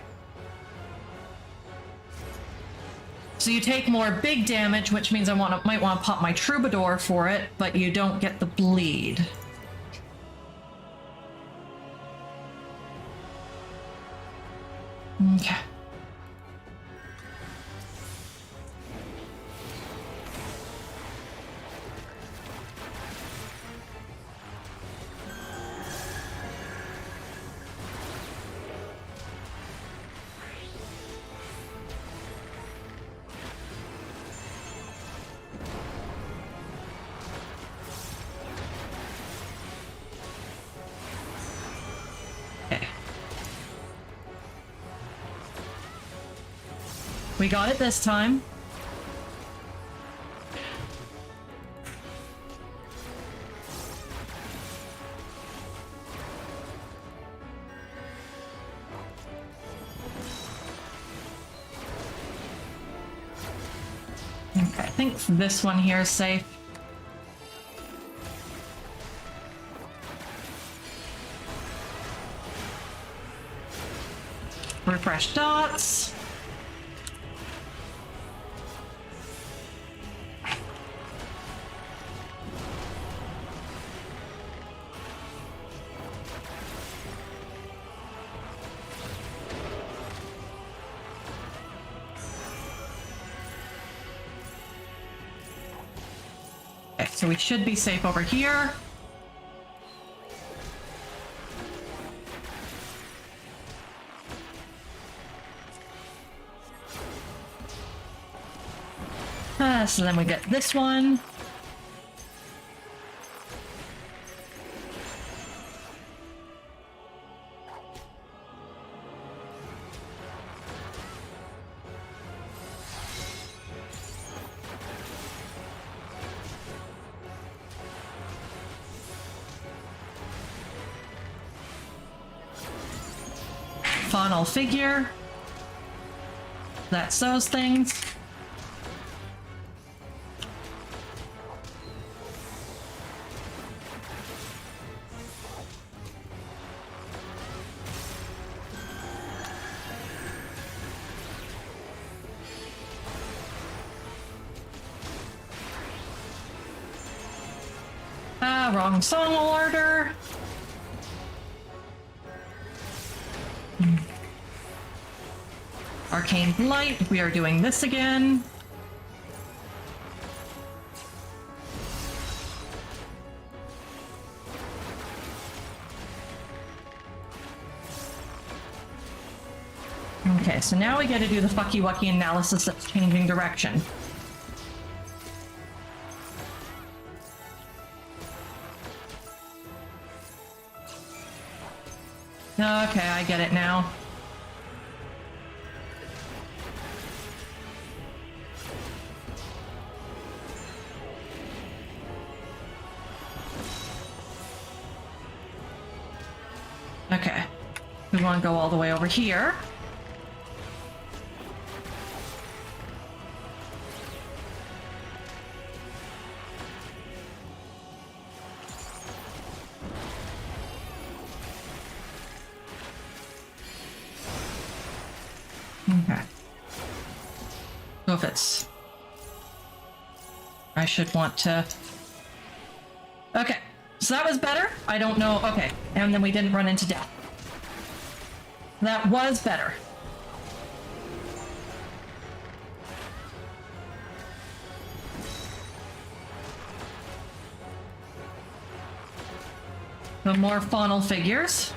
So you take more big damage, which means I might want to pop my troubadour for it, but you don't get the bleed. Okay. We got it this time. Okay, I think this one here is safe. Refresh dots. So we should be safe over here. So then we get this one. Faunal figure. That's those things. Wrong song order. Arcane Blight, we are doing this again. Okay, so now we get to do the fucky wucky analysis that's changing direction. Okay, I get it now. Okay, we want to go all the way over here. So if it's... I should want to... Okay, so that was better. I don't know. Okay, and then we didn't run into death. That was better. No more faunal figures.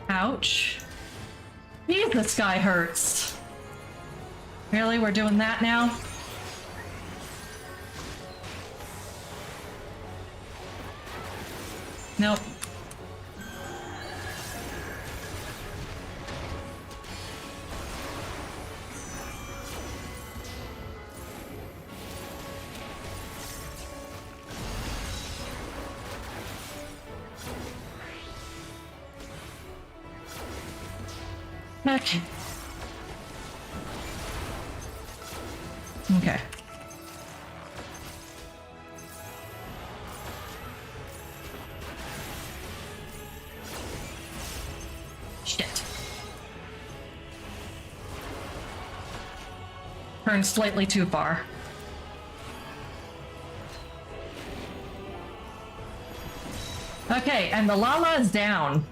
Ouch. Jeez, this guy hurts. Really? We're doing that now? Nope. Okay. Okay. Shit. Turned slightly too far. Okay, and the Lala is down.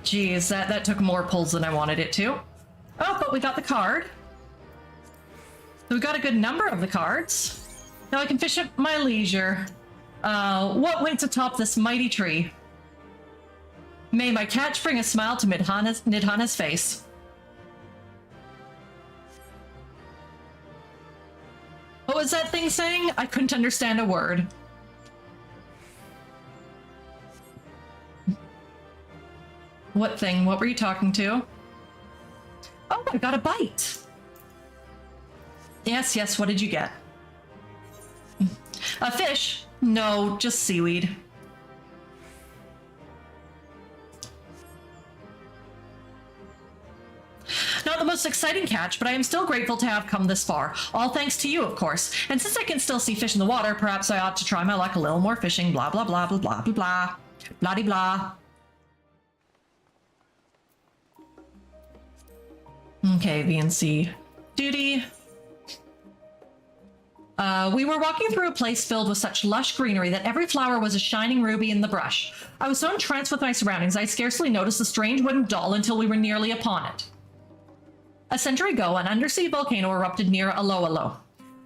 Geez, that took more pulls than I wanted it to. Oh, but we got the card. So we got a good number of the cards. Now I can fish at my leisure. What waits atop this mighty tree? May my catch bring a smile to Nidhana's face. What was that thing saying? I couldn't understand a word. What thing? What were you talking to? Oh, I got a bite. Yes, yes, what did you get? A fish? No, just seaweed. Not the most exciting catch, but I am still grateful to have come this far. All thanks to you, of course. And since I can still see fish in the water, perhaps I ought to try my luck a little more fishing. Blah, blah, blah, blah, blah, blah, blah. Blah-de-blah. Okay, VNC duty. We were walking through a place filled with such lush greenery that every flower was a shining ruby in the brush. I was so entranced with my surroundings, I scarcely noticed the strange wooden doll until we were nearly upon it. A century ago, an undersea volcano erupted near Aloalo.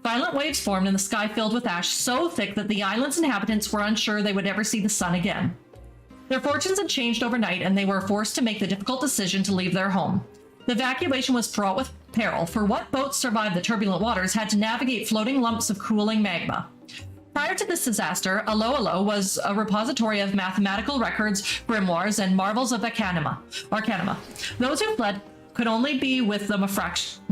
Violent waves formed and the sky filled with ash so thick that the island's inhabitants were unsure they would ever see the sun again. Their fortunes had changed overnight and they were forced to make the difficult decision to leave their home. The evacuation was fraught with peril, for what boats survived the turbulent waters had to navigate floating lumps of cooling magma. Prior to this disaster, Aloalo was a repository of mathematical records, grimoires, and marvels of Arcanima. Those who fled could only be with them a fraction.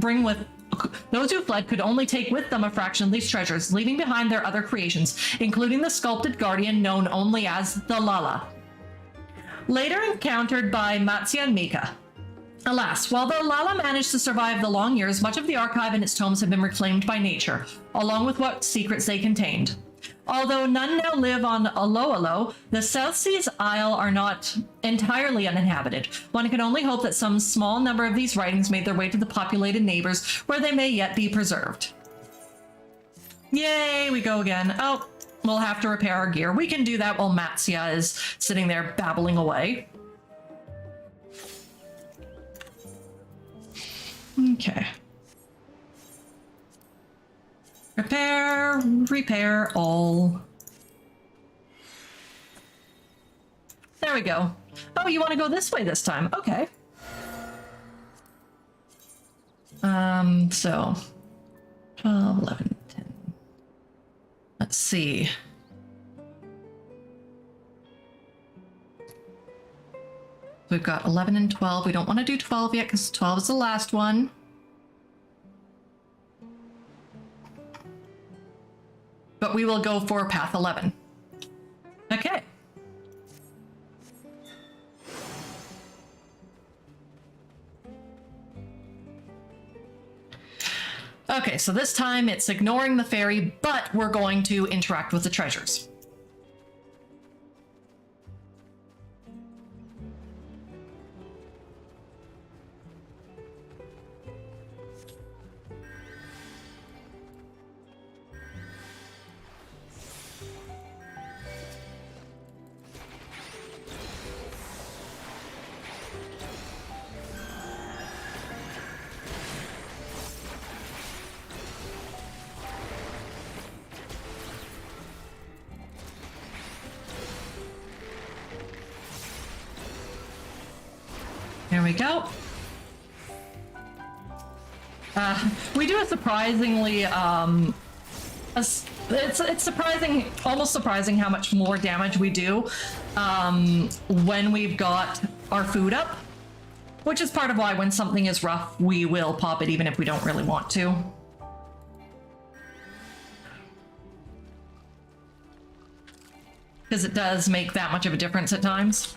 Those who fled could only take with them a fraction of these treasures, leaving behind their other creations, including the sculpted guardian known only as the Lala. Later encountered by Matsia and Mika. Alas, while the Lala managed to survive the long years, much of the archive and its tomes have been reclaimed by nature, along with what secrets they contained. Although none now live on Aloalo, the South Seas Isle are not entirely uninhabited. One can only hope that some small number of these writings made their way to the populated neighbors, where they may yet be preserved. Yay, we go again. Oh, we'll have to repair our gear. We can do that while Matsia is sitting there babbling away. Okay. Repair all. There we go. Oh, you want to go this way this time? Okay. So 12, 11, 10. Let's see. We've got 11 and 12. We don't want to do 12 yet because 12 is the last one. But we will go for path 11. Okay. Okay, so this time it's ignoring the fairy, but we're going to interact with the treasures. There we go. We do a surprisingly, it's surprising, almost surprising how much more damage we do when we've got our food up, which is part of why when something is rough, we will pop it even if we don't really want to. Because it does make that much of a difference at times.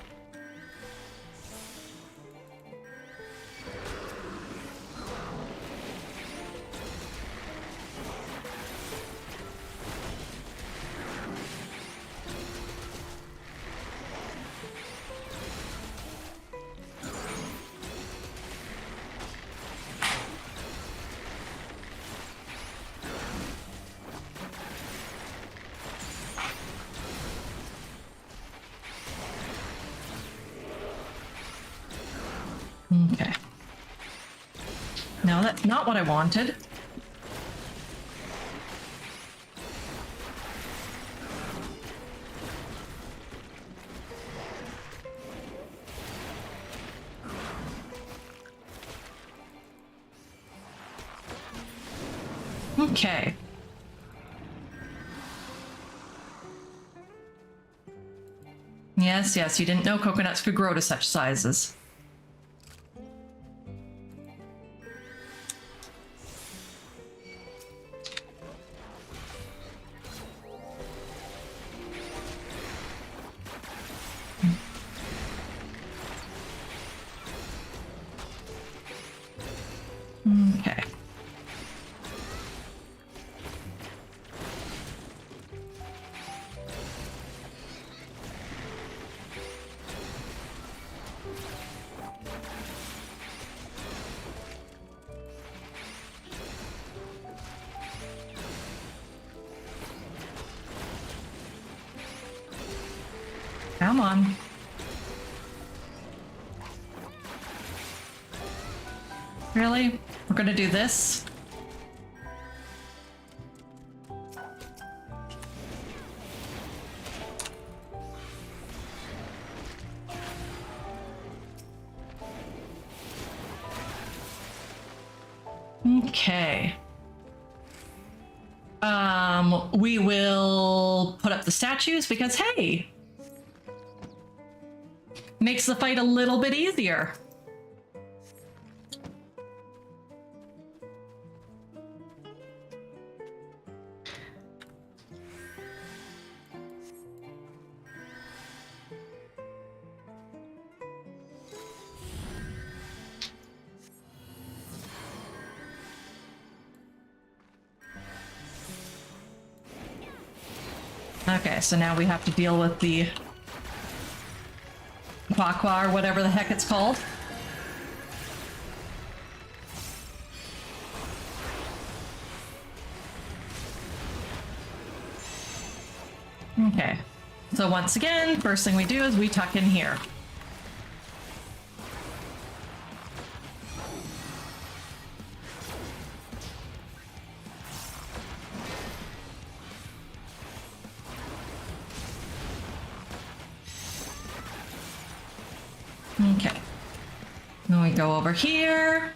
Okay. No, that's not what I wanted. Okay. Yes, yes, you didn't know coconuts could grow to such sizes. Okay. Come on. Really? We're gonna do this? Okay. We will put up the statues because, hey, makes the fight a little bit easier. Okay, so now we have to deal with the Quaqua or whatever the heck it's called. Okay, so once again, first thing we do is we tuck in here. Okay. Then we go over here.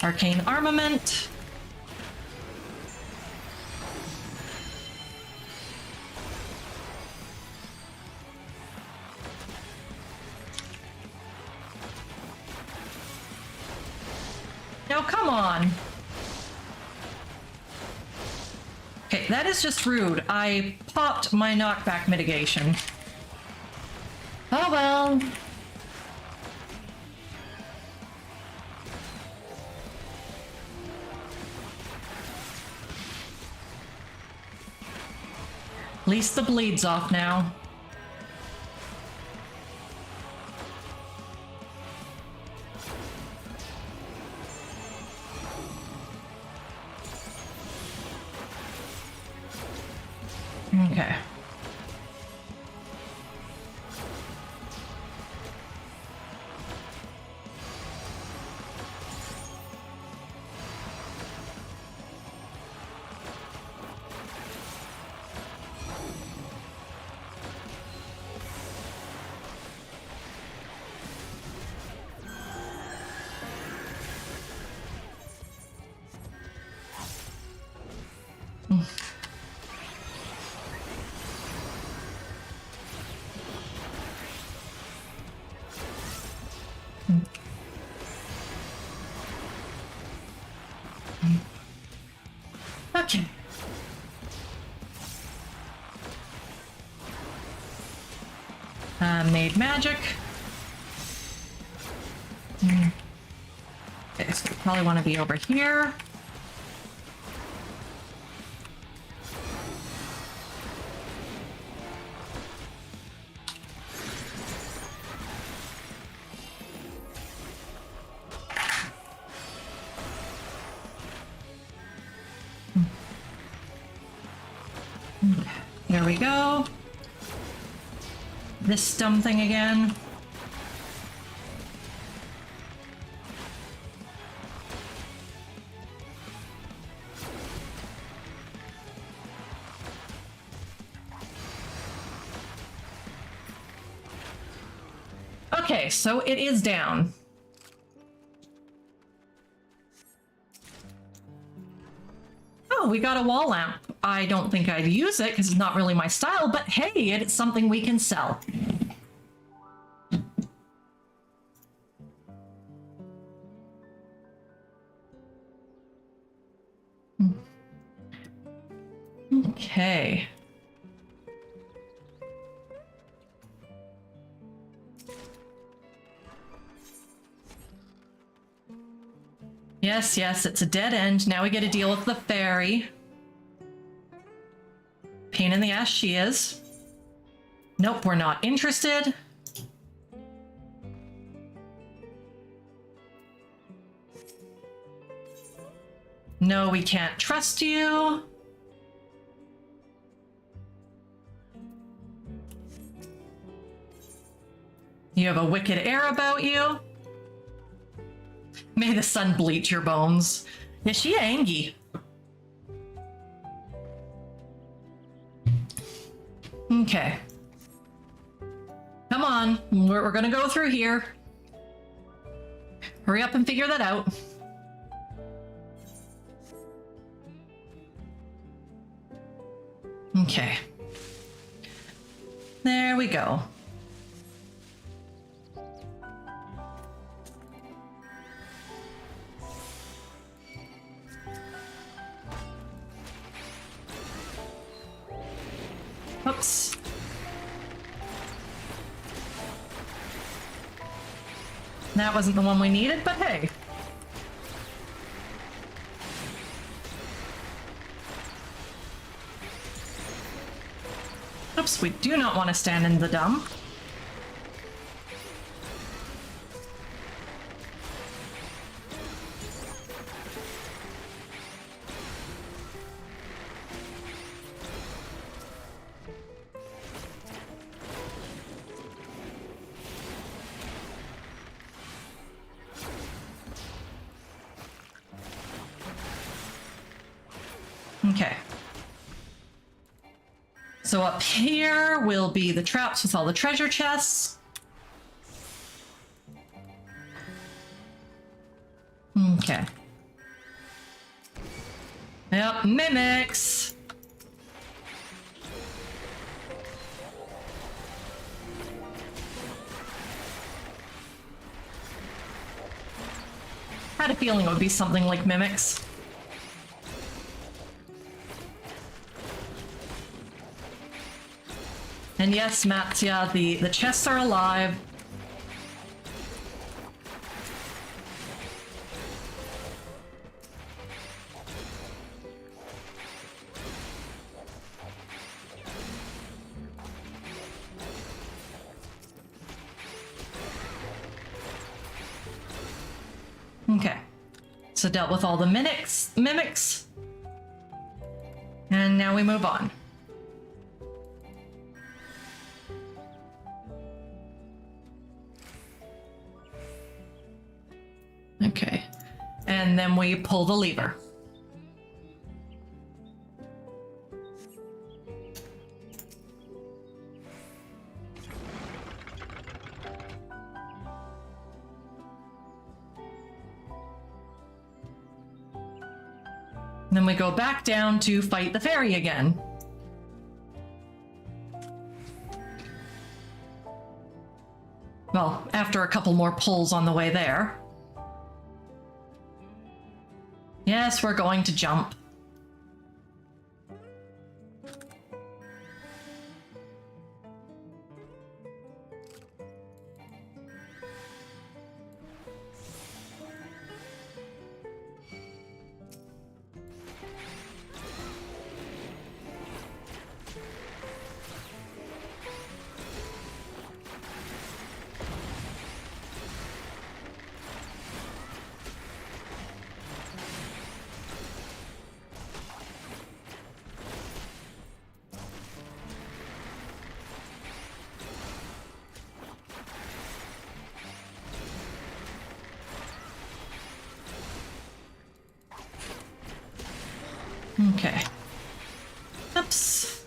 Arcane armament. No, come on. Okay, that is just rude. I popped my knockback mitigation. Oh well. At least the bleed's off now. Okay. Okay. Made magic. Okay, so we probably want to be over here. There we go. This dumb thing again. Okay, so it is down. Oh, we got a wall lamp. I don't think I'd use it because it's not really my style, but hey, it's something we can sell. Okay. Yes, yes, it's a dead end. Now we get to deal with the fairy. Pain in the ass she is. Nope, we're not interested. No, we can't trust you. You have a wicked air about you. May the sun bleach your bones. Yeah, she angry. Okay. Come on, we're gonna go through here. Hurry up and figure that out. Okay. There we go. Oops. That wasn't the one we needed, but hey. Oops, we do not want to stand in the dump. Okay. So up here will be the traps with all the treasure chests. Okay. Yep, mimics. Had had a feeling it would be something like mimics. And yes, Mattia, the chests are alive. Okay, so dealt with all the mimics, and now we move on. Okay, and then we pull the lever. Then we go back down to fight the fairy again. Well, after a couple more pulls on the way there. Yes, we're going to jump. Okay. Oops.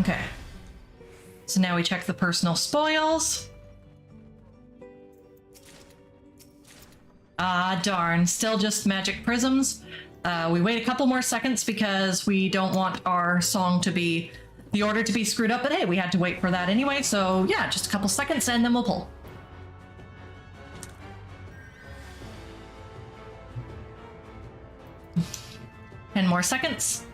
Okay. So now we check the personal spoils. Ah, darn. Still just magic prisms. We wait a couple more seconds because we don't want our song to be... the order to be screwed up, but hey, we had to wait for that anyway, so yeah, just a couple seconds and then we'll pull. Ten more seconds.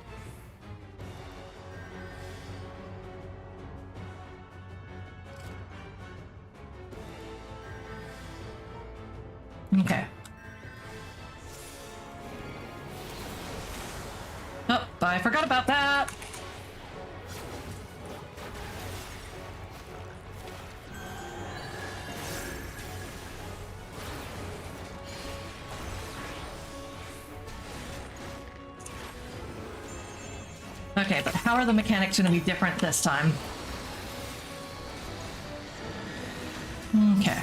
Okay. Oh, I forgot about that. Okay, but how are the mechanics going to be different this time? Okay.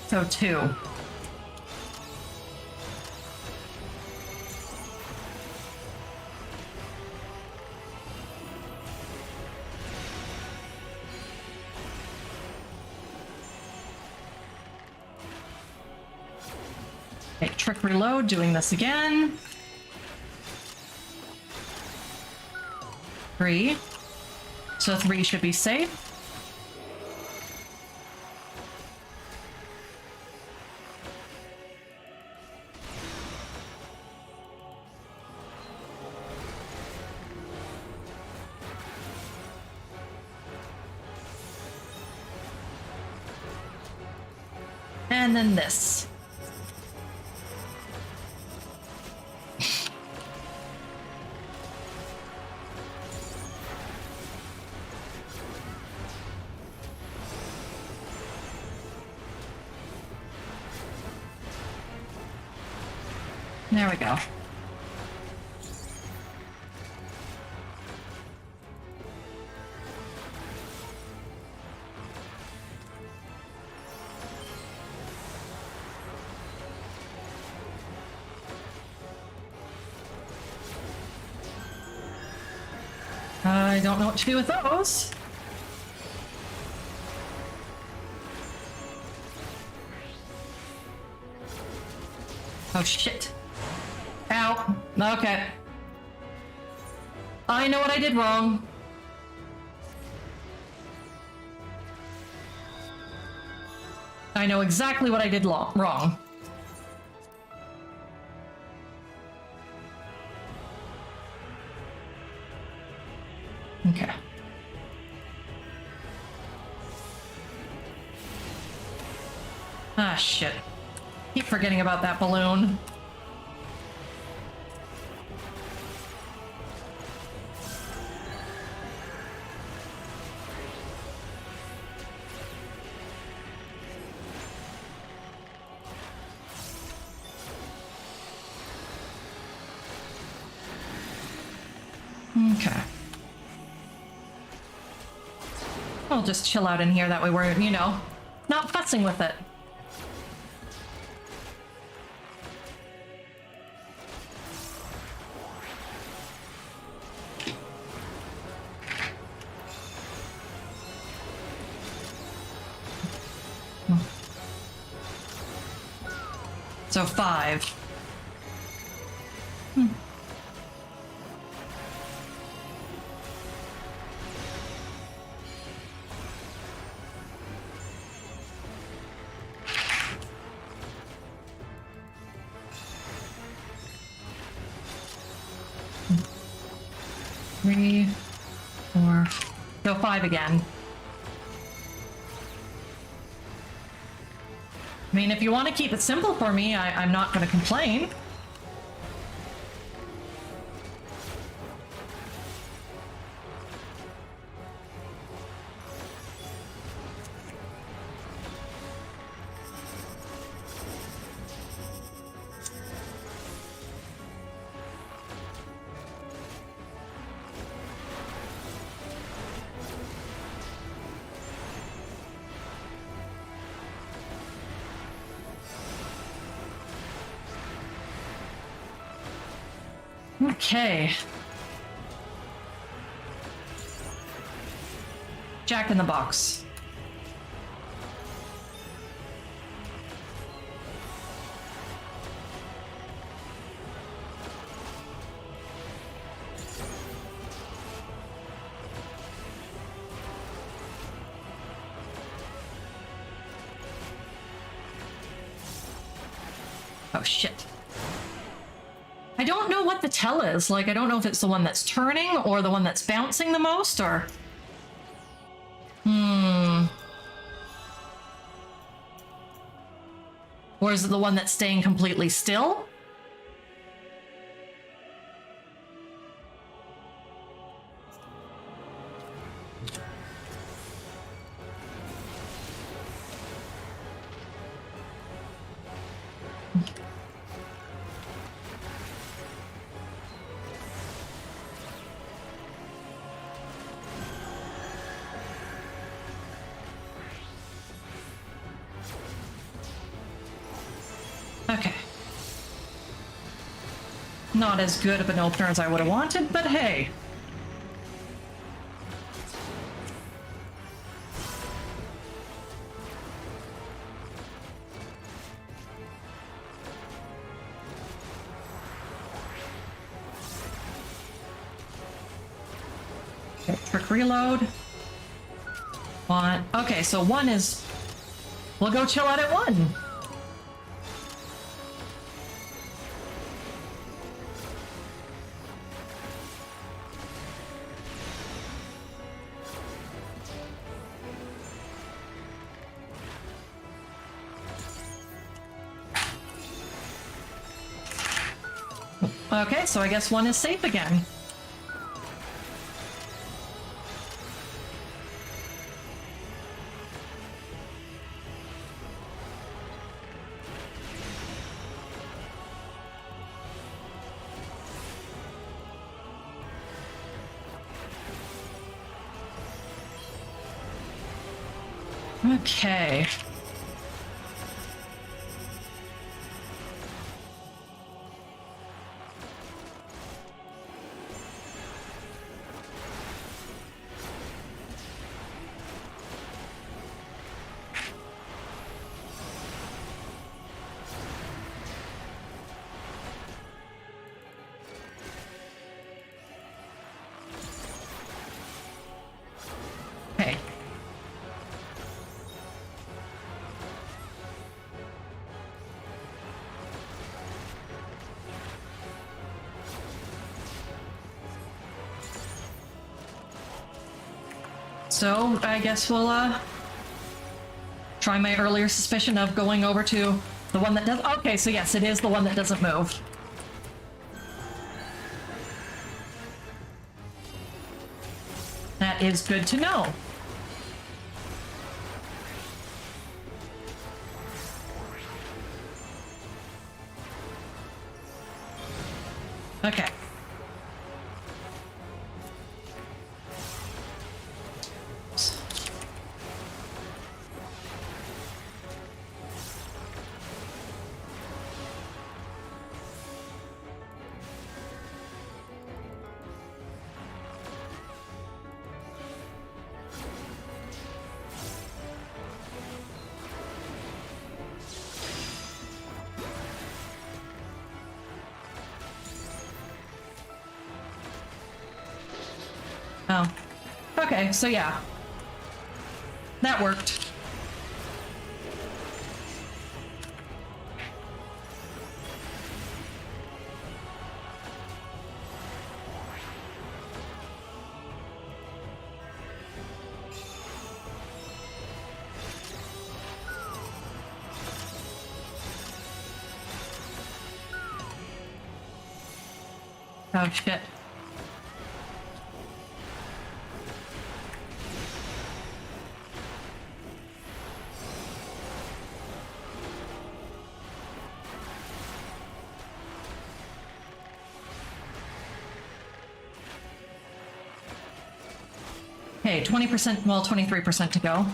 So 2. Okay, trick reload, doing this again. 3. So 3 should be safe. And then this. There we go. I don't know what to do with those. Oh shit. Ow. Okay. I know what I did wrong. I know exactly what I did wrong. Okay. Ah, shit. Keep forgetting about that balloon. Okay. I'll just chill out in here, that way we're, you know, not fussing with it. So 5. Three, 4, go 5 again. I mean, if you want to keep it simple for me, I'm not going to complain. Okay. Jack in the Box. Oh shit. I don't know what the tell is. Like, I don't know if it's the one that's turning or the one that's bouncing the most, or... Or is it the one that's staying completely still? Okay. Not as good of an opener as I would have wanted, but hey. Okay, trick reload. 1. Okay, so 1 is... We'll go chill out at 1. Okay, so I guess 1 is safe again. Okay. So I guess we'll try my earlier suspicion of going over to the one that does. Okay, so yes, it is the one that doesn't move. That is good to know. Okay. Oh. Okay, so yeah. That worked. Oh shit. Okay, 20%, well, 23% to go.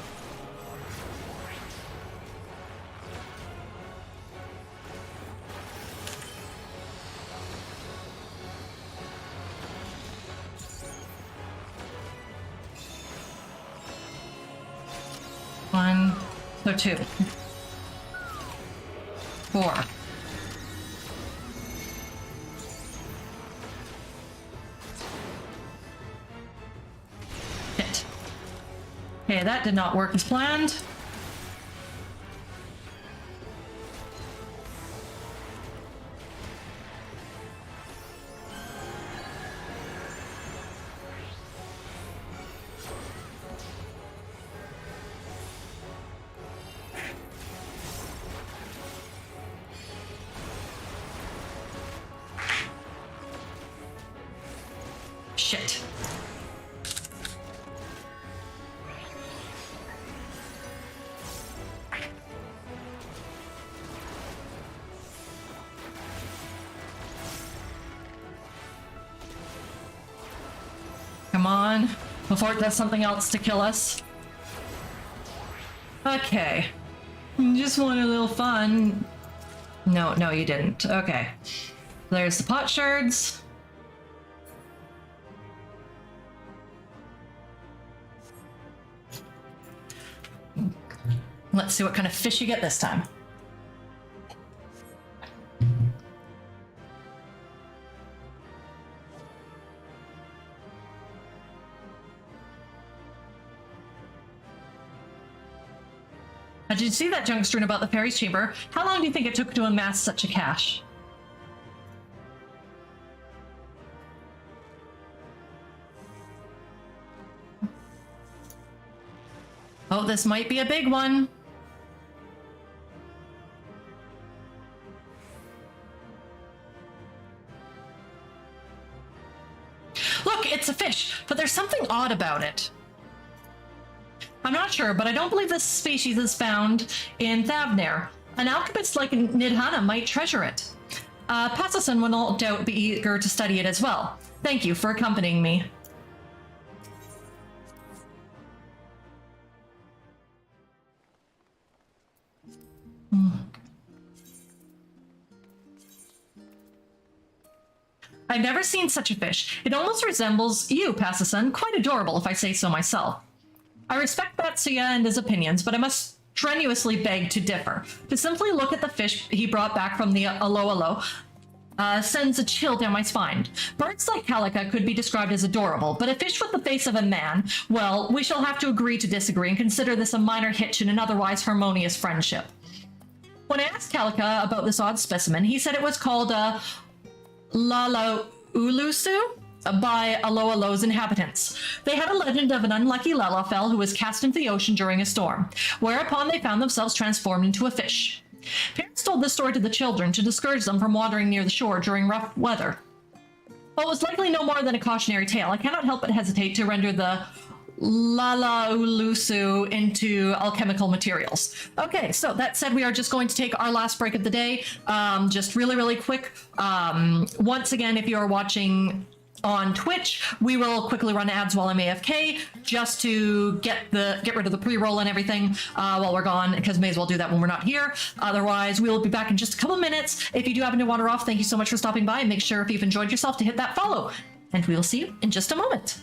One, so 2. 4. Okay, that did not work as planned. Shit. Come on, before it does something else to kill us. Okay. Just want a little fun. No, no, you didn't. Okay. There's the pot shards. Let's see what kind of fish you get this time. Did you see that junk strewn about the fairy's chamber? How long do you think it took to amass such a cache? Oh, this might be a big one. Look, it's a fish, but there's something odd about it. I'm not sure, but I don't believe this species is found in Thavnair. An alchemist like Nidhana might treasure it. Passason will no doubt be eager to study it as well. Thank you for accompanying me. I've never seen such a fish. It almost resembles you, Passason. Quite adorable, if I say so myself. I respect Batsuya and his opinions, but I must strenuously beg to differ. To simply look at the fish he brought back from the Alo sends a chill down my spine. Birds like Calica could be described as adorable, but a fish with the face of a man, well, we shall have to agree to disagree and consider this a minor hitch in an otherwise harmonious friendship. When I asked Calica about this odd specimen, he said it was called Lala Ulusu. by Aloalo's inhabitants. They had a legend of an unlucky Lalafell who was cast into the ocean during a storm, whereupon they found themselves transformed into a fish. Parents told this story to the children to discourage them from wandering near the shore during rough weather. While it was likely no more than a cautionary tale, I cannot help but hesitate to render the Lalaulusu into alchemical materials. Okay, so that said, we are just going to take our last break of the day. Just really quick. Once again, if you are watching on Twitch, we will quickly run ads while I'm AFK, just to get rid of the pre-roll and everything while we're gone, because may as well do that when we're not here. Otherwise, we will be back in just a couple minutes. If you do happen to wander off, thank you so much for stopping by, and make sure if you've enjoyed yourself to hit that follow. And we will see you in just a moment.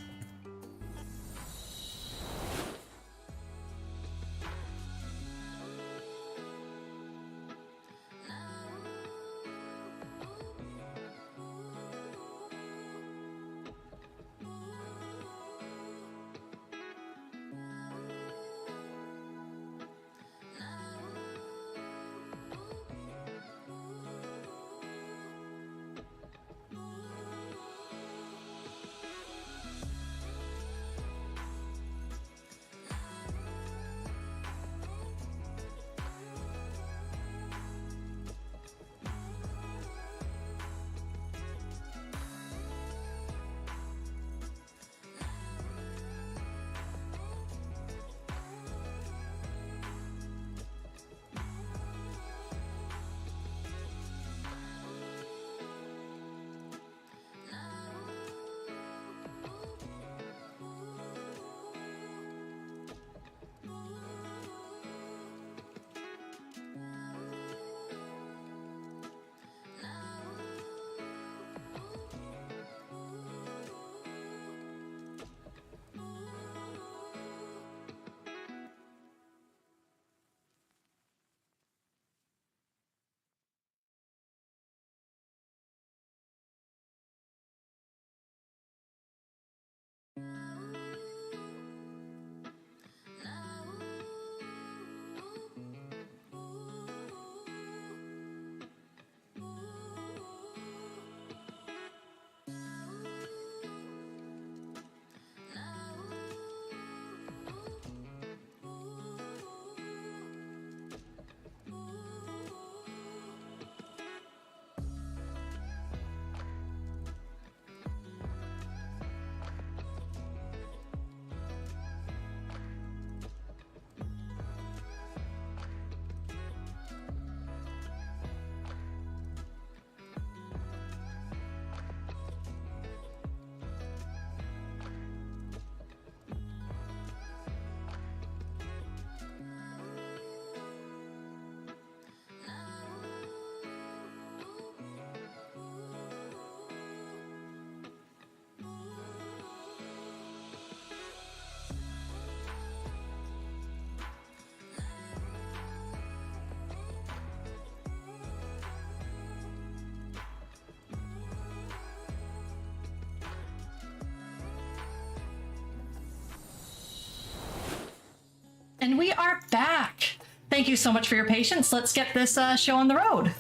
And we are back. Thank you so much for your patience. Let's get this show on the road.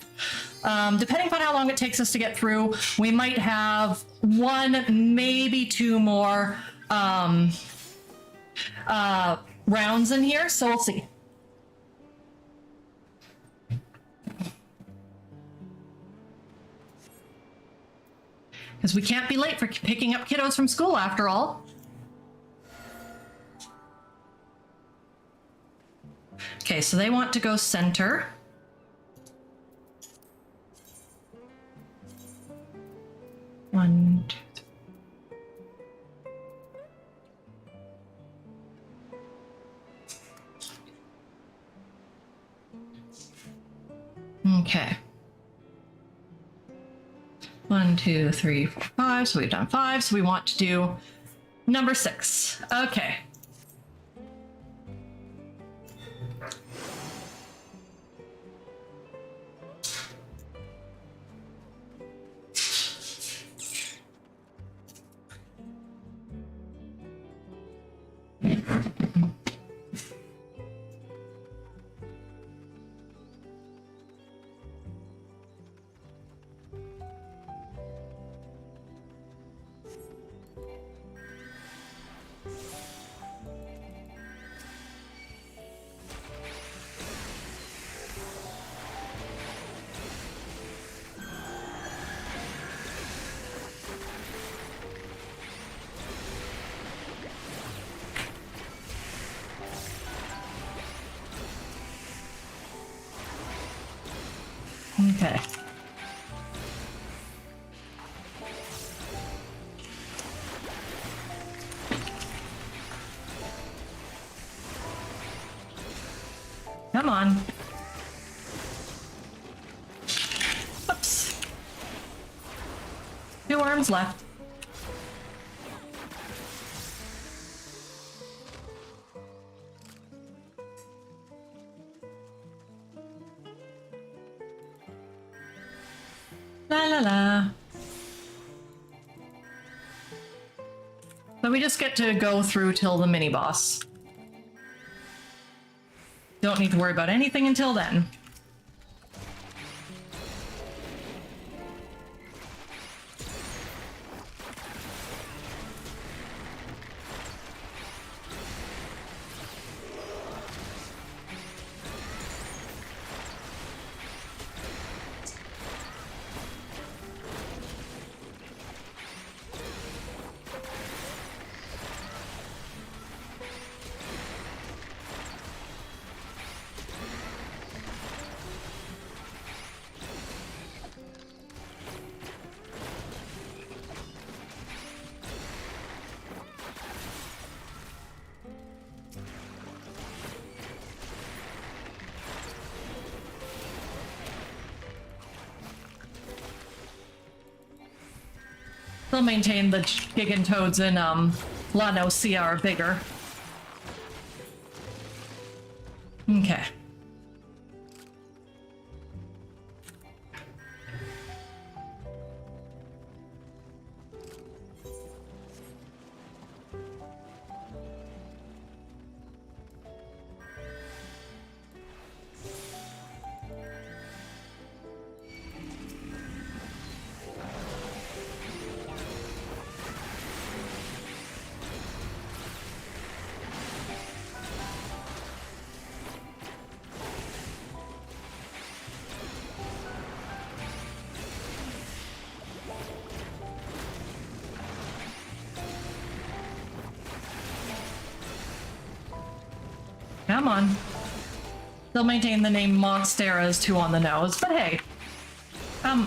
Depending upon how long it takes us to get through, we might have one, maybe two more rounds in here, so we'll see. Because we can't be late for picking up kiddos from school after all. Okay, so they want to go center. One, two, three. Okay. 1, 2, 3, 4, 5. So we've done 5. So we want to do number 6. Okay. Okay. Come on. Oops. 2 arms left. La la la. So we just get to go through till the mini boss. Don't need to worry about anything until then. They'll maintain the Gigantoads in La Nocia are bigger. Okay. Come on. They'll maintain the name Monstera as 2 on the nose, but hey.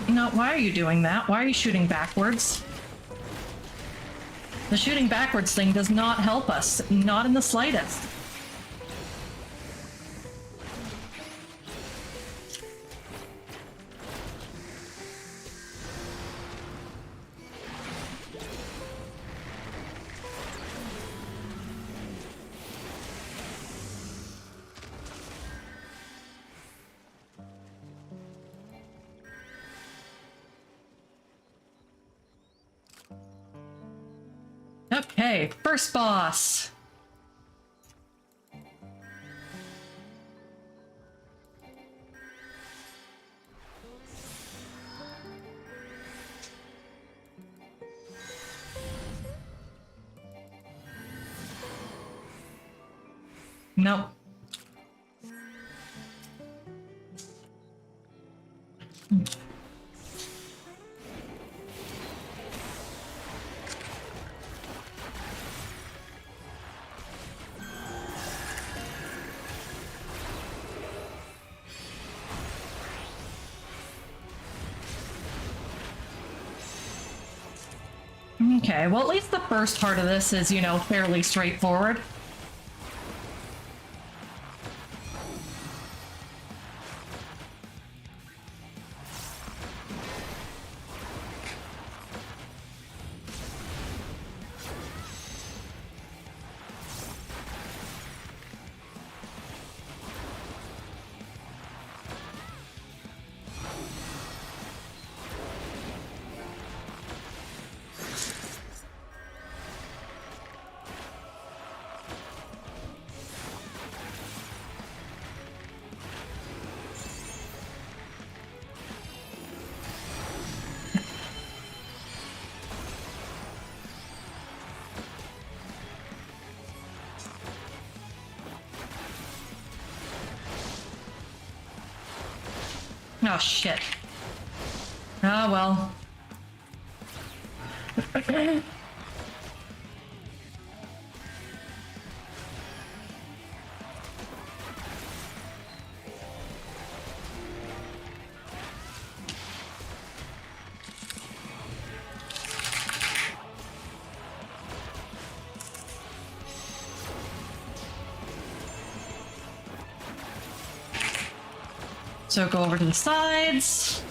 No, why are you doing that? Why are you shooting backwards? The shooting backwards thing does not help us, not in the slightest. Okay, first boss. Nope. Okay, well, at least the first part of this is, you know, fairly straightforward. Oh, shit. Oh, well. So go over to the sides.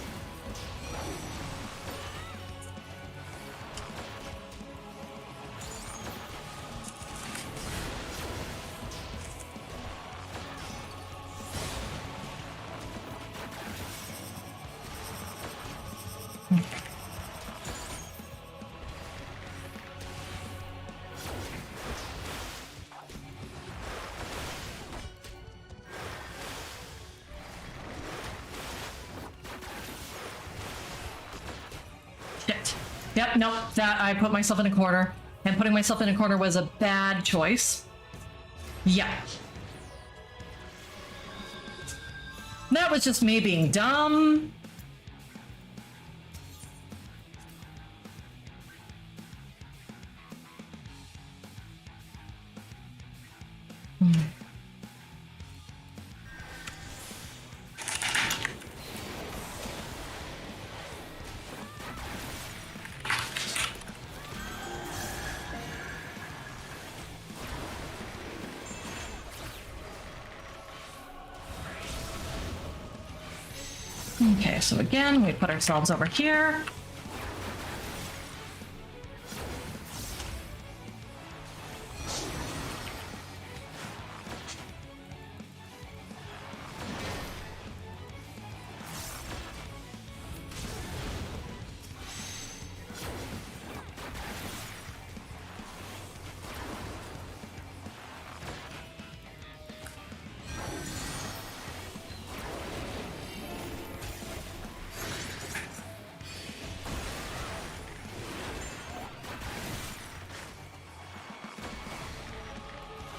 Yep, nope, that I put myself in a corner, and putting myself in a corner was a bad choice. Yeah. That was just me being dumb. Okay, so again, we put ourselves over here.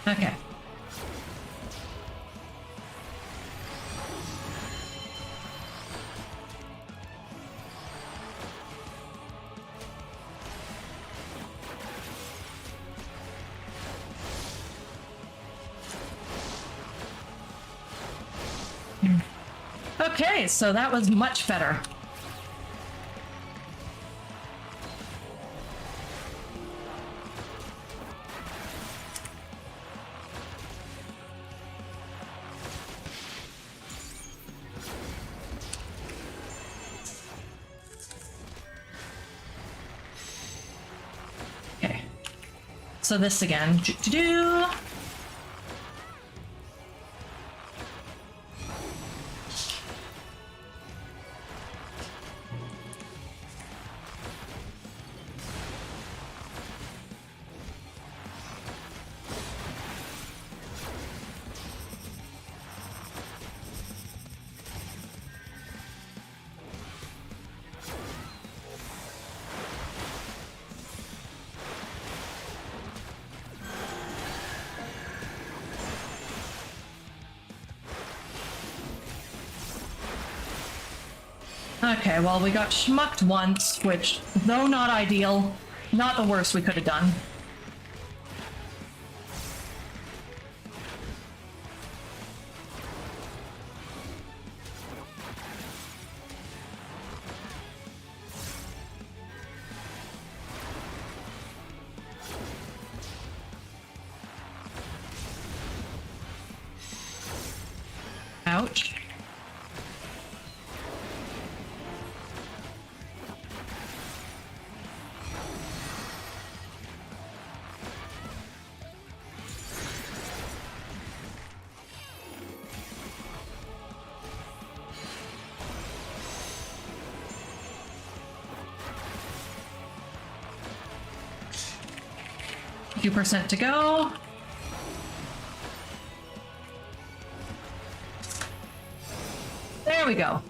Okay. Okay, so that was much better. Okay. So this again. Do-do-do. Okay, well, we got schmucked once, which, though not ideal, not the worst we could have done. Ouch. Few percent to go. There we go.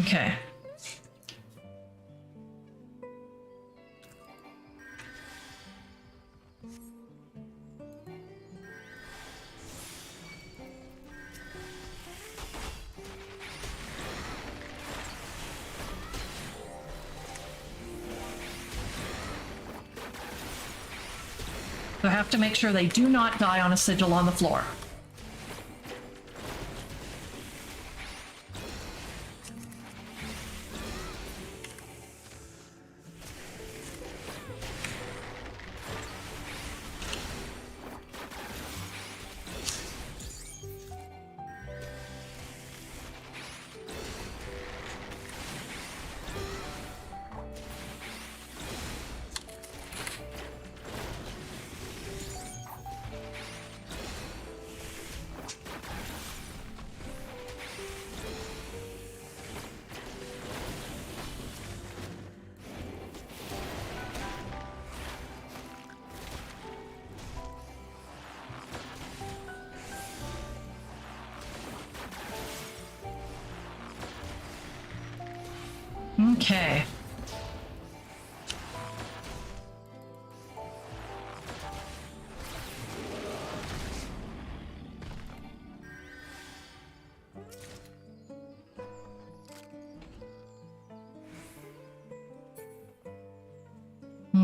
Okay. have to make sure they do not die on a sigil on the floor. Okay.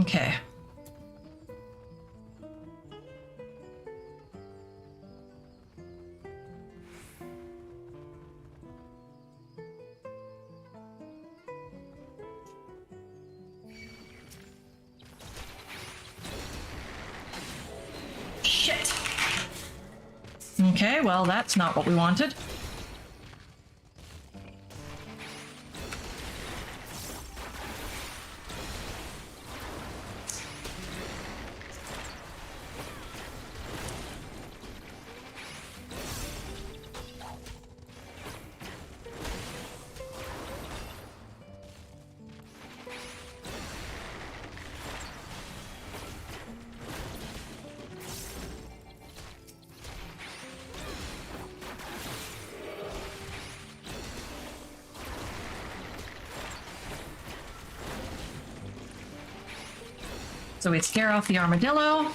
Okay. Shit. Okay, well, that's not what we wanted. So we scare off the armadillo.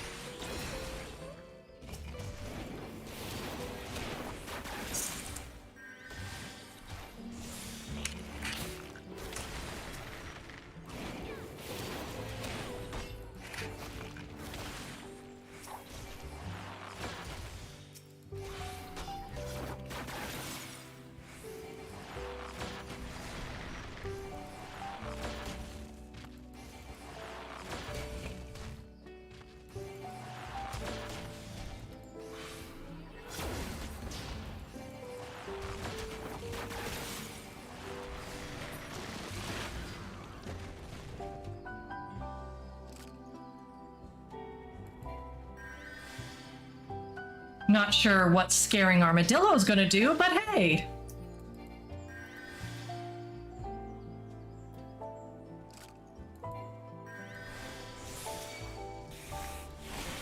Not sure what scaring armadillo is gonna do, but hey.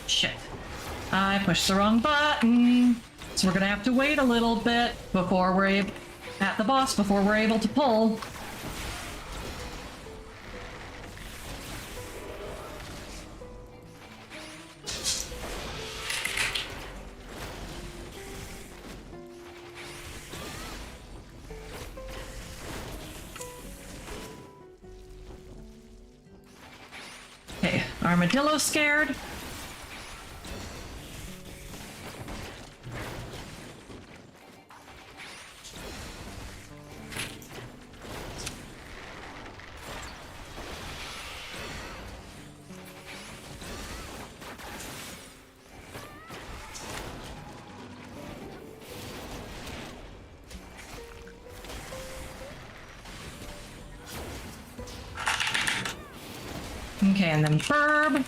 Shit. I pushed the wrong button. So we're gonna have to wait a little bit before we're at the boss before we're able to pull. Okay, armadillo scared. Okay, and then burb.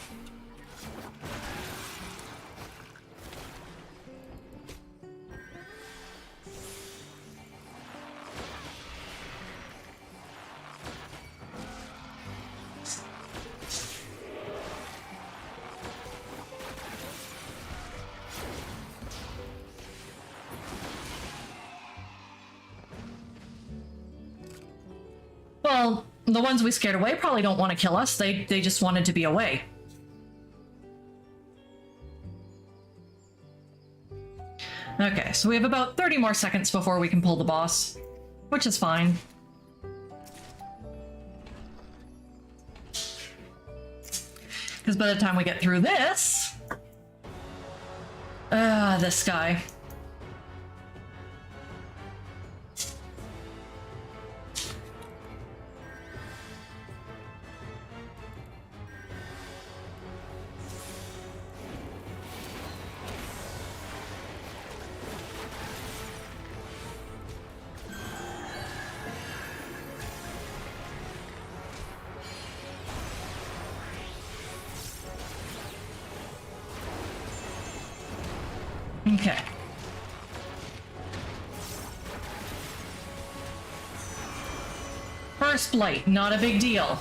Well, the ones we scared away probably don't want to kill us. They just wanted to be away. Okay, so we have about 30 more seconds before we can pull the boss, which is fine. Because by the time we get through this, This guy. Okay. First blight, not a big deal.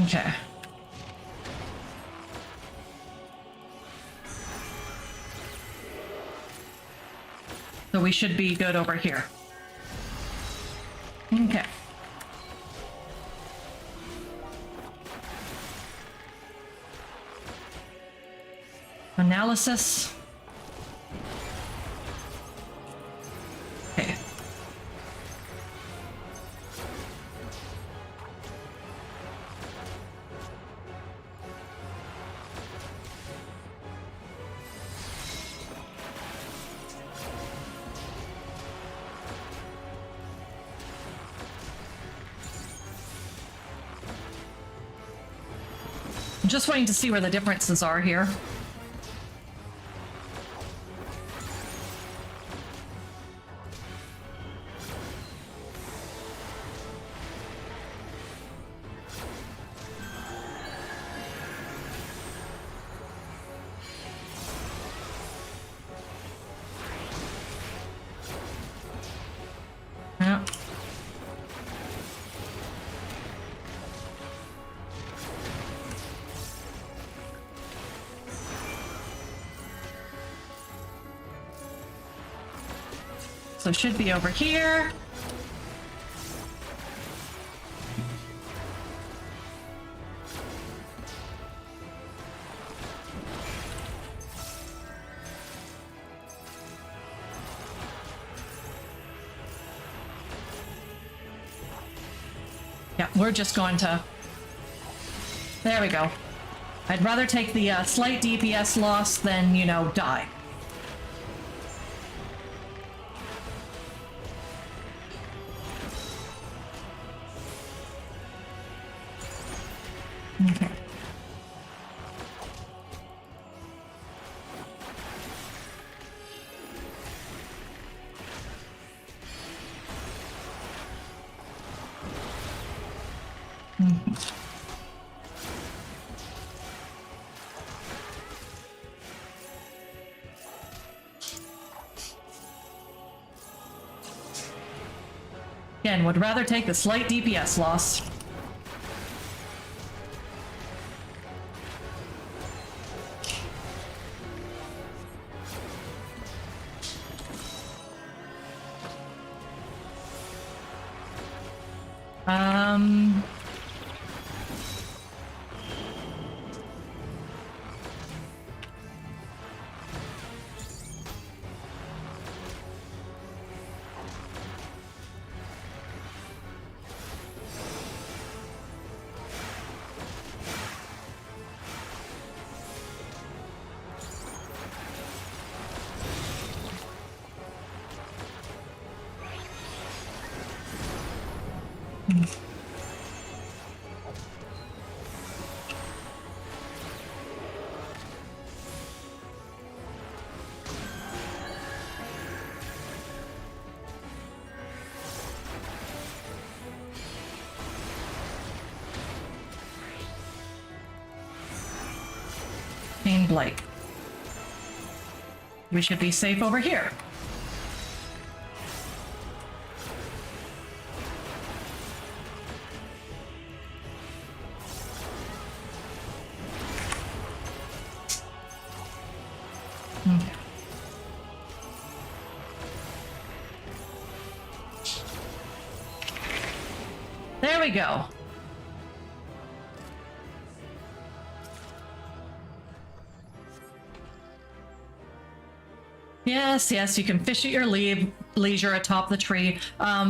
Okay. So we should be good over here. Okay. Analysis. Okay. I'm just waiting to see where the differences are here. Yeah. So should be over here. Yeah, we're just going to... There we go. I'd rather take the slight DPS loss than, you know, die. Okay. Again, would rather take the slight DPS loss. Blight. We should be safe over here. we go. Yes, yes, you can fish at your leisure atop the tree.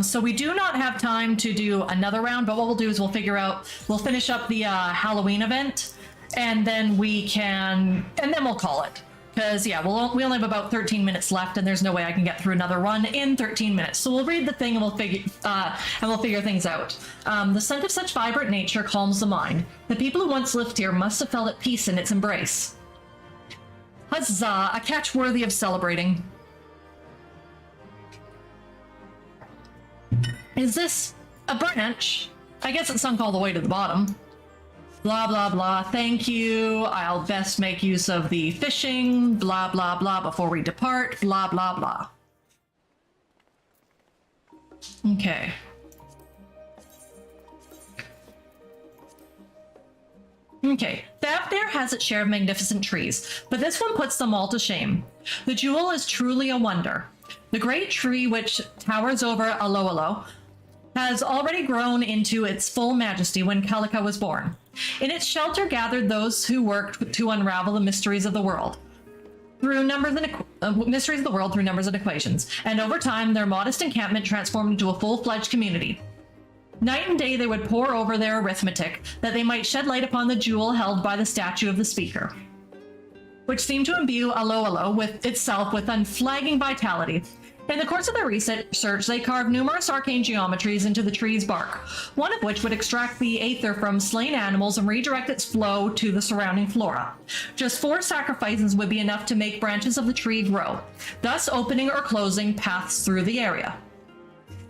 So we do not have time to do another round, but what we'll do is we'll finish up the Halloween event, and then we'll call it. Because, yeah, we only have about 13 minutes left, and there's no way I can get through another run in 13 minutes. So we'll read the thing, and we'll figure things out. The scent of such vibrant nature calms the mind. The people who once lived here must have felt at peace in its embrace. Huzzah! A catch worthy of celebrating. Is this a branch? I guess it's sunk all the way to the bottom. Blah, blah, blah. Thank you. I'll best make use of the fishing. Blah, blah, blah before we depart. Blah, blah, blah. Okay. Okay, Thavnir has its share of magnificent trees, but this one puts them all to shame. The jewel is truly a wonder. The great tree which towers over Aloalo has already grown into its full majesty when Kalika was born. In its shelter gathered those who worked to unravel the mysteries of the world through numbers and equations, and over time their modest encampment transformed into a full-fledged community. Night and day they would pore over their arithmetic, that they might shed light upon the jewel held by the statue of the speaker, which seemed to imbue Aloalo with itself with unflagging vitality. In the course of their research, they carved numerous arcane geometries into the tree's bark, one of which would extract the aether from slain animals and redirect its flow to the surrounding flora. Just 4 sacrifices would be enough to make branches of the tree grow, thus opening or closing paths through the area.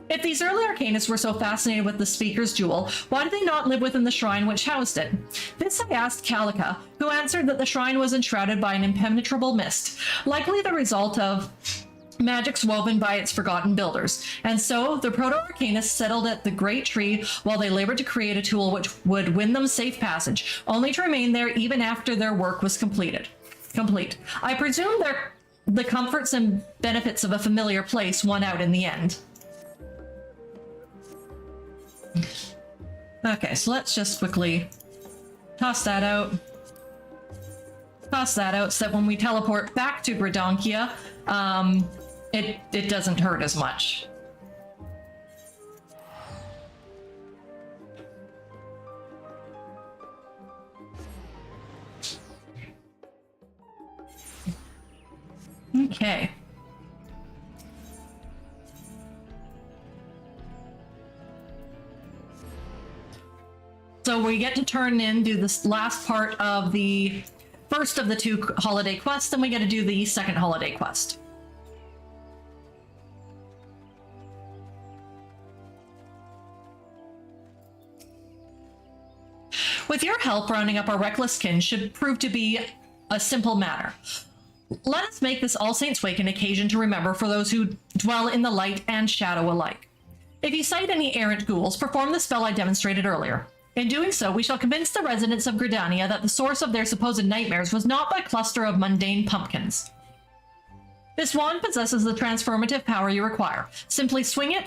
If these early arcanists were so fascinated with the speaker's jewel, why did they not live within the shrine which housed it? This I asked Kalika, who answered that the shrine was enshrouded by an impenetrable mist, likely the result of magics woven by its forgotten builders. And so the proto-arcanists settled at the great tree while they labored to create a tool which would win them safe passage, only to remain there even after their work was complete. I presume the comforts and benefits of a familiar place won out in the end. Okay, so let's just quickly toss that out. So that when we teleport back to Gridonkia, it doesn't hurt as much. Okay. So we get to turn in, do this last part of the first of the 2 holiday quests, then we get to do the second holiday quest. With your help, rounding up our reckless kin should prove to be a simple matter. Let us make this All Saints' Wake an occasion to remember for those who dwell in the light and shadow alike. If you sight any errant ghouls, perform the spell I demonstrated earlier. In doing so, we shall convince the residents of Gridania that the source of their supposed nightmares was not a cluster of mundane pumpkins. This wand possesses the transformative power you require. Simply swing it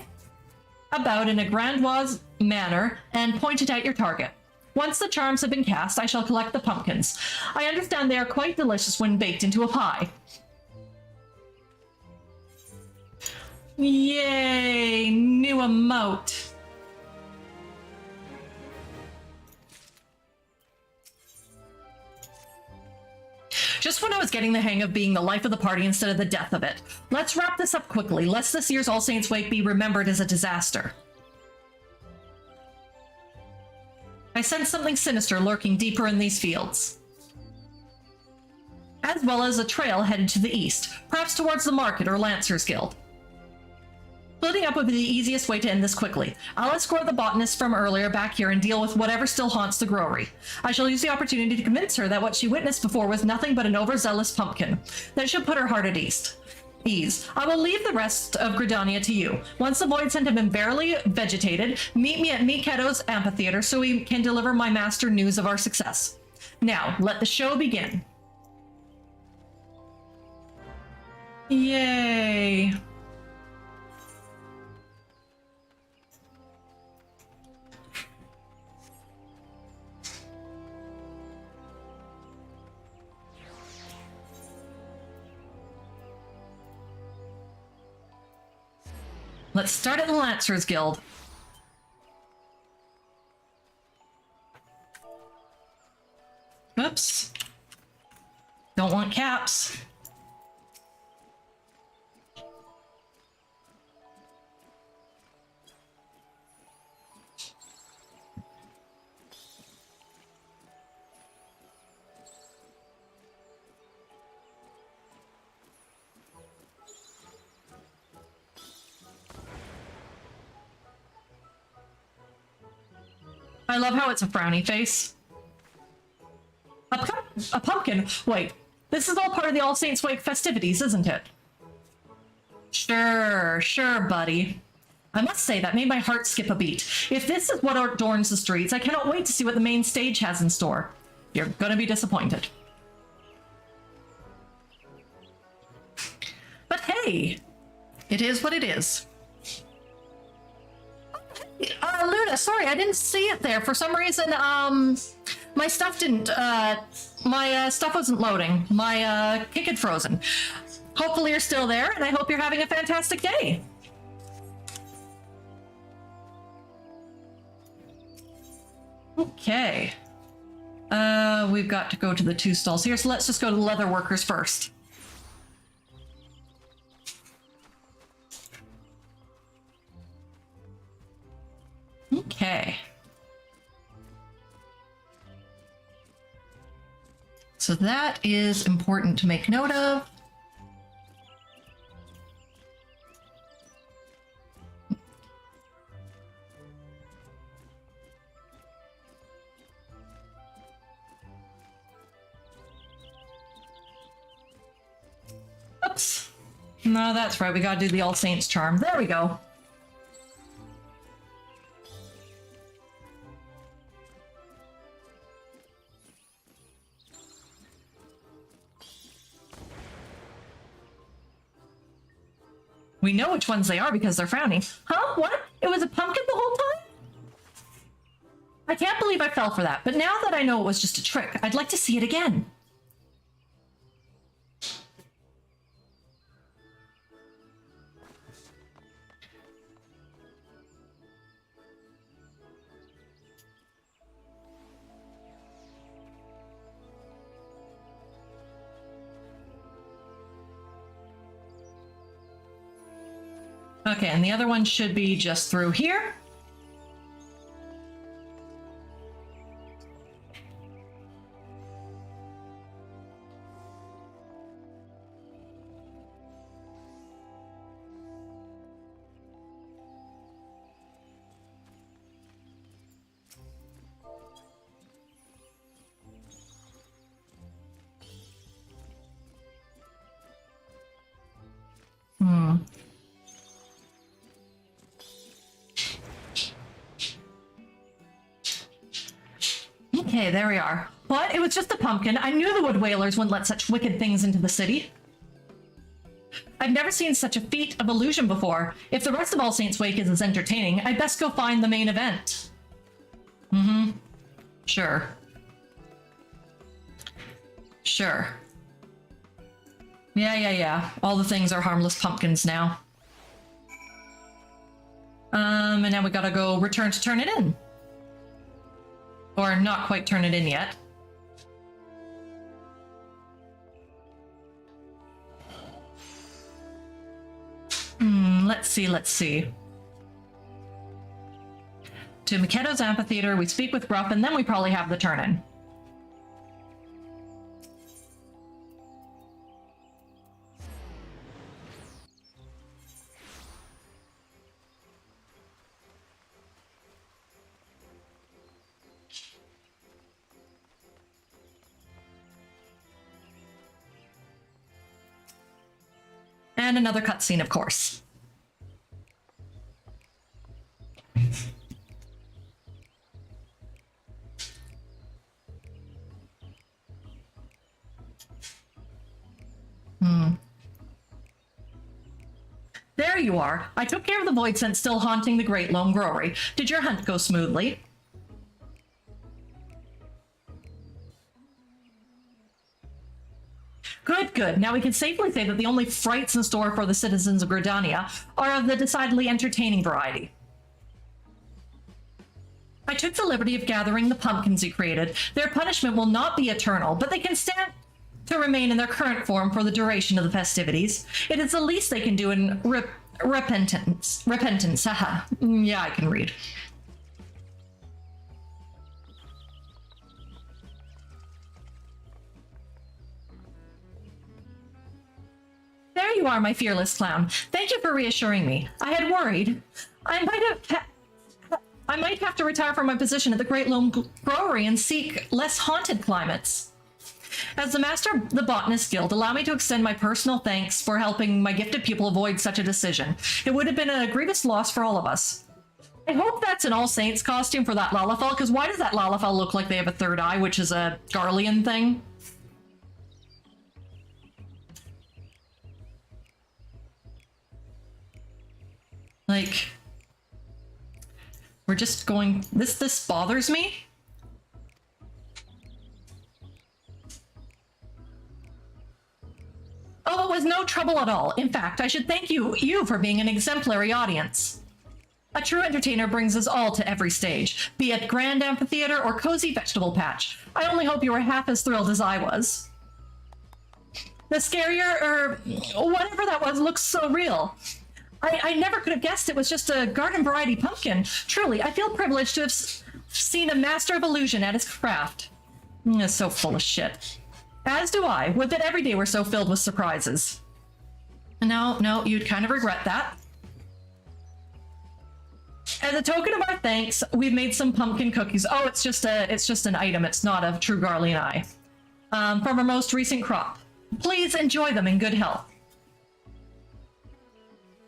about in a grandiose manner and point it at your target. Once the charms have been cast, I shall collect the pumpkins. I understand they are quite delicious when baked into a pie. Yay! New emote. Just when I was getting the hang of being the life of the party instead of the death of it. Let's wrap this up quickly, lest this year's All Saints' Wake be remembered as a disaster. I sense something sinister lurking deeper in these fields, as well as a trail headed to the east, perhaps towards the market or Lancers Guild. Splitting up would be the easiest way to end this quickly. I'll escort the botanist from earlier back here and deal with whatever still haunts the growery. I shall use the opportunity to convince her that what she witnessed before was nothing but an overzealous pumpkin. That should put her heart at ease. I will leave the rest of Gridania to you. Once the void scent have been barely vegetated, meet me at Miketo's amphitheater so we can deliver my master news of our success. Now, let the show begin. Yay. Let's start at the Lancers Guild. Oops. Don't want caps. I love how it's a frowny face. A pumpkin? Wait, this is all part of the All Saints Wake festivities, isn't it? Sure, buddy. I must say, that made my heart skip a beat. If this is what adorns the streets, I cannot wait to see what the main stage has in store. You're gonna be disappointed. But hey, it is what it is. Luna, sorry, I didn't see it there. For some reason, my stuff didn't, my stuff wasn't loading. My kick had frozen. Hopefully you're still there, and I hope you're having a fantastic day. Okay. We've got to go to the 2 stalls here, so let's just go to the leather workers first. Okay. So that is important to make note of. Oops. No, that's right. We gotta do the All Saints charm. There we go. We know which ones they are because they're frowning. Huh? What? It was a pumpkin the whole time? I can't believe I fell for that, but now that I know it was just a trick, I'd like to see it again. Okay, and the other one should be just through here. Okay, there we are. What? It was just a pumpkin. I knew the Wood Whalers wouldn't let such wicked things into the city. I've never seen such a feat of illusion before. If the rest of All Saints Wake is as entertaining, I'd best go find the main event. Mm-hmm. Sure. Sure. Yeah. All the things are harmless pumpkins now. And now we gotta go return to turn it in. Or not quite turn it in yet. Let's see. To Makedo's Amphitheater, we speak with Gruff, and then we probably have the turn-in. And another cutscene, of course. There you are. I took care of the void scent still haunting the Great Lone Growery. Did your hunt go smoothly? Good, good. Now we can safely say that the only frights in store for the citizens of Gridania are of the decidedly entertaining variety. I took the liberty of gathering the pumpkins you created. Their punishment will not be eternal, but they can stand to remain in their current form for the duration of the festivities. It is the least they can do in repentance. Repentance, haha. Yeah, I can read. There you are, my fearless clown. Thank you for reassuring me. I had worried. I might have to retire from my position at the Great Loam Growery and seek less haunted climates. As the master of the Botanist Guild, allow me to extend my personal thanks for helping my gifted pupil avoid such a decision. It would have been a grievous loss for all of us. I hope that's an All Saints costume for that Lalafell, because why does that Lalafell look like they have a third eye, which is a Garlean thing? Like, we're just going, this bothers me. Oh, it was no trouble at all. In fact, I should thank you for being an exemplary audience. A true entertainer brings us all to every stage, be it grand amphitheater or cozy vegetable patch. I only hope you were half as thrilled as I was. The scarier, or whatever that was, looks so real. I never could have guessed it was just a garden variety pumpkin. Truly, I feel privileged to have seen a master of illusion at his craft. It's so full of shit. As do I. Would that every day were so filled with surprises. No, you'd kind of regret that. As a token of our thanks, we've made some pumpkin cookies. Oh, it's just an item. It's not a true Garlean eye. From our most recent crop. Please enjoy them in good health.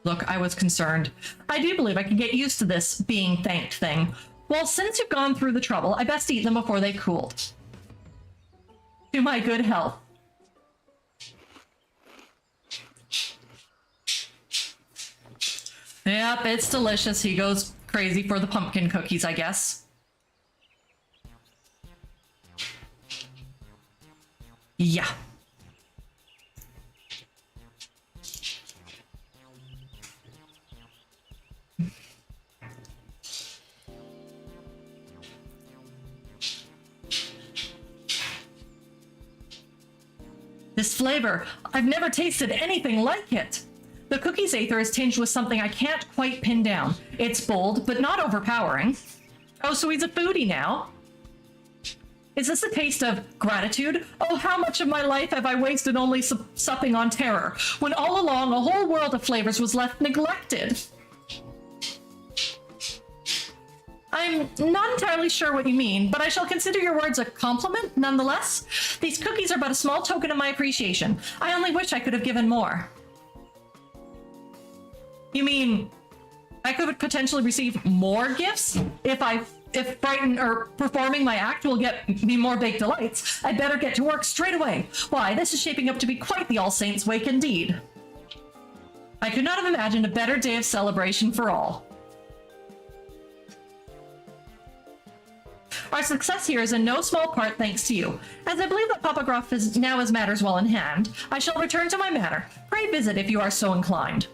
Look, I was concerned. I do believe I can get used to this being thanked thing. Well, since you've gone through the trouble, I best eat them before they cooled. To my good health. Yep, it's delicious. He goes crazy for the pumpkin cookies, I guess. Yeah. This flavor, I've never tasted anything like it. The cookie's aether is tinged with something I can't quite pin down. It's bold, but not overpowering. Oh, so he's a foodie now. Is this a taste of gratitude? Oh, how much of my life have I wasted only supping on terror, when all along a whole world of flavors was left neglected? I'm not entirely sure what you mean, but I shall consider your words a compliment nonetheless. These cookies are but a small token of my appreciation. I only wish I could have given more. You mean I could potentially receive more gifts if Brighton or performing my act will get me more baked delights? I'd better get to work straight away. Why, this is shaping up to be quite the All Saints Wake indeed. I could not have imagined a better day of celebration for all. Our success here is in no small part thanks to you. As I believe that Papa Gruff is now has matters well in hand, I shall return to my manor. Pray visit if you are so inclined.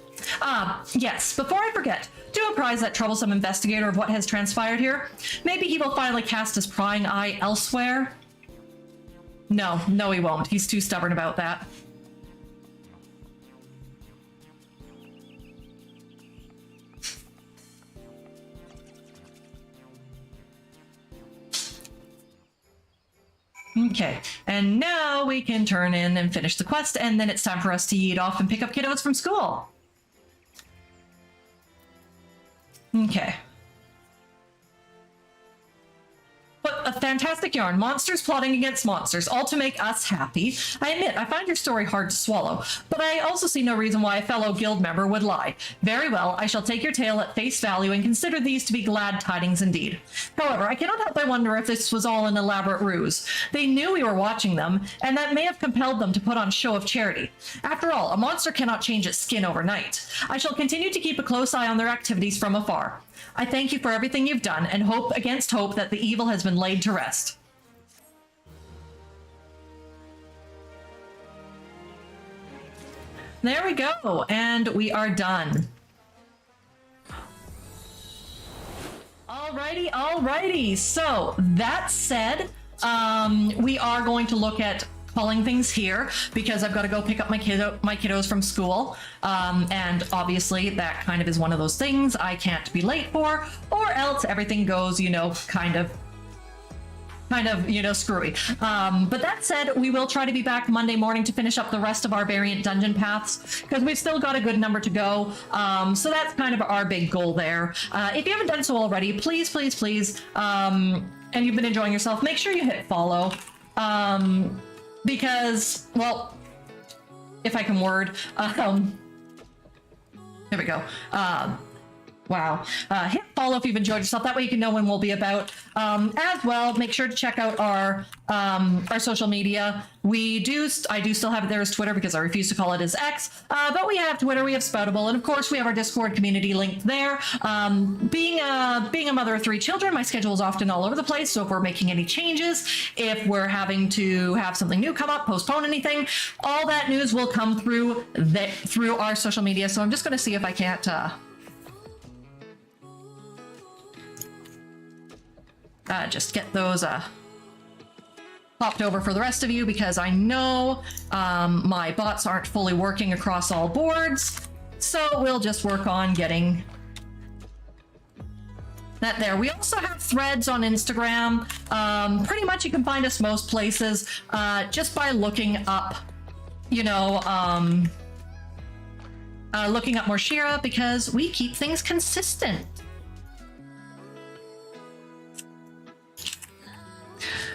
Yes, before I forget, do apprise that troublesome investigator of what has transpired here. Maybe he will finally cast his prying eye elsewhere. No, he won't. He's too stubborn about that. Okay, and now we can turn in and finish the quest, and then it's time for us to yeet off and pick up kiddos from school. Okay. But a fantastic yarn. Monsters plotting against monsters, all to make us happy. I admit, I find your story hard to swallow, but I also see no reason why a fellow guild member would lie. Very well, I shall take your tale at face value and consider these to be glad tidings indeed. However, I cannot help but wonder if this was all an elaborate ruse. They knew we were watching them, and that may have compelled them to put on show of charity. After all, a monster cannot change its skin overnight. I shall continue to keep a close eye on their activities from afar. I thank you for everything you've done, and hope against hope that the evil has been laid to rest. There we go. And we are done. Alrighty. So that said, we are going to look at calling things here because I've got to go pick up my kiddos from school. And obviously that kind of is one of those things I can't be late for, or else everything goes, kind of, screwy. But that said, we will try to be back Monday morning to finish up the rest of our variant dungeon paths because we've still got a good number to go. So that's kind of our big goal there. If you haven't done so already, please, and you've been enjoying yourself, make sure you hit follow. Because, well, if I can word, here we go. Wow. Hit follow if you've enjoyed yourself. That way you can know when we'll be about. As well, make sure to check out our social media. I do still have it there as Twitter because I refuse to call it as X. But we have Twitter, we have Spoutable, and of course we have our Discord community linked there. Being a mother of 3 children, my schedule is often all over the place. So if we're making any changes, if we're having to have something new come up, postpone anything, all that news will come through our social media. So I'm just going to see if I can't. Just get those popped over for the rest of you because I know my bots aren't fully working across all boards. So we'll just work on getting that there. We also have threads on Instagram. Pretty much you can find us most places just by looking up, looking up Morshira because we keep things consistent.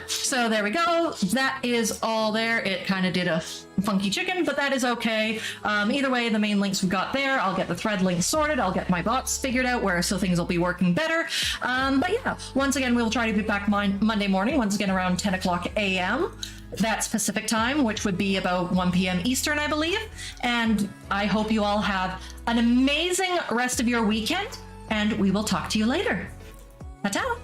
So there we go. That is all there. It kind of did a funky chicken, but that is okay. Either way, the main links we got there. I'll get the thread links sorted. I'll get my bots figured out so things will be working better. But yeah, once again, we'll try to be back Monday morning, once again around 10 o'clock a.m. That's Pacific time, which would be about 1 p.m. Eastern, I believe. And I hope you all have an amazing rest of your weekend, and we will talk to you later. Ta-ta!